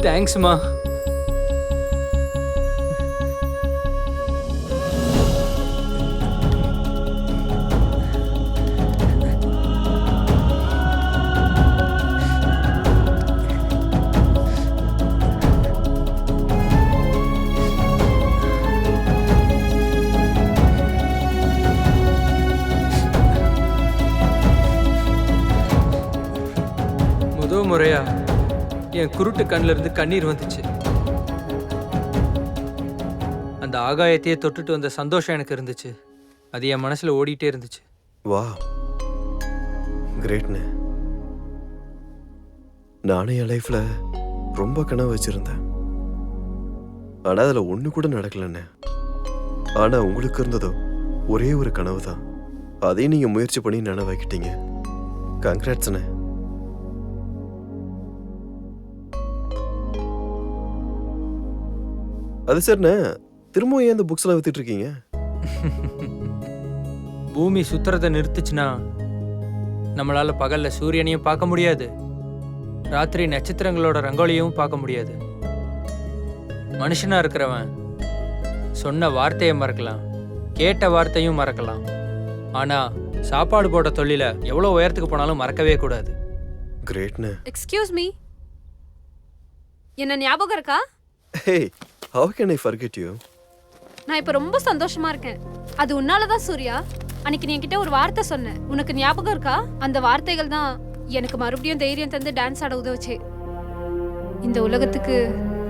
தேங்க்ஸ்மா. முறையா என் குருட்டு கண்ணில் இருந்து கண்ணீர் வந்துச்சு. அந்த ஆகாயத்தையே தொட்டுட்டு வந்த சந்தோஷம் எனக்கு இருந்துச்சு. அது என் மனசுல ஓடிட்டே இருந்துச்சு. வா கிரேட்ண்ணே. நானே என் லைஃப்ல ரொம்ப கனவு வச்சிருந்தேன். ஆனா அதுல ஒண்ணு கூட நடக்கலண்ணே. ஆனா உங்களுக்கு இருந்ததோ ஒரே ஒரு கனவு தான். அதையும் நீங்க முயற்சி பண்ணி நினைவாக்கிட்டீங்க. கங்க்ராட்ஸ்ண்ணே. அது சரிண்ணே, திரும்பவும் ஏன் இந்த புக்ஸ் எல்லாம் வித்துட்டு இருக்கீங்க? பூமி சுத்துறதை நிறுத்துச்சுன்னா நம்மளால பகல்ல சூரியனையும் பார்க்க முடியாது, ராத்திரி நட்சத்திரங்களோட ரங்கோலியும் பார்க்க முடியாது. மனுஷனா இருக்கிறவன் சொன்ன வார்த்தையை மறக்கலாம், கேட்ட வார்த்தையும் மறக்கலாம். ஆனா சாப்பாடு போட தொழில எவ்வளவு உயரத்துக்கு போனாலும் மறக்கவே கூடாது. கிரேட்ண்ணே. எக்ஸ்கியூஸ் மீ, என்ன ஞாபகம் இருக்கா? ஹே, how can I forget you? நான் இப்ப ரொம்ப சந்தோஷமா இருக்கேன். அது உன்னால தான் சூர்யா. அன்னைக்கு நீ என்கிட்ட ஒரு வார்த்தை சொன்ன, உனக்கு ஞாபகம் இருக்கா? அந்த வார்த்தைகள் தான் எனக்கு மறுபடியும் தைரியம் தந்து டான்ஸ் ஆட உதவுச்சு. இந்த உலகத்துக்கு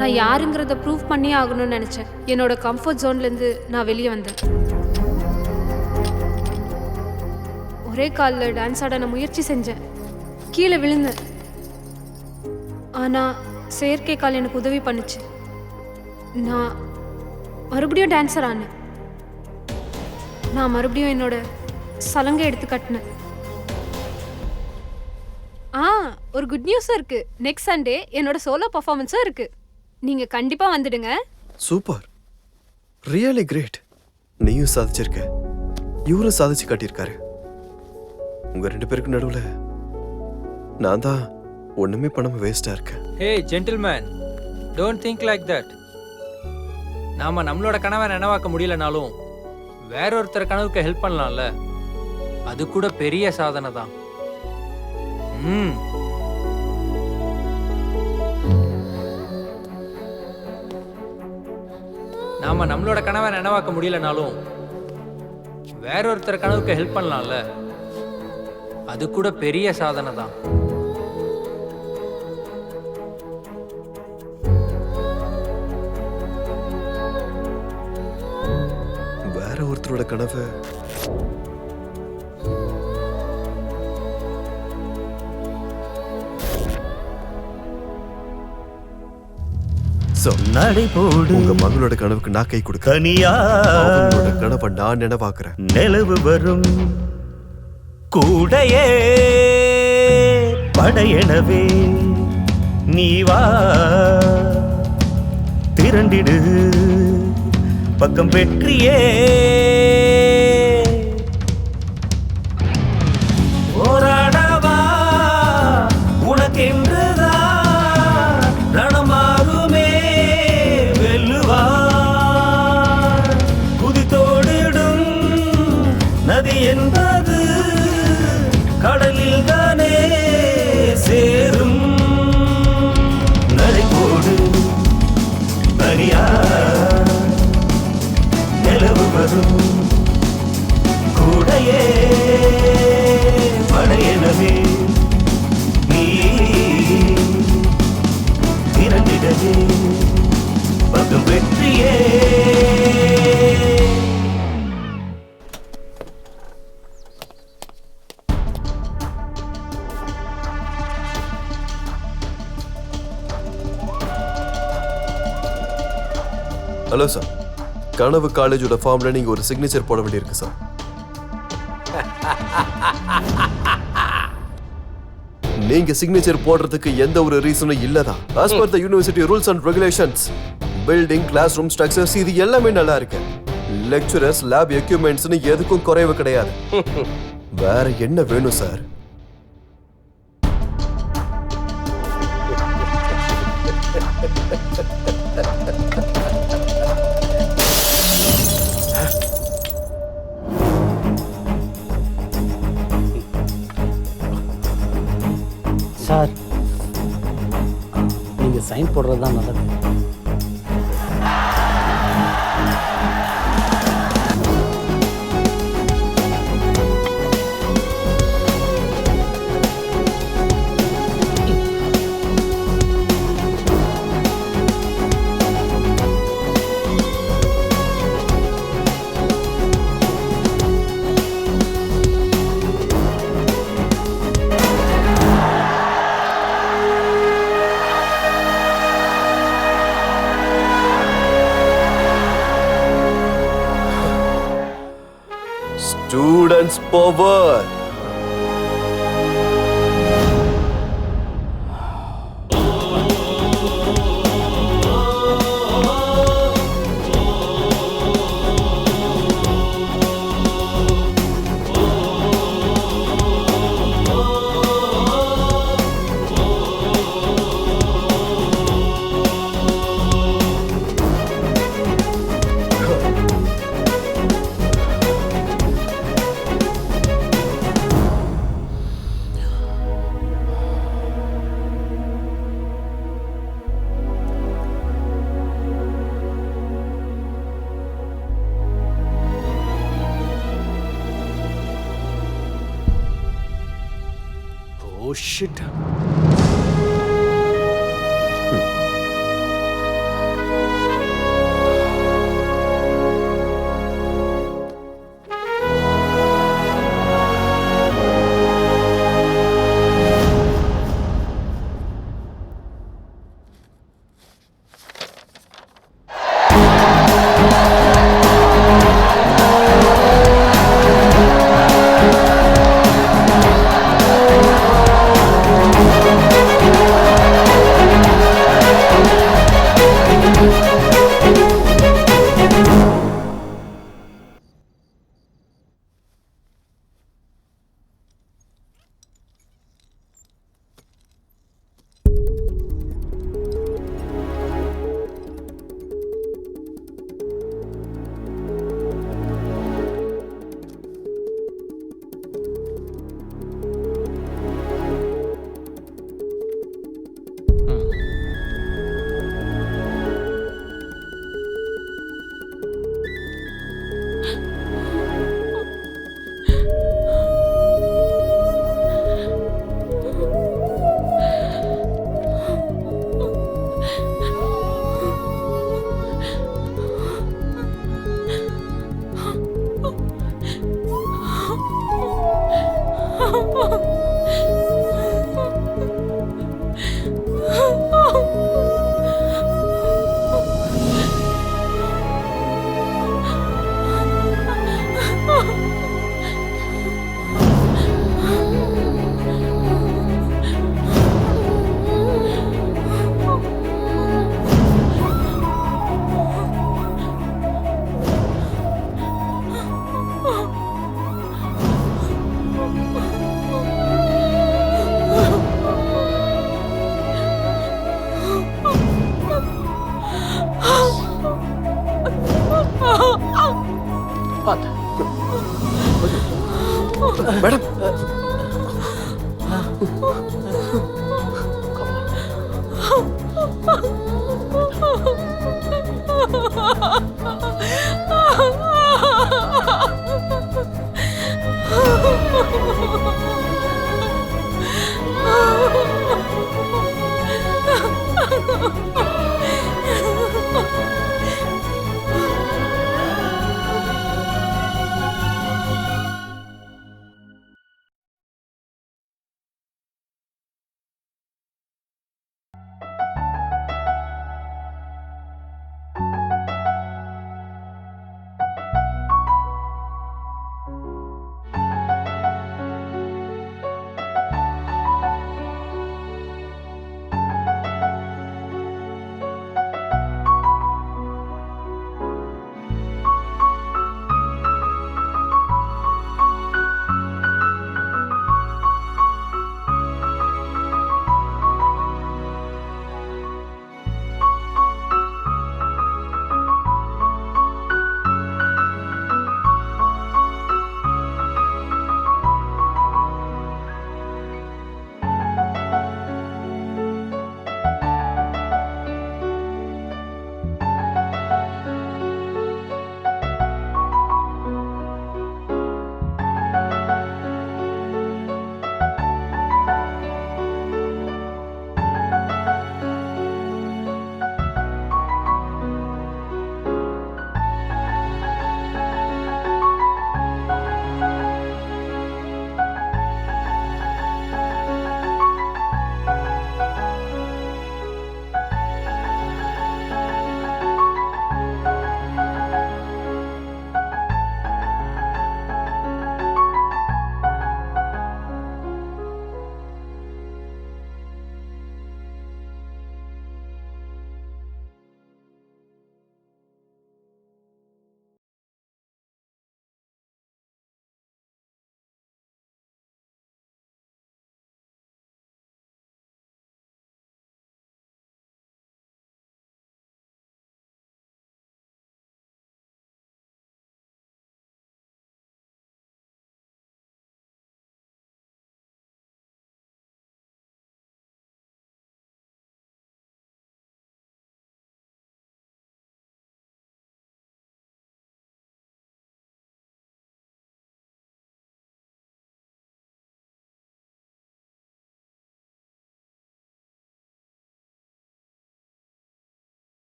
நான் யாருங்கிறத ப்ரூவ் பண்ணி ஆகணும்னு நினைச்சேன். என்னோட கம்ஃபர்ட் ஜோன்ல இருந்து நான் வெளியே வந்தேன். ஒரே காலில் டான்ஸ் ஆட நான் முயற்சி செஞ்சேன், கீழே விழுந்தேன். ஆனா செயற்கை கால் எனக்கு உதவி பண்ணுச்சு. நான் மறுபடியும் டான்ஸர் ஆனேன். நான் மறுபடியும் என்னோட சலங்கை எடுத்து கட்டினேன். ஒரு குட் நியூஸும் இருக்கு. நெக்ஸ்ட் சண்டே என்னோட சோலோ பர்ஃபார்மன்ஸும் இருக்கு. நீங்க கண்டிப்பா வந்துடுங்க. Super, really great. நீயும் சாதிச்சிருக்க, இவரும் சாதிச்சு காட்டியிருக்காரு. உங்க 2 பேருக்கு நடுவுல நான் தான் ஒண்ணுமே பண்ணாம வேஸ்டா இருக்கேன். Hey gentleman, don't think like that. நாம நம்மளோட கனவை நினைவாக்க முடியலனாலும் வேற ஒருத்தர் கனவுக்கு ஹெல்ப் பண்ணலாம்ல, அது கூட பெரிய சாதனை தான். நாம நம்மளோட கனவை நினைவாக்க முடியலனாலும் வேற ஒருத்தர் கனவுக்கு ஹெல்ப் பண்ணலாம்ல, அது கூட பெரிய சாதனை தான். வேற ஒருத்தரோட கனவு உங்க மகளோட கனவுக்கு நான் கை கொடுக்க அவங்களோட கனவை நான் நினைவாக்குறேன். நிலவு வரும் கூடையே படையெனவே நீ வா திரண்டிடு பக்கம் வெற்றியே போராடவா உனக்கென்றுதான் ரணமாறுமே வெல்லுவா குதித்தோடிடும் நதி என்பது கடலில் தானே சேரும் நடைபோடு தனியா நிலவு வரும் கூடையே படையெனவே நீ திரண்டிடவே பக்கம் வெற்றியே. ஹலோ சார், கனவு காலேஜோட ஃபார்ம்ல நீங்க ஒரு சிக்னேச்சர் போட வேண்டியிருக்கு சார். நீங்க சிக்னேச்சர் போடுறதுக்கு எந்த ஒரு ரீசனும் இல்லதான். as per the university rules and regulations, building, classroom structures இது எல்லாமே நல்லா இருக்கு. லெக்சரர்ஸ், லேப் எக்யூப்மெண்ட்ஸ்னு எதுக்கும் குறைவு கிடையாது. வேற என்ன வேணும் சார்? சார், நீங்க சைன் போடுறது தான் நல்லது. Students power. Oh shit. பார்த்து மேடம்